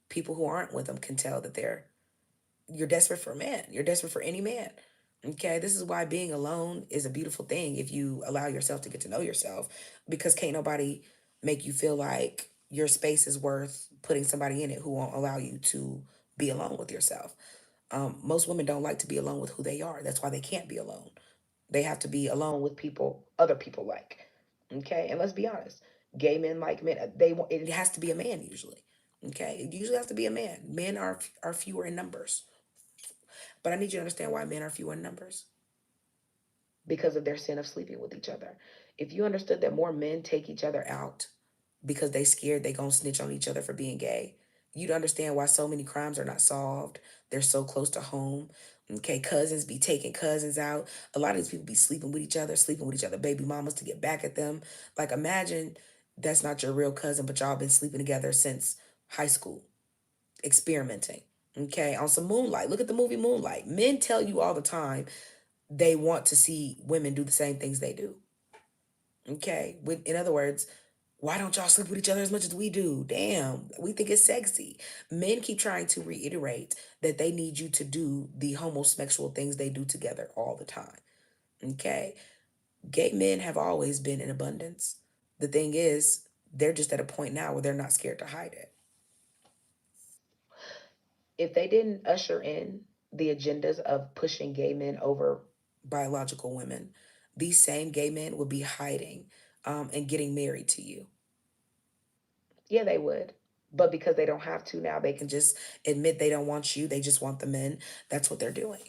People who aren't with him can tell that you're desperate for a man. You're desperate for any man. Okay, this is why being alone is a beautiful thing if you allow yourself to get to know yourself, because can't nobody make you feel like your space is worth putting somebody in it who won't allow you to be alone with yourself. Most women don't like to be alone with who they are. That's why they can't be alone. They have to be alone with people other people like. Okay, and let's be honest, gay men like men. It has to be a man usually. Okay, it usually has to be a man. Men are fewer in numbers, but I need you to understand why men are fewer in numbers, because of their sin of sleeping with each other. If you understood that more men take each other out because they scared they gonna snitch on each other for being gay, you'd understand why so many crimes are not solved. They're so close to home. Okay, cousins be taking cousins out. A lot of these people be sleeping with each other, baby mamas to get back at them. Like imagine that's not your real cousin, but y'all been sleeping together since high school, experimenting. Okay, on some Moonlight. Look at the movie Moonlight. Men tell you all the time they want to see women do the same things they do. Okay. In other words, why don't y'all sleep with each other as much as we do? Damn, we think it's sexy. Men keep trying to reiterate that they need you to do the homosexual things they do together all the time. Okay. Gay men have always been in abundance. The thing is, they're just at a point now where they're not scared to hide it. If they didn't usher in the agendas of pushing gay men over biological women, these same gay men would be hiding and getting married to you. Yeah, they would. But because they don't have to now, they can just admit they don't want you. They just want the men. That's what they're doing.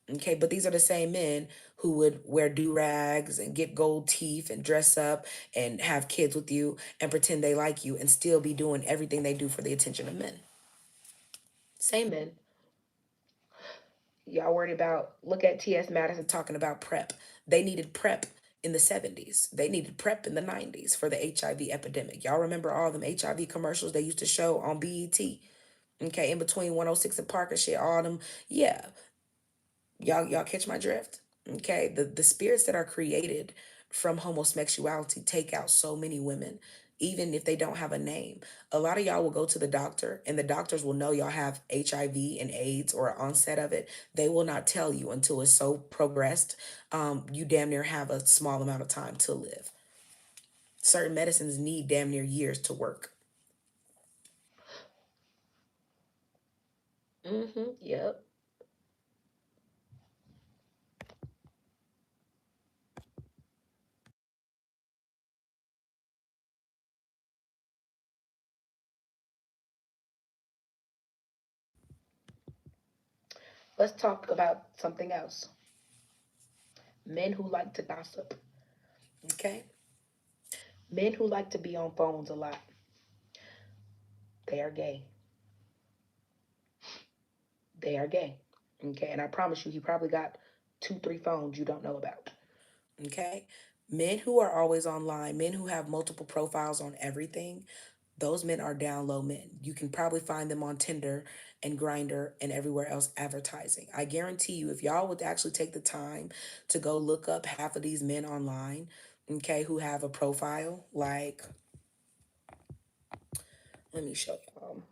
Okay, but these are the same men who would wear do rags and get gold teeth and dress up and have kids with you and pretend they like you and still be doing everything they do for the attention of men. Same men. Y'all worried about, look at T.S. Madison talking about PrEP. They needed PrEP in the 70s. They needed PrEP in the 90s for the HIV epidemic. Y'all remember all them HIV commercials they used to show on BET? Okay, in between 106 and Parker shit, all them. Yeah, y'all catch my drift. Okay, the spirits that are created from homosexuality take out so many women, even if they don't have a name. A lot of y'all will go to the doctor and the doctors will know y'all have HIV and AIDS or onset of it. They will not tell you until it's so progressed. You damn near have a small amount of time to live. Certain medicines need damn near years to work. Yep. Let's talk about something else. Men who like to gossip. Okay. Men who like to be on phones a lot. They are gay. They are gay. Okay. And I promise you, he probably got two, three phones you don't know about. Okay. Men who are always online, men who have multiple profiles on everything, those men are down low men. You can probably find them on Tinder and Grinder and everywhere else advertising. I guarantee you, if y'all would actually take the time to go look up half of these men online, okay, who have a profile like, let me show y'all,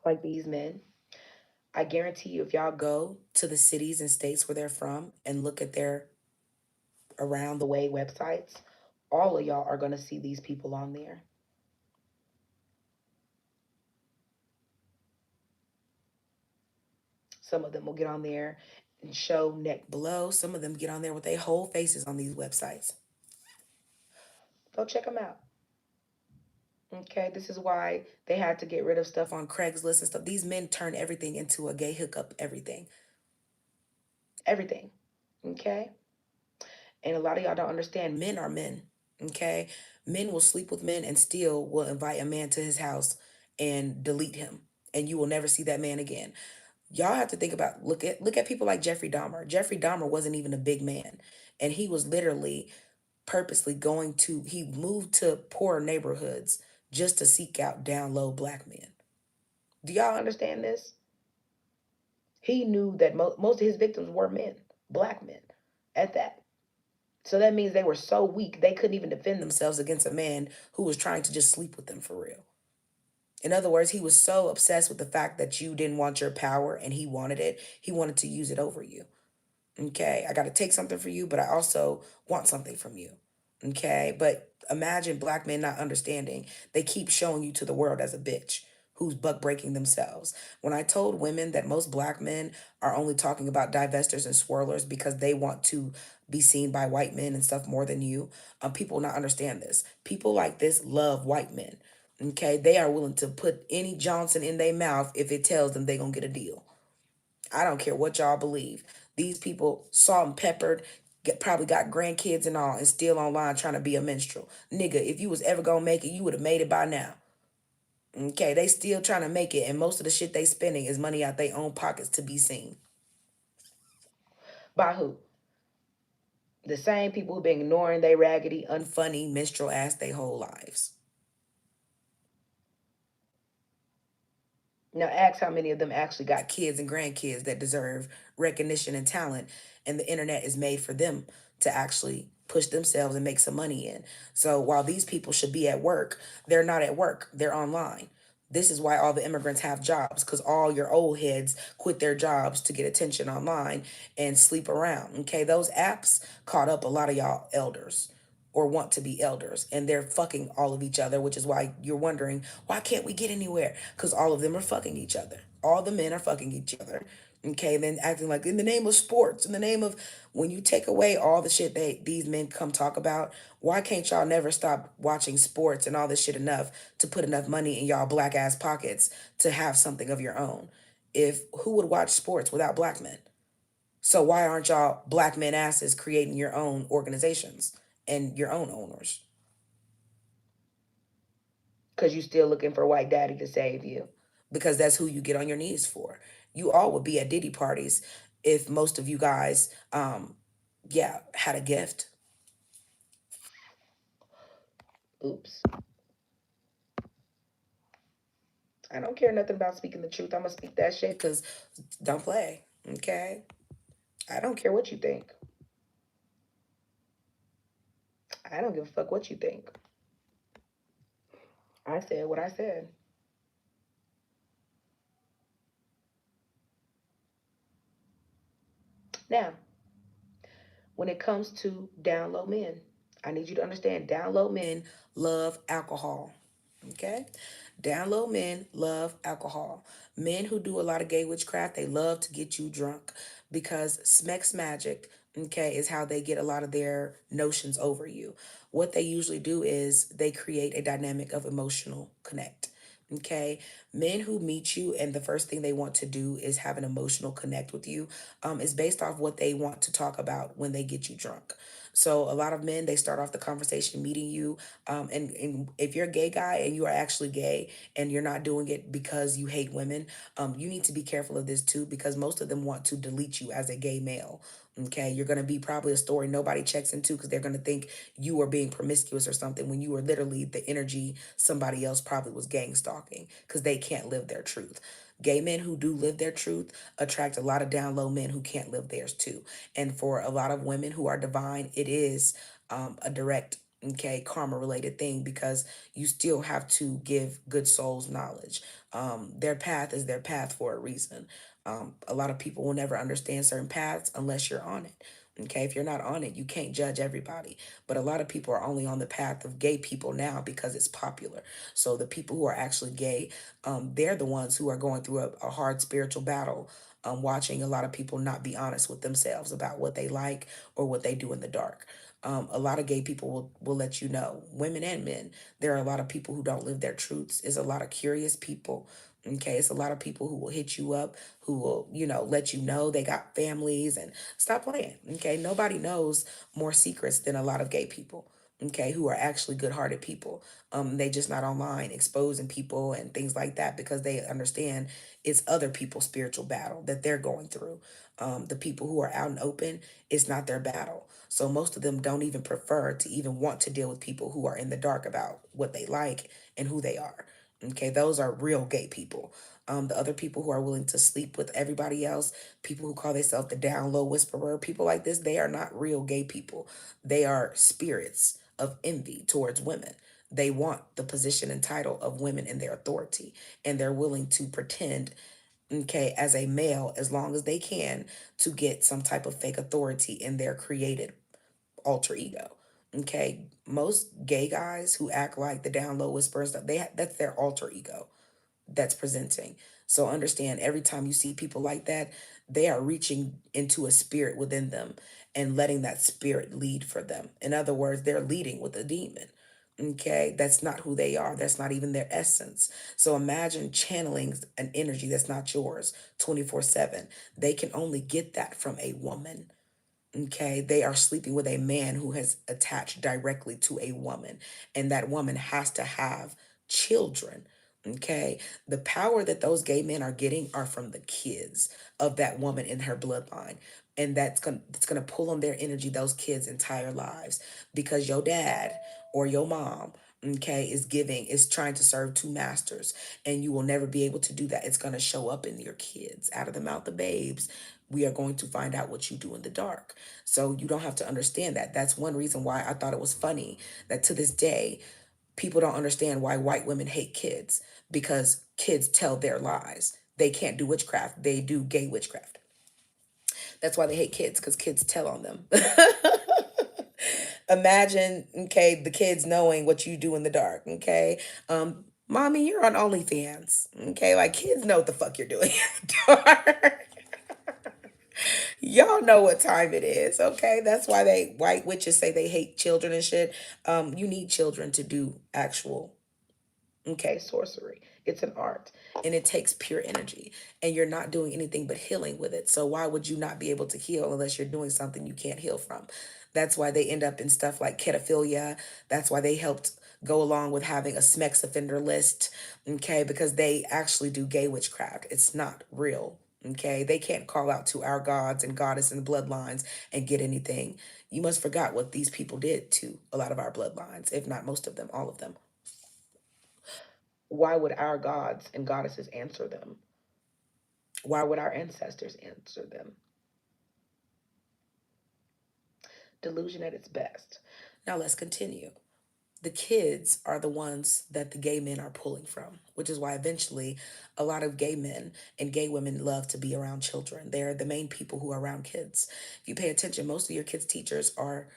like these men. I guarantee you, if y'all go to the cities and states where they're from and look at their around the way websites, all of y'all are going to see these people on there. Some of them will get on there and show neck below. Some of them get on there with their whole faces on these websites. Go check them out. Okay, this is why they had to get rid of stuff on Craigslist and stuff. These men turn everything into a gay hookup, everything. Everything. Okay? And a lot of y'all don't understand men are men. Okay? Men will sleep with men and still will invite a man to his house and delete him. And you will never see that man again. Y'all have to think about look at people like Jeffrey Dahmer. Jeffrey Dahmer wasn't even a big man. And he was literally purposely he moved to poor neighborhoods just to seek out down low black men. Do y'all understand this? He knew that most of his victims were men, black men, at that. So that means they were so weak they couldn't even defend themselves against a man who was trying to just sleep with them for real. In other words, he was so obsessed with the fact that you didn't want your power and he wanted it. He wanted to use it over you. Okay, I got to take something from you, but I also want something from you. Okay, but imagine black men not understanding. They keep showing you to the world as a bitch who's buck breaking themselves. When I told women that most black men are only talking about divestors and swirlers because they want to be seen by white men and stuff more than you, people will not understand this. People like this love white men. Okay, they are willing to put any Johnson in their mouth if it tells them they're going to get a deal. I don't care what y'all believe. These people salt and peppered, probably got grandkids and all, and still online trying to be a minstrel. Nigga, if you was ever gonna make it, you would have made it by now. Okay, they still trying to make it, and most of the shit they spending is money out their own pockets to be seen. By who? The same people who been ignoring they raggedy, unfunny, minstrel ass their whole lives. Now ask how many of them actually got kids and grandkids that deserve recognition and talent, and the internet is made for them to actually push themselves and make some money in. So while these people should be at work, they're not at work, they're online. This is why all the immigrants have jobs, because all your old heads quit their jobs to get attention online and sleep around. Okay, those apps caught up a lot of y'all elders or want to be elders, and they're fucking all of each other, which is why you're wondering, why can't we get anywhere? Because all of them are fucking each other. All the men are fucking each other. Okay, then acting like in the name of sports, in the name of, when you take away all the shit these men come talk about, why can't y'all never stop watching sports and all this shit enough to put enough money in y'all black ass pockets to have something of your own? If who would watch sports without black men? So why aren't y'all black men asses creating your own organizations and your own owners? Because you still looking for white daddy to save you. Because that's who you get on your knees for. You all would be at Diddy parties if most of you guys, yeah, had a gift. Oops. I don't care nothing about speaking the truth. I'm going to speak that shit because don't play. Okay? I don't care what you think. I don't give a fuck what you think. I said what I said. Now, when it comes to down low men, I need you to understand down low men love alcohol. Okay? Down low men love alcohol. Men who do a lot of gay witchcraft, they love to get you drunk because Smex magic, okay, is how they get a lot of their notions over you. What they usually do is they create a dynamic of emotional connect. Okay, men who meet you and the first thing they want to do is have an emotional connect with you, is based off what they want to talk about when they get you drunk. So a lot of men, they start off the conversation meeting you, and if you're a gay guy and you are actually gay and you're not doing it because you hate women, you need to be careful of this too, because most of them want to delete you as a gay male. Okay, you're going to be probably a story nobody checks into because they're going to think you are being promiscuous or something when you were literally the energy somebody else probably was gang stalking because they can't live their truth. Gay men who do live their truth attract a lot of down low men who can't live theirs too. And for a lot of women who are divine, it is a direct, okay, karma related thing because you still have to give good souls knowledge. Their path is their path for a reason. A lot of people will never understand certain paths unless you're on it. Okay, if you're not on it, you can't judge everybody. But a lot of people are only on the path of gay people now because it's popular. So the people who are actually gay, they're the ones who are going through a hard spiritual battle, watching a lot of people not be honest with themselves about what they like or what they do in the dark. A lot of gay people will let you know, women and men, there are a lot of people who don't live their truths. There's a lot of curious people. Okay, it's a lot of people who will hit you up, who will, let you know they got families and stop playing. Okay, nobody knows more secrets than a lot of gay people. Okay, who are actually good-hearted people. They just not online exposing people and things like that because they understand it's other people's spiritual battle that they're going through. The people who are out and open, it's not their battle. So most of them don't even prefer to even want to deal with people who are in the dark about what they like and who they are. Okay, those are real gay people. The other people who are willing to sleep with everybody else, people who call themselves the down low whisperer, people like this, they are not real gay people. They are spirits of envy towards women. They want the position and title of women in their authority, and they're willing to pretend, okay, as a male as long as they can to get some type of fake authority in their created alter ego. Okay, most gay guys who act like the down low whisperers, that's their alter ego that's presenting. So understand, every time you see people like that, they are reaching into a spirit within them and letting that spirit lead for them. In other words, they're leading with a demon. Okay, that's not who they are. That's not even their essence. So imagine channeling an energy that's not yours 24/7. They can only get that from a woman. Okay, they are sleeping with a man who has attached directly to a woman, and that woman has to have children. Okay, the power that those gay men are getting are from the kids of that woman in her bloodline, and it's gonna pull on their energy those kids' entire lives because your dad or your mom, okay, is trying to serve two masters, and you will never be able to do that. It's gonna show up in your kids out of the mouth of babes. We are going to find out what you do in the dark. So you don't have to understand that. That's one reason why I thought it was funny that to this day, people don't understand why white women hate kids, because kids tell their lies. They can't do witchcraft, they do gay witchcraft. That's why they hate kids, because kids tell on them. Imagine, okay, the kids knowing what you do in the dark, okay? Mommy, you're on OnlyFans, okay? Like, kids know what the fuck you're doing in the dark. Y'all know what time it is, okay? That's why they white witches say they hate children and shit. You need children to do actual, okay, sorcery. It's an art and it takes pure energy, and you're not doing anything but healing with it. So why would you not be able to heal unless you're doing something you can't heal from? That's why they end up in stuff like pedophilia. That's why they helped go along with having a SMEX offender list, okay, because they actually do gay witchcraft. It's not real. Okay, they can't call out to our gods and goddess and bloodlines and get anything. You must forgot what these people did to a lot of our bloodlines, if not most of them, all of them. Why would our gods and goddesses answer them? Why would our ancestors answer them? Delusion at its best. Now let's continue. The kids are the ones that the gay men are pulling from, which is why eventually a lot of gay men and gay women love to be around children. They're the main people who are around kids. If you pay attention, most of your kids' teachers are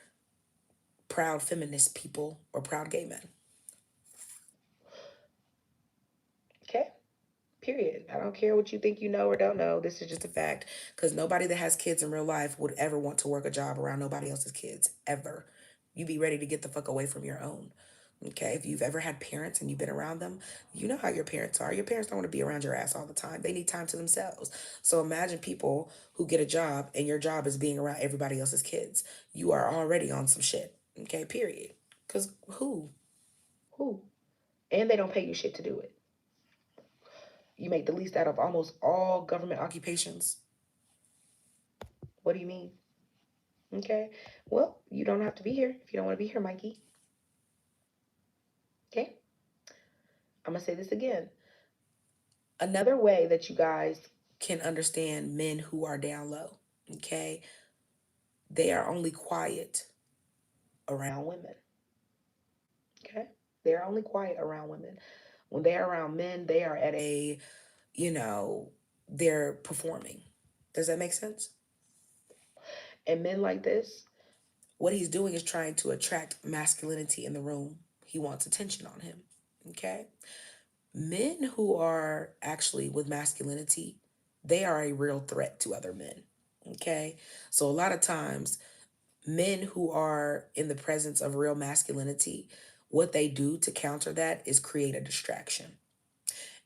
proud feminist people or proud gay men. Okay? Period. I don't care what you think you know or don't know. This is just a fact. Because nobody that has kids in real life would ever want to work a job around nobody else's kids, ever. You be ready to get the fuck away from your own. Okay, if you've ever had parents and you've been around them, you know how your parents are. Your parents don't want to be around your ass all the time. They need time to themselves. So imagine people who get a job and your job is being around everybody else's kids. You are already on some shit. Okay, period. Because who? Who? And they don't pay you shit to do it. You make the least out of almost all government occupations. What do you mean? Okay. Well, you don't have to be here if you don't want to be here, Mikey. Okay. I'm going to say this again. Another way that you guys can understand men who are down low, okay? They are only quiet around women, okay? They're only quiet around women. When they're around men, they are at a, you know, they're performing. Does that make sense? And men like this, what he's doing is trying to attract masculinity in the room. He wants attention on him. Okay? Men who are actually with masculinity, they are a real threat to other men. Okay? So a lot of times, men who are in the presence of real masculinity, what they do to counter that is create a distraction.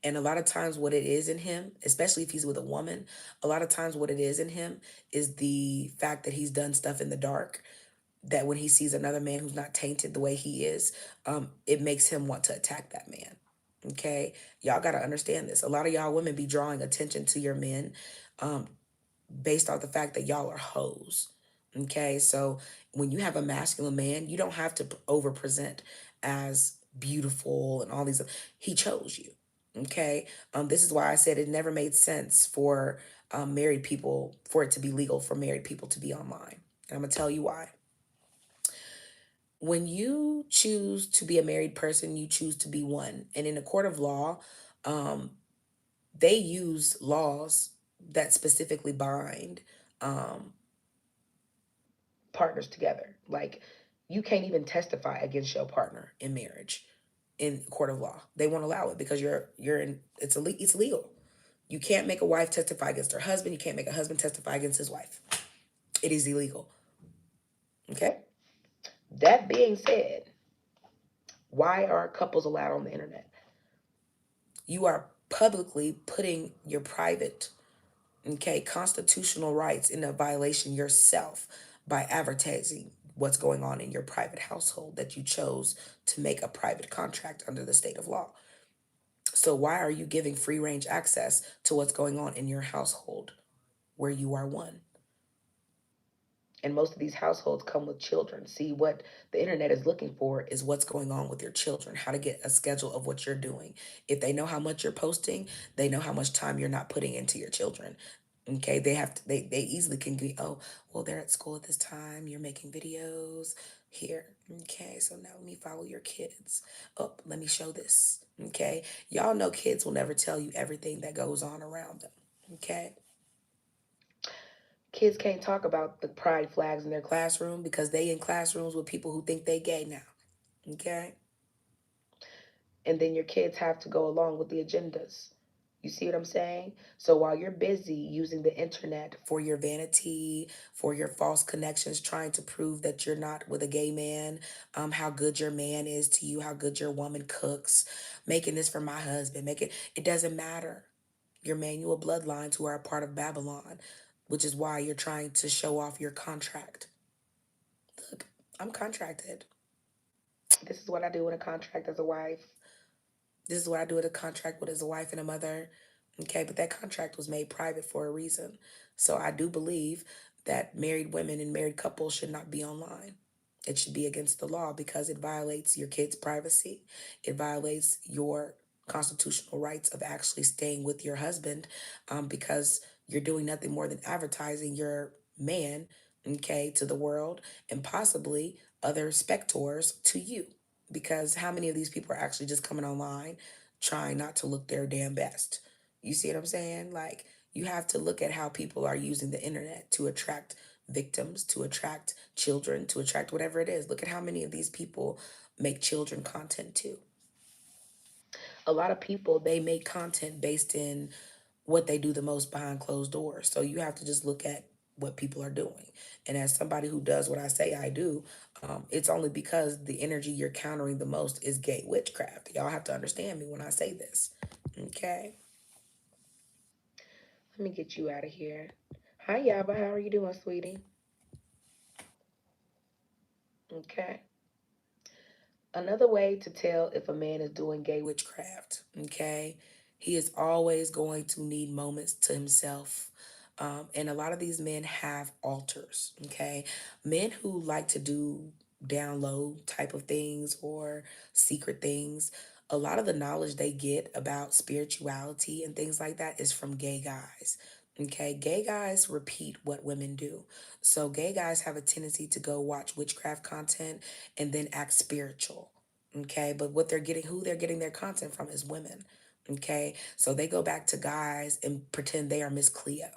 And a lot of times, what it is in him, especially if he's with a woman, a lot of times, what it is in him is the fact that he's done stuff in the dark. That when he sees another man who's not tainted the way he is, it makes him want to attack that man. Okay, y'all got to understand this. A lot of y'all women be drawing attention to your men um, based off the fact that y'all are hoes. Okay, so when you have a masculine man, you don't have to over present as beautiful and all these. He chose you. Okay, this is why I said it never made sense for married people for it to be legal for married people to be online. And I'm gonna tell you why. When you choose to be a married person, you choose to be one. And in a court of law, um, they use laws that specifically bind um, partners together. Like you can't even testify against your partner in marriage in court of law. They won't allow it because you're in it's illegal. You can't make a wife testify against her husband. You can't make a husband testify against his wife. It is illegal. Okay. That being said, why are couples allowed on the internet? You are publicly putting your private, okay, constitutional rights in a violation yourself by advertising what's going on in your private household that you chose to make a private contract under the state of law. So why are you giving free range access to what's going on in your household where you are one? And most of these households come with children. See, what the internet is looking for is what's going on with your children, how to get a schedule of what you're doing. If they know how much you're posting, they know how much time you're not putting into your children. Okay, they easily can be, oh, well, they're at school at this time, you're making videos here. Okay, so now let me follow your kids. Oh, let me show this. Okay, y'all know kids will never tell you everything that goes on around them. Okay, kids can't talk about the pride flags in their classroom because they in classrooms with people who think they gay now. Okay, and then your kids have to go along with the agendas. You see what I'm saying? So while you're busy using the internet for your vanity, for your false connections, trying to prove that you're not with a gay man, how good your man is to you, how good your woman cooks, making this for my husband, it doesn't matter. Your manual bloodlines who are a part of Babylon, which is why you're trying to show off your contract. Look, I'm contracted. This is what I do in a contract as a wife. This is what I do with a contract with as a wife and a mother. Okay, but that contract was made private for a reason. So I do believe that married women and married couples should not be online. It should be against the law because it violates your kids' privacy. It violates your constitutional rights of actually staying with your husband because you're doing nothing more than advertising your man, okay, to the world and possibly other spectators to you. Because how many of these people are actually just coming online trying not to look their damn best? You see what I'm saying? Like, you have to look at how people are using the internet to attract victims, to attract children, to attract whatever it is. Look at how many of these people make children content too. A lot of people, they make content based in what they do the most behind closed doors. So you have to just look at what people are doing. And as somebody who does what I say I do, it's only because the energy you're countering the most is gay witchcraft. Y'all have to understand me when I say this. Okay. Let me get you out of here. Hi, Yaba. How are you doing, sweetie? Okay. Another way to tell if a man is doing gay witchcraft, okay, he is always going to need moments to himself. And a lot of these men have altars, okay? Men who like to do down low type of things or secret things, a lot of the knowledge they get about spirituality and things like that is from gay guys. Okay, gay guys repeat what women do. So gay guys have a tendency to go watch witchcraft content and then act spiritual. Okay, but who they're getting their content from is women. Okay, so they go back to guys and pretend they are Miss Cleo.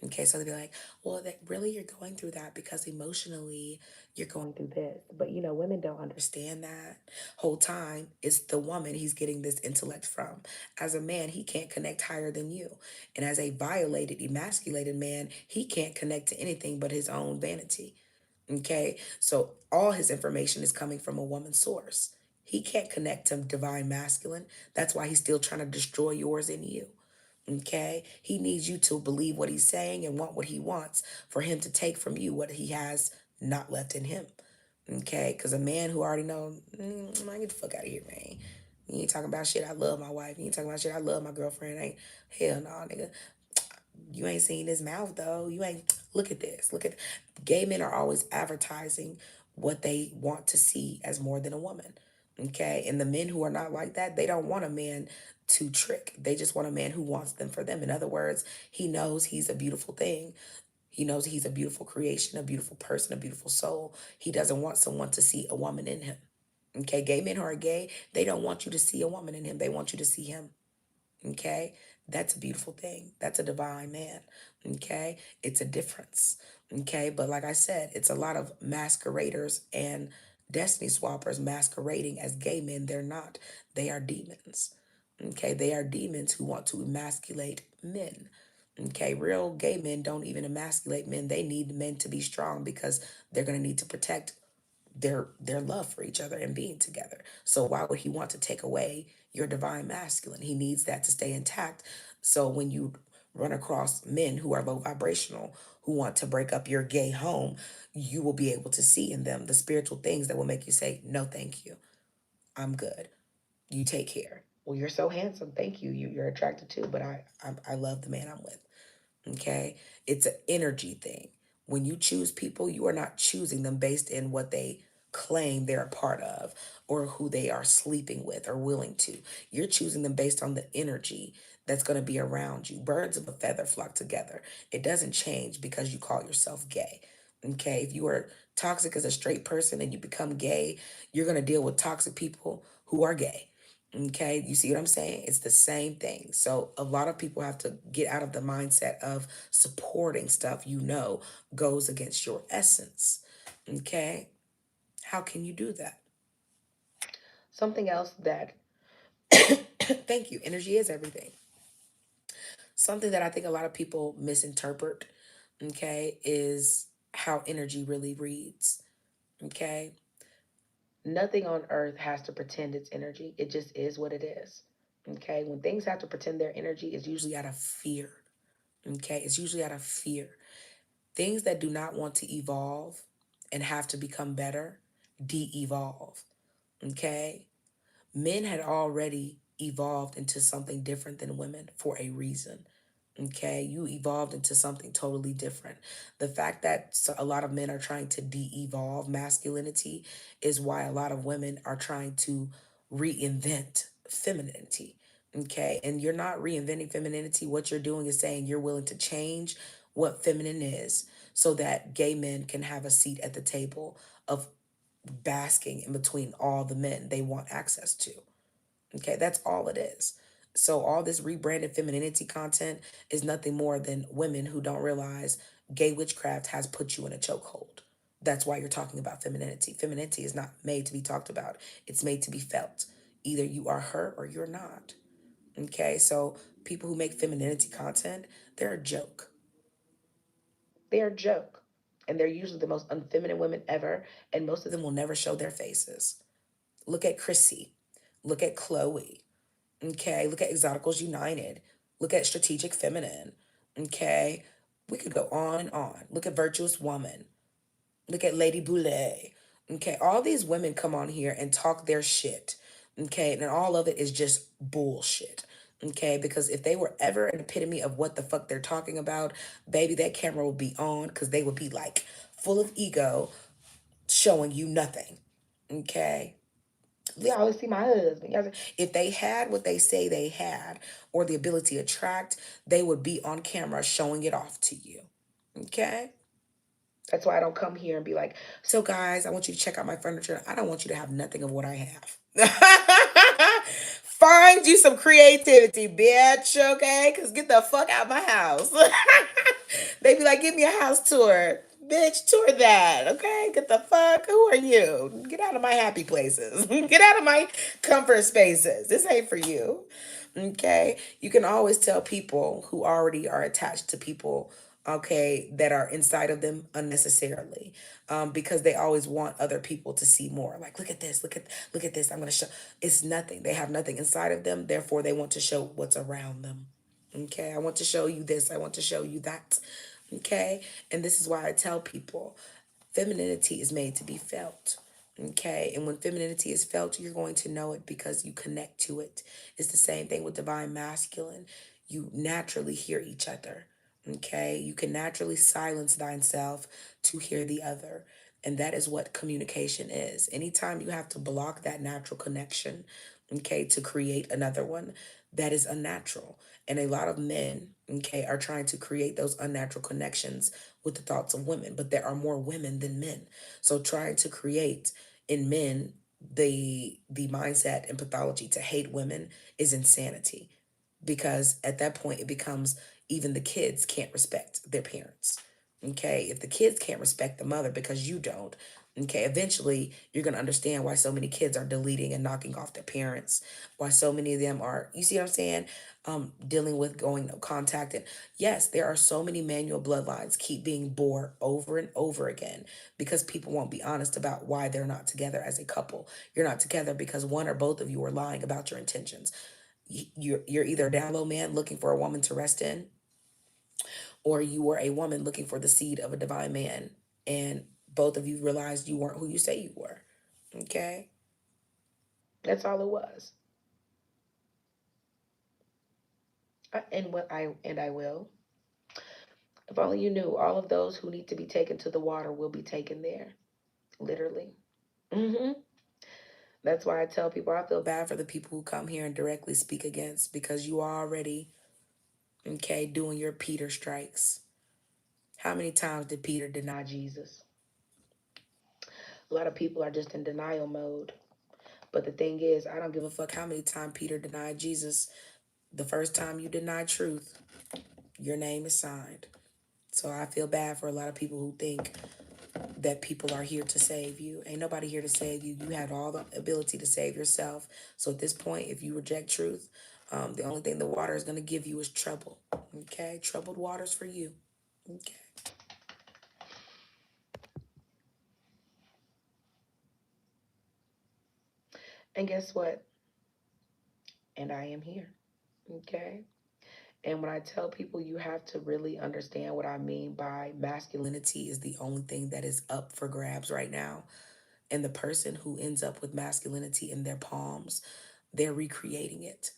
Okay, so they'll be like, well, that really you're going through that because emotionally you're going through this. But you know, women don't understand that. Whole time it's the woman he's getting this intellect from. As a man, he can't connect higher than you. And as a violated, emasculated man, he can't connect to anything but his own vanity. Okay, so all his information is coming from a woman's source. He can't connect to divine masculine. That's why he's still trying to destroy yours in you. Okay, he needs you to believe what he's saying and want what he wants for him to take from you what he has not left in him. Okay, because a man who already know, man, get the fuck out of here, man. You ain't talking about shit. I love my wife. You ain't talking about shit. I love my girlfriend. Ain't hell no, nigga. You ain't seen his mouth though. You ain't look at this. Look at gay men are always advertising what they want to see as more than a woman. Okay. And the men who are not like that, they don't want a man to trick. They just want a man who wants them for them. In other words, he knows he's a beautiful thing. He knows he's a beautiful creation, a beautiful person, a beautiful soul. He doesn't want someone to see a woman in him. Okay. Gay men who are gay, they don't want you to see a woman in him. They want you to see him. Okay. That's a beautiful thing. That's a divine man. Okay. It's a difference. Okay. But like I said, it's a lot of masqueraders and destiny swappers masquerading as gay men. They're not. They are demons. Okay. They are demons who want to emasculate men. Okay. Real gay men don't even emasculate men. They need men to be strong because they're going to need to protect their love for each other and being together. So why would he want to take away your divine masculine? He needs that to stay intact. So when you run across men who are low vibrational, who want to break up your gay home, you will be able to see in them the spiritual things that will make you say, no, thank you. I'm good. You take care. Well, you're so handsome. Thank you. You're attracted too, but I love the man I'm with. Okay. It's an energy thing. When you choose people, you are not choosing them based in what they claim they're a part of or who they are sleeping with or willing to. You're choosing them based on the energy that's going to be around you. Birds of a feather flock together. It doesn't change because you call yourself gay. Okay. If you are toxic as a straight person and you become gay, you're going to deal with toxic people who are gay. Okay, you see what I'm saying? It's the same thing. So a lot of people have to get out of the mindset of supporting stuff you know goes against your essence. Okay, how can you do that? Something else that, thank you, energy is everything. Something that I think a lot of people misinterpret, okay, is how energy really reads. Okay, nothing on earth has to pretend it's energy, it just is what it is. Okay, when things have to pretend their energy, it's usually out of fear. Okay, it's usually out of fear. Things that do not want to evolve and have to become better de evolve. Okay, men had already evolved into something different than women for a reason. Okay, you evolved into something totally different. The fact that a lot of men are trying to de evolve masculinity is why a lot of women are trying to reinvent femininity. Okay, and you're not reinventing femininity. What you're doing is saying you're willing to change what feminine is so that gay men can have a seat at the table of basking in between all the men they want access to. Okay, that's all it is. So all this rebranded femininity content is nothing more than women who don't realize gay witchcraft has put you in a chokehold. That's why you're talking about femininity. Femininity is not made to be talked about. It's made to be felt. Either you are her or you're not. Okay, so people who make femininity content, they're a joke. They're a joke. And they're usually the most unfeminine women ever, and most of them will never show their faces. Look at Chrissy. Look at Chloe. Okay, look at Exoticals United. Look at Strategic Feminine. Okay, we could go on and on. Look at Virtuous Woman. Look at Lady Boulay. Okay, all these women come on here and talk their shit. Okay, and all of it is just bullshit. Okay, because if they were ever an epitome of what the fuck they're talking about, baby, that camera would be on because they would be like full of ego, showing you nothing. Okay, y'all always see my husband. If they had what they say they had, or the ability to attract, they would be on camera showing it off to you. Okay? That's why I don't come here and be like, so guys, I want you to check out my furniture. I don't want you to have nothing of what I have. Find you some creativity, bitch, okay? Because get the fuck out of my house. They be like, give me a house tour. Bitch, tour that. Okay? Get the fuck. Who are you? Get out of my happy places. Get out of my comfort spaces. This ain't for you. Okay? You can always tell people who already are attached to people, okay, that are inside of them unnecessarily, because they always want other people to see more. Like, look at this. I'm gonna show. It's nothing. They have nothing inside of them. Therefore, they want to show what's around them. Okay, I want to show you this. I want to show you that. Okay, and this is why I tell people femininity is made to be felt. Okay, and when femininity is felt, you're going to know it because you connect to it. It's the same thing with divine masculine. You naturally hear each other. Okay, you can naturally silence thyself to hear the other. And that is what communication is. Anytime you have to block that natural connection, okay, to create another one, that is unnatural. And a lot of men, okay, are trying to create those unnatural connections with the thoughts of women, but there are more women than men. So trying to create in men the mindset and pathology to hate women is insanity, because at that point it becomes even the kids can't respect their parents. Okay, if the kids can't respect the mother because you don't, okay, eventually you're going to understand why so many kids are deleting and knocking off their parents, why so many of them are, you see what I'm saying, dealing with going no contact. And yes, there are so many manual bloodlines keep being bore over and over again because people won't be honest about why they're not together as a couple. You're not together because one or both of you are lying about your intentions. You're either a down low man looking for a woman to rest in, or you were a woman looking for the seed of a divine man, and both of you realized you weren't who you say you were. Okay, that's all it was. And I will. If only you knew, all of those who need to be taken to the water will be taken there, literally. Hmm. That's why I tell people I feel bad for the people who come here and directly speak against, because you are already, okay, doing your Peter strikes. How many times did Peter deny Jesus? A lot of people are just in denial mode. But the thing is, I don't give a fuck how many times Peter denied Jesus. The first time you deny truth, your name is signed. So I feel bad for a lot of people who think that people are here to save you. Ain't nobody here to save you. You have all the ability to save yourself. So at this point, if you reject truth, the only thing the water is going to give you is trouble. Okay? Troubled waters for you. Okay? And guess what? And I am here. Okay? And when I tell people you have to really understand what I mean by masculinity is the only thing that is up for grabs right now. And the person who ends up with masculinity in their palms, they're recreating it.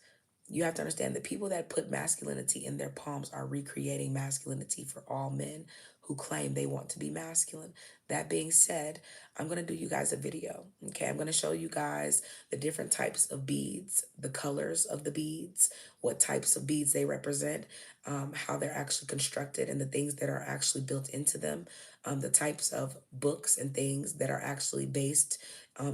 You have to understand that people that put masculinity in their palms are recreating masculinity for all men who claim they want to be masculine. That being said, I'm going to do you guys a video. Okay, I'm going to show you guys the different types of beads, the colors of the beads, what types of beads they represent, how they're actually constructed, and the things that are actually built into them, the types of books and things that are actually based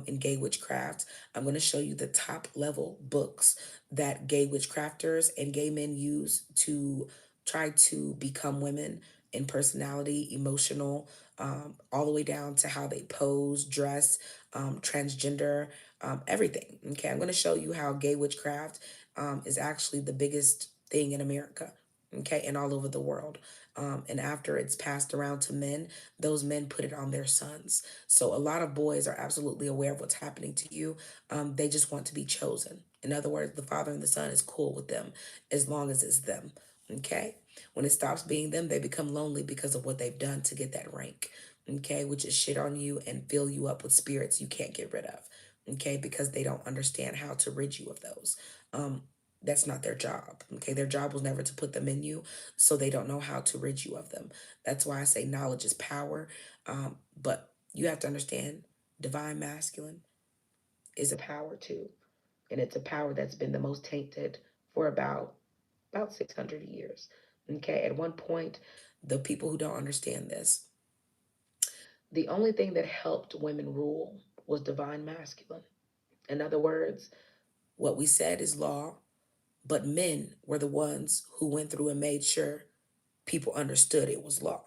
in gay witchcraft. I'm going to show you the top level books that gay witchcrafters and gay men use to try to become women in personality, emotional, all the way down to how they pose, dress, transgender, everything. Okay, I'm going to show you how gay witchcraft is actually the biggest thing in America, okay, and all over the world. And after it's passed around to men, those men put it on their sons. So a lot of boys are absolutely aware of what's happening to you. They just want to be chosen. In other words, the father and the son is cool with them as long as it's them. Okay? When it stops being them, they become lonely because of what they've done to get that rank. Okay? Which is shit on you and fill you up with spirits you can't get rid of. Okay? Because they don't understand how to rid you of those. That's not their job. Okay, their job was never to put them in you, so they don't know how to rid you of them. That's why I say knowledge is power. But you have to understand, divine masculine is a power too, and it's a power that's been the most tainted for about 600 years. Okay, at one point, the people who don't understand this, the only thing that helped women rule was divine masculine. In other words, what we said is law, but men were the ones who went through and made sure people understood it was law.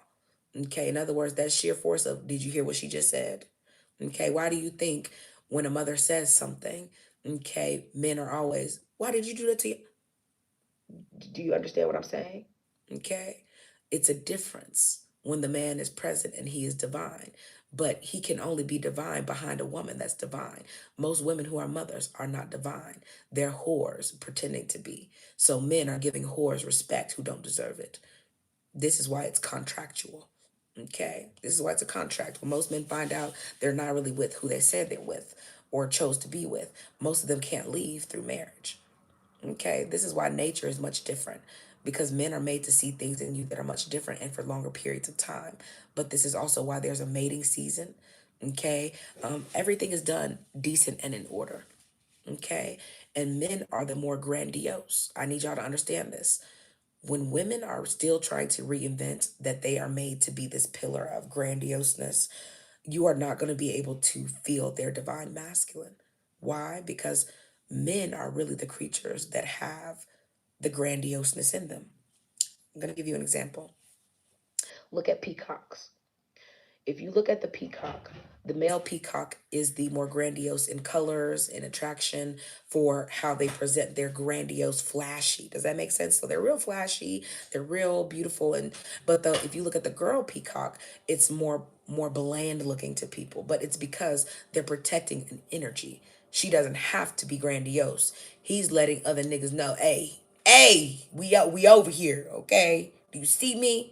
Okay, in other words, that sheer force of, did you hear what she just said? Okay, why do you think when a mother says something, okay, men are always, why did you do that to you? Do you understand what I'm saying? Okay, it's a difference when the man is present and he is divine, but he can only be divine behind a woman that's divine. Most women who are mothers are not divine, they're whores pretending to be. So men are giving whores respect who don't deserve it. This is why it's contractual. Okay, this is why it's a contract. When most men find out they're not really with who they said they're with or chose to be with, most of them can't leave through marriage. Okay, this is why nature is much different, because men are made to see things in you that are much different and for longer periods of time. But this is also why there's a mating season. Okay, everything is done decent and in order. Okay, and men are the more grandiose. I need y'all to understand this. When women are still trying to reinvent that they are made to be this pillar of grandioseness, you are not going to be able to feel their divine masculine. Why? Because men are really the creatures that have the grandioseness in them. I'm going to give you an example. Look at peacocks. If you look at the peacock, the male peacock is the more grandiose in colors and attraction for how they present their grandiose, flashy. Does that make sense? So they're real flashy, they're real beautiful, and but though if you look at the girl peacock, it's more bland looking to people, but it's because they're protecting an energy. She doesn't have to be grandiose. He's letting other niggas know, hey, we over here, okay? Do you see me?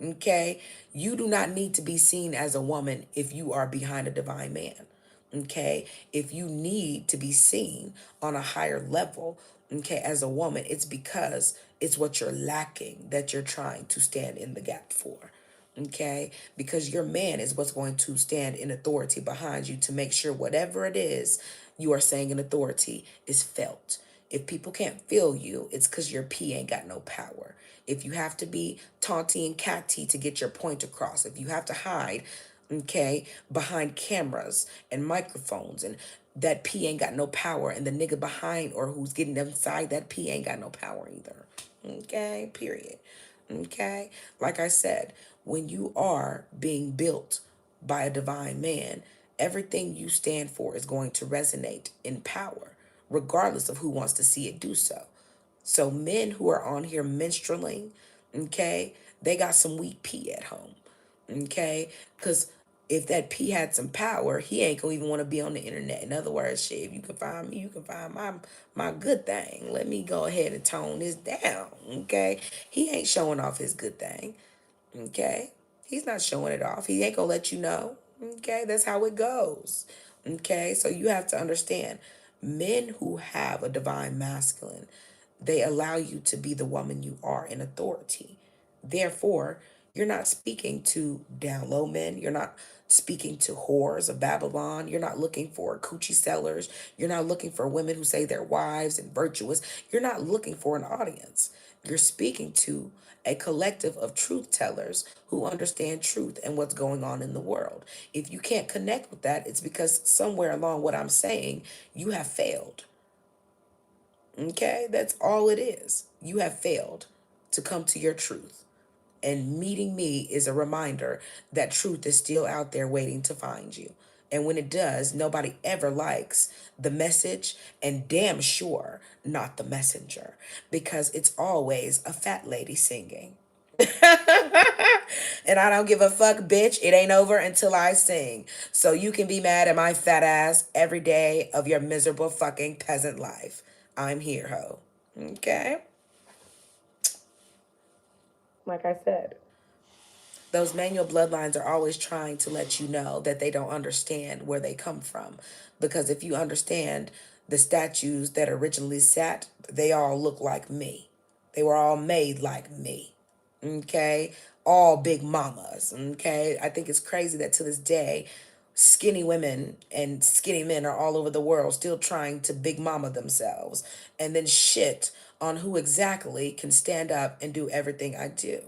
Okay, you do not need to be seen as a woman if you are behind a divine man. Okay, if you need to be seen on a higher level, okay, as a woman, it's because it's what you're lacking that you're trying to stand in the gap for. Okay, because your man is what's going to stand in authority behind you to make sure whatever it is you are saying in authority is felt. If people can't feel you, it's because your P ain't got no power. If you have to be taunty and catty to get your point across, if you have to hide, okay, behind cameras and microphones, and that P ain't got no power, and the nigga behind or who's getting inside that P ain't got no power either. Okay, period. Okay, like I said, when you are being built by a divine man, everything you stand for is going to resonate in power, regardless of who wants to see it do so. So men who are on here minstreling, okay, they got some weak pee at home, okay? Because if that pee had some power, he ain't gonna even want to be on the internet. In other words, shit, if you can find me, you can find my good thing. Let me go ahead and tone this down, okay? He ain't showing off his good thing, okay? He's not showing it off. He ain't gonna let you know, okay? That's how it goes, okay? So you have to understand, men who have a divine masculine, they allow you to be the woman you are in authority. Therefore, you're not speaking to down low men. You're not speaking to whores of Babylon. You're not looking for coochie sellers. You're not looking for women who say they're wives and virtuous. You're not looking for an audience. You're speaking to a collective of truth tellers who understand truth and what's going on in the world. If you can't connect with that, it's because somewhere along what I'm saying, you have failed. Okay, that's all it is. You have failed to come to your truth. And meeting me is a reminder that truth is still out there waiting to find you. And when it does, nobody ever likes the message, and damn sure not the messenger, because it's always a fat lady singing. And I don't give a fuck, bitch. It ain't over until I sing. So you can be mad at my fat ass every day of your miserable fucking peasant life. I'm here, ho. Okay? Like I said, those manual bloodlines are always trying to let you know that they don't understand where they come from. Because if you understand the statues that originally sat, they all look like me. They were all made like me. Okay? All big mamas. Okay? I think it's crazy that to this day, skinny women and skinny men are all over the world still trying to big mama themselves and then shit on who exactly can stand up and do everything I do.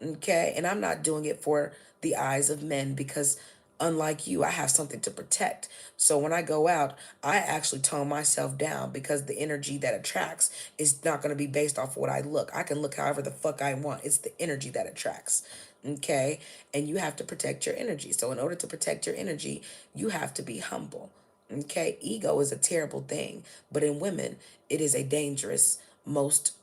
Okay, and I'm not doing it for the eyes of men, because Unlike you, I have something to protect. So when I go out, I actually tone myself down because the energy that attracts is not going to be based off of what I look. I can look however the fuck I want. It's the energy that attracts. Okay? And you have to protect your energy. So in order to protect your energy, you have to be humble. Okay? Ego is a terrible thing, but in women, it is a dangerous, most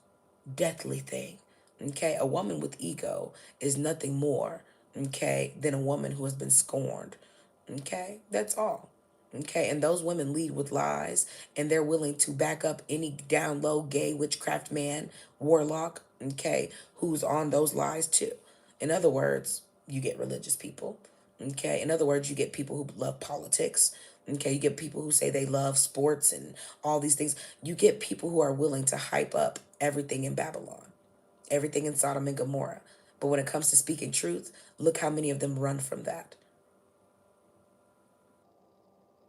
deathly thing. Okay, a woman with ego is nothing more, okay, than a woman who has been scorned. Okay, that's all. Okay, and those women lead with lies, and they're willing to back up any down low gay witchcraft man, warlock, okay, who's on those lies too. In other words, you get religious people. Okay, in other words, you get people who love politics. Okay, you get people who say they love sports and all these things. You get people who are willing to hype up everything in Babylon, everything in Sodom and Gomorrah. But when it comes to speaking truth, look how many of them run from that.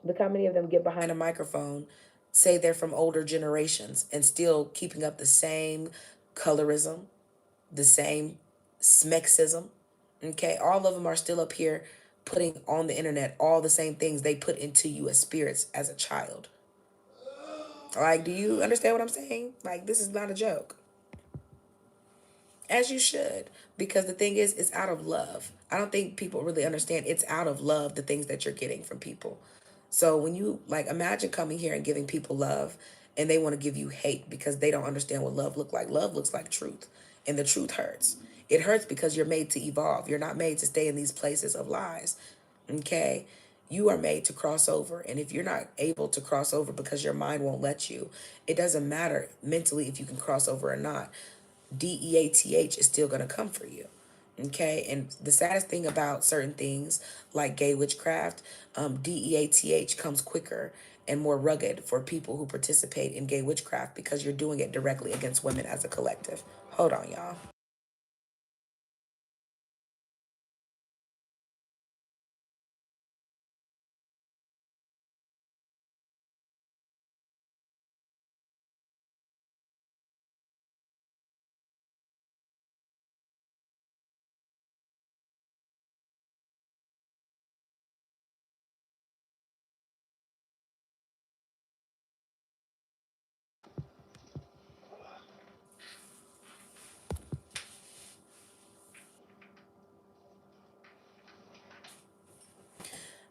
Look how many of them get behind a microphone, say they're from older generations, and still keeping up the same colorism, the same smexism. Okay, all of them are still up here putting on the internet all the same things they put into you as spirits as a child. Like, do you understand what I'm saying? Like, this is not a joke. As you should, because the thing is, it's out of love. I don't think people really understand it's out of love, the things that you're getting from people. So when you, like, imagine coming here and giving people love and they want to give you hate because they don't understand what love look like. Love looks like truth, and the truth hurts. It hurts because you're made to evolve. You're not made to stay in these places of lies. Okay, you are made to cross over, and if you're not able to cross over because your mind won't let you, it doesn't matter mentally if you can cross over or not. DEATH is still going to come for you. Okay. And the saddest thing about certain things like gay witchcraft, DEATH comes quicker and more rugged for people who participate in gay witchcraft because you're doing it directly against women as a collective. Hold on, y'all.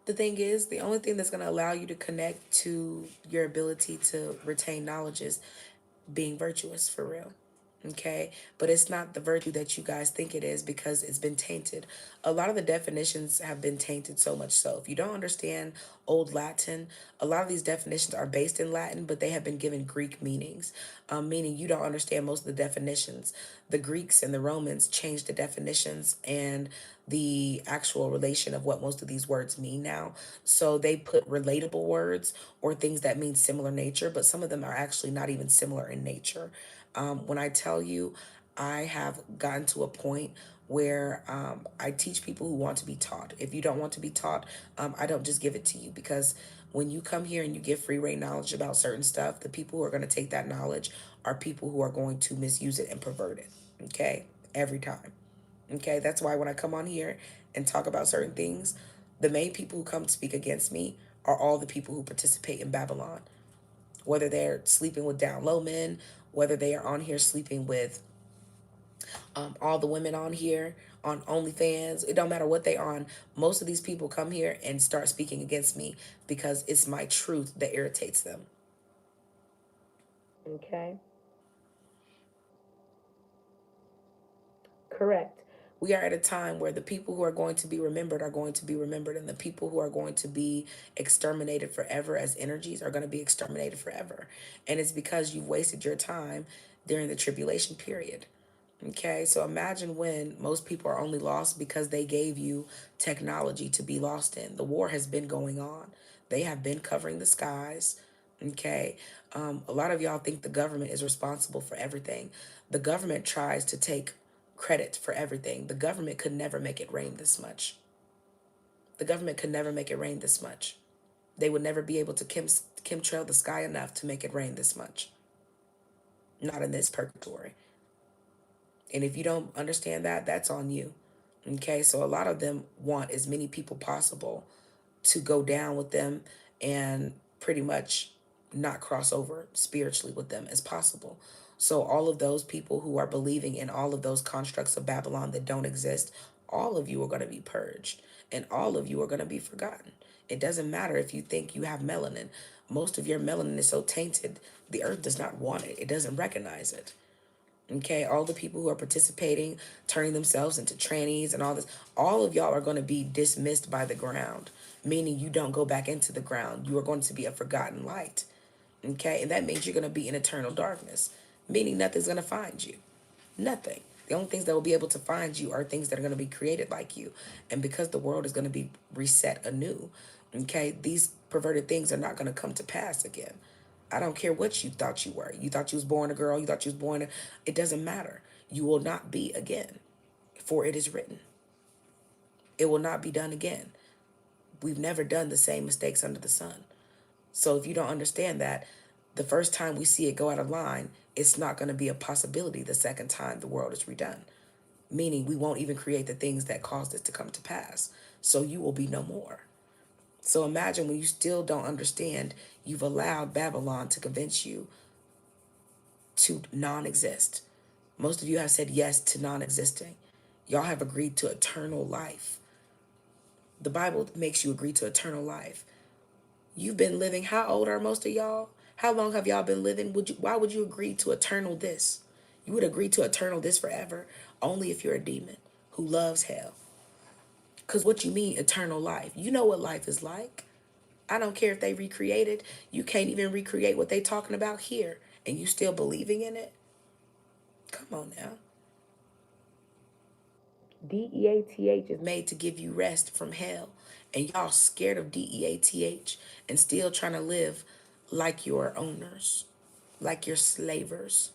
The thing is, the only thing that's going to allow you to connect to your ability to retain knowledge is being virtuous for real. Okay, but it's not the virtue that you guys think it is because it's been tainted. A lot of the definitions have been tainted, so much so if you don't understand old Latin, a lot of these definitions are based in Latin, but they have been given Greek meanings, meaning you don't understand most of the definitions. The Greeks and the Romans changed the definitions and the actual relation of what most of these words mean now. So they put relatable words or things that mean similar nature, but some of them are actually not even similar in nature. When I tell you, I have gotten to a point where I teach people who want to be taught. If you don't want to be taught, I don't just give it to you because when you come here and you get free reign knowledge about certain stuff, the people who are going to take that knowledge are people who are going to misuse it and pervert it. Okay? Every time. Okay? That's why when I come on here and talk about certain things, the main people who come to speak against me are all the people who participate in Babylon, whether they're sleeping with down low men, whether they are on here sleeping with all the women on here on OnlyFans. It don't matter what they on. Most of these people come here and start speaking against me because it's my truth that irritates them. Okay. Correct. We are at a time where the people who are going to be remembered are going to be remembered, and the people who are going to be exterminated forever as energies are going to be exterminated forever. And it's because you've wasted your time during the tribulation period. Okay, so imagine when most people are only lost because they gave you technology to be lost in. The war has been going on, they have been covering the skies. Okay, a lot of y'all think the government is responsible for everything. The government tries to take credit for everything. The government could never make it rain this much. The government could never make it rain this much. They would never be able to chemtrail the sky enough to make it rain this much. Not in this purgatory. And if you don't understand that, that's on you. Okay, so a lot of them want as many people possible to go down with them and pretty much not cross over spiritually with them as possible. So, all of those people who are believing in all of those constructs of Babylon that don't exist, all of you are going to be purged and all of you are going to be forgotten. It doesn't matter if you think you have melanin. Most of your melanin is so tainted, the earth does not want it, it doesn't recognize it. Okay, all the people who are participating, turning themselves into trannies and all this, all of y'all are going to be dismissed by the ground, meaning you don't go back into the ground. You are going to be a forgotten light. Okay, and that means you're going to be in eternal darkness, meaning nothing's going to find you. Nothing. The only things that will be able to find you are things that are going to be created like you. And because the world is going to be reset anew, okay, these perverted things are not going to come to pass again. I don't care what you thought you were. You thought you was born a girl. You thought you was born it doesn't matter. You will not be again, for it is written. It will not be done again. We've never done the same mistakes under the sun. So if you don't understand that, the first time we see it go out of line, it's not going to be a possibility the second time the world is redone. Meaning we won't even create the things that caused it to come to pass. So you will be no more. So imagine when you still don't understand, you've allowed Babylon to convince you to non-exist. Most of you have said yes to non-existing. Y'all have agreed to eternal life. The Bible makes you agree to eternal life. You've been living, how old are most of y'all? How long have y'all been living? Why would you agree to eternal this? You would agree to eternal this forever only if you're a demon who loves hell. Because what you mean, eternal life? You know what life is like. I don't care if they recreate it. You can't even recreate what they talking about here. And you still believing in it? Come on now. DEATH is made to give you rest from hell. And y'all scared of DEATH and still trying to live like your owners, like your slavers.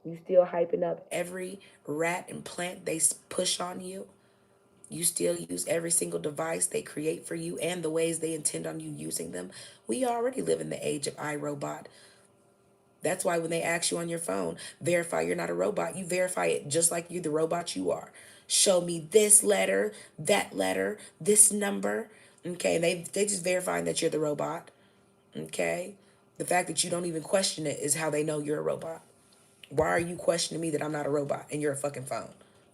You still hyping up every rat and plant they push on you. You still use every single device they create for you and the ways they intend on you using them. We already live in the age of iRobot. That's why when they ask you on your phone, verify you're not a robot, you verify it just like you, the robot you are. Show me this letter, this number. Okay, and they just verifying that you're the robot. Okay, the fact that you don't even question it is how they know you're a robot. Why are you questioning me that I'm not a robot and you're a fucking phone?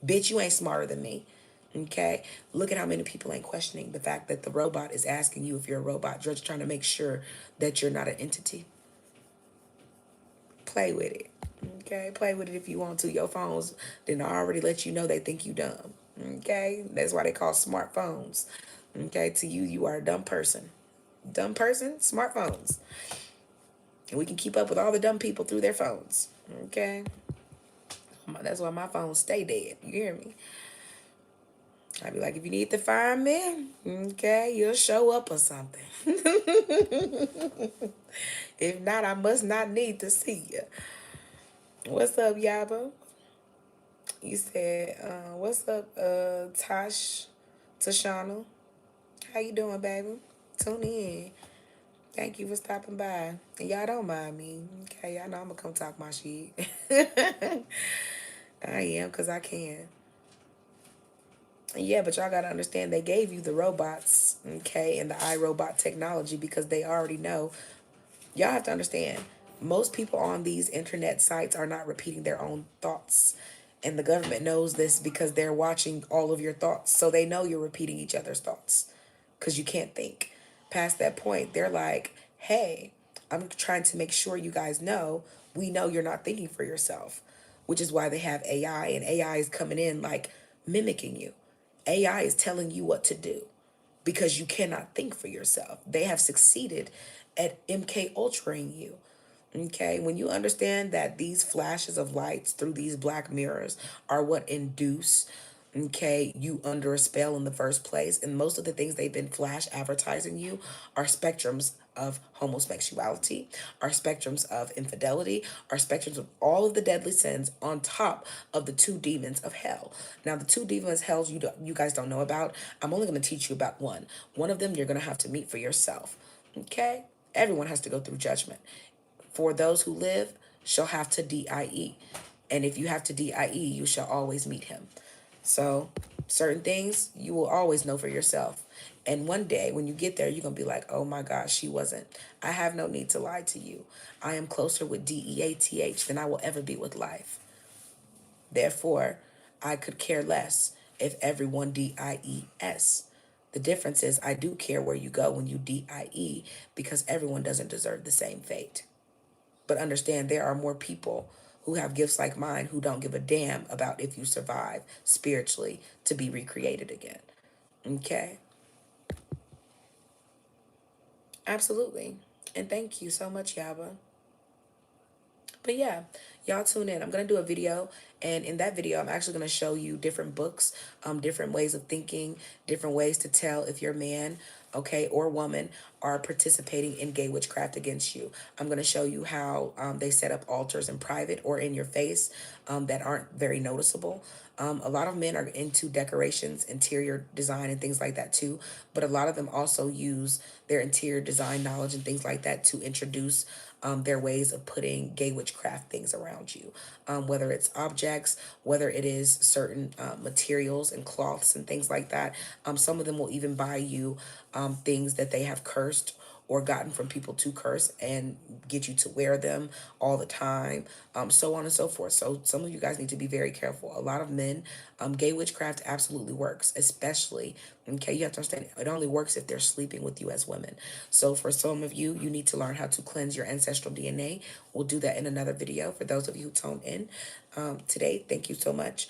Bitch, you ain't smarter than me. Okay? Look at how many people ain't questioning the fact that the robot is asking you if you're a robot, just trying to make sure that you're not an entity. Play with it. Okay? Play with it if you want to. Your phones didn't already let you know they think you dumb. Okay? That's why they call smartphones. Okay? To you, you are a dumb person. Dumb person, smartphones. And we can keep up with all the dumb people through their phones. Okay? That's why my phone stay dead. You hear me? I'd be like, if you need to find me, okay, you'll show up or something. If not, I must not need to see you. What's up, Yaba? You said, what's up, Tashana? How you doing, baby? Tune in. Thank you for stopping by. And y'all don't mind me. Okay, y'all know I'm gonna come talk my shit. I am, because I can. Yeah, but y'all gotta understand they gave you the robots, okay, and the iRobot technology because they already know. Y'all have to understand, most people on these internet sites are not repeating their own thoughts. And the government knows this because they're watching all of your thoughts. So they know you're repeating each other's thoughts because you can't think. Past that point, they're like, hey, I'm trying to make sure you guys know we know you're not thinking for yourself, which is why they have AI, and AI is coming in like mimicking you. AI is telling you what to do because you cannot think for yourself. They have succeeded at MK Ultraing you. Okay, when you understand that these flashes of lights through these black mirrors are what induce, okay, you under a spell in the first place, and most of the things they've been flash advertising you are spectrums of homosexuality, are spectrums of infidelity, are spectrums of all of the deadly sins on top of the two demons of hell. Now, the two demons of hell you guys don't know about. I'm only going to teach you about one. One of them you're going to have to meet for yourself. Okay, everyone has to go through judgment. For those who live shall have to die. And if you have to DIE, you shall always meet him. So, certain things you will always know for yourself. And one day when you get there, you're going to be like, oh my gosh, she wasn't. I have no need to lie to you. I am closer with DEATH than I will ever be with life. Therefore, I could care less if everyone DIES. The difference is I do care where you go when you DIE because everyone doesn't deserve the same fate. But understand there are more people who have gifts like mine who don't give a damn about if you survive spiritually to be recreated again. Okay? Absolutely. And thank you so much, Yaba. But yeah, y'all tune in. I'm gonna do a video, and in that video, I'm actually gonna show you different books, different ways of thinking, different ways to tell if your man, okay, or woman are participating in gay witchcraft against you. I'm gonna show you how they set up altars in private or in your face that aren't very noticeable. A lot of men are into decorations, interior design, and things like that too. But a lot of them also use their interior design knowledge and things like that to introduce their ways of putting gay witchcraft things around you, whether it's objects, whether it is certain materials and cloths and things like that. Some of them will even buy you things that they have cursed or gotten from people to curse and get you to wear them all the time, so on and so forth. So some of you guys need to be very careful. A lot of men, gay witchcraft absolutely works, especially, okay, you have to understand it only works if they're sleeping with you as women. So for some of you, you need to learn how to cleanse your ancestral DNA. We'll do that in another video for those of you who tuned in today. Thank you so much.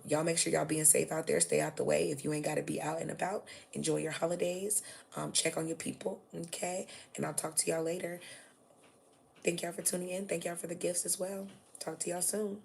Y'all make sure y'all being safe out there. Stay out the way. If you ain't got to be out and about, enjoy your holidays. Check on your people, okay? And I'll talk to y'all later. Thank y'all for tuning in. Thank y'all for the gifts as well. Talk to y'all soon.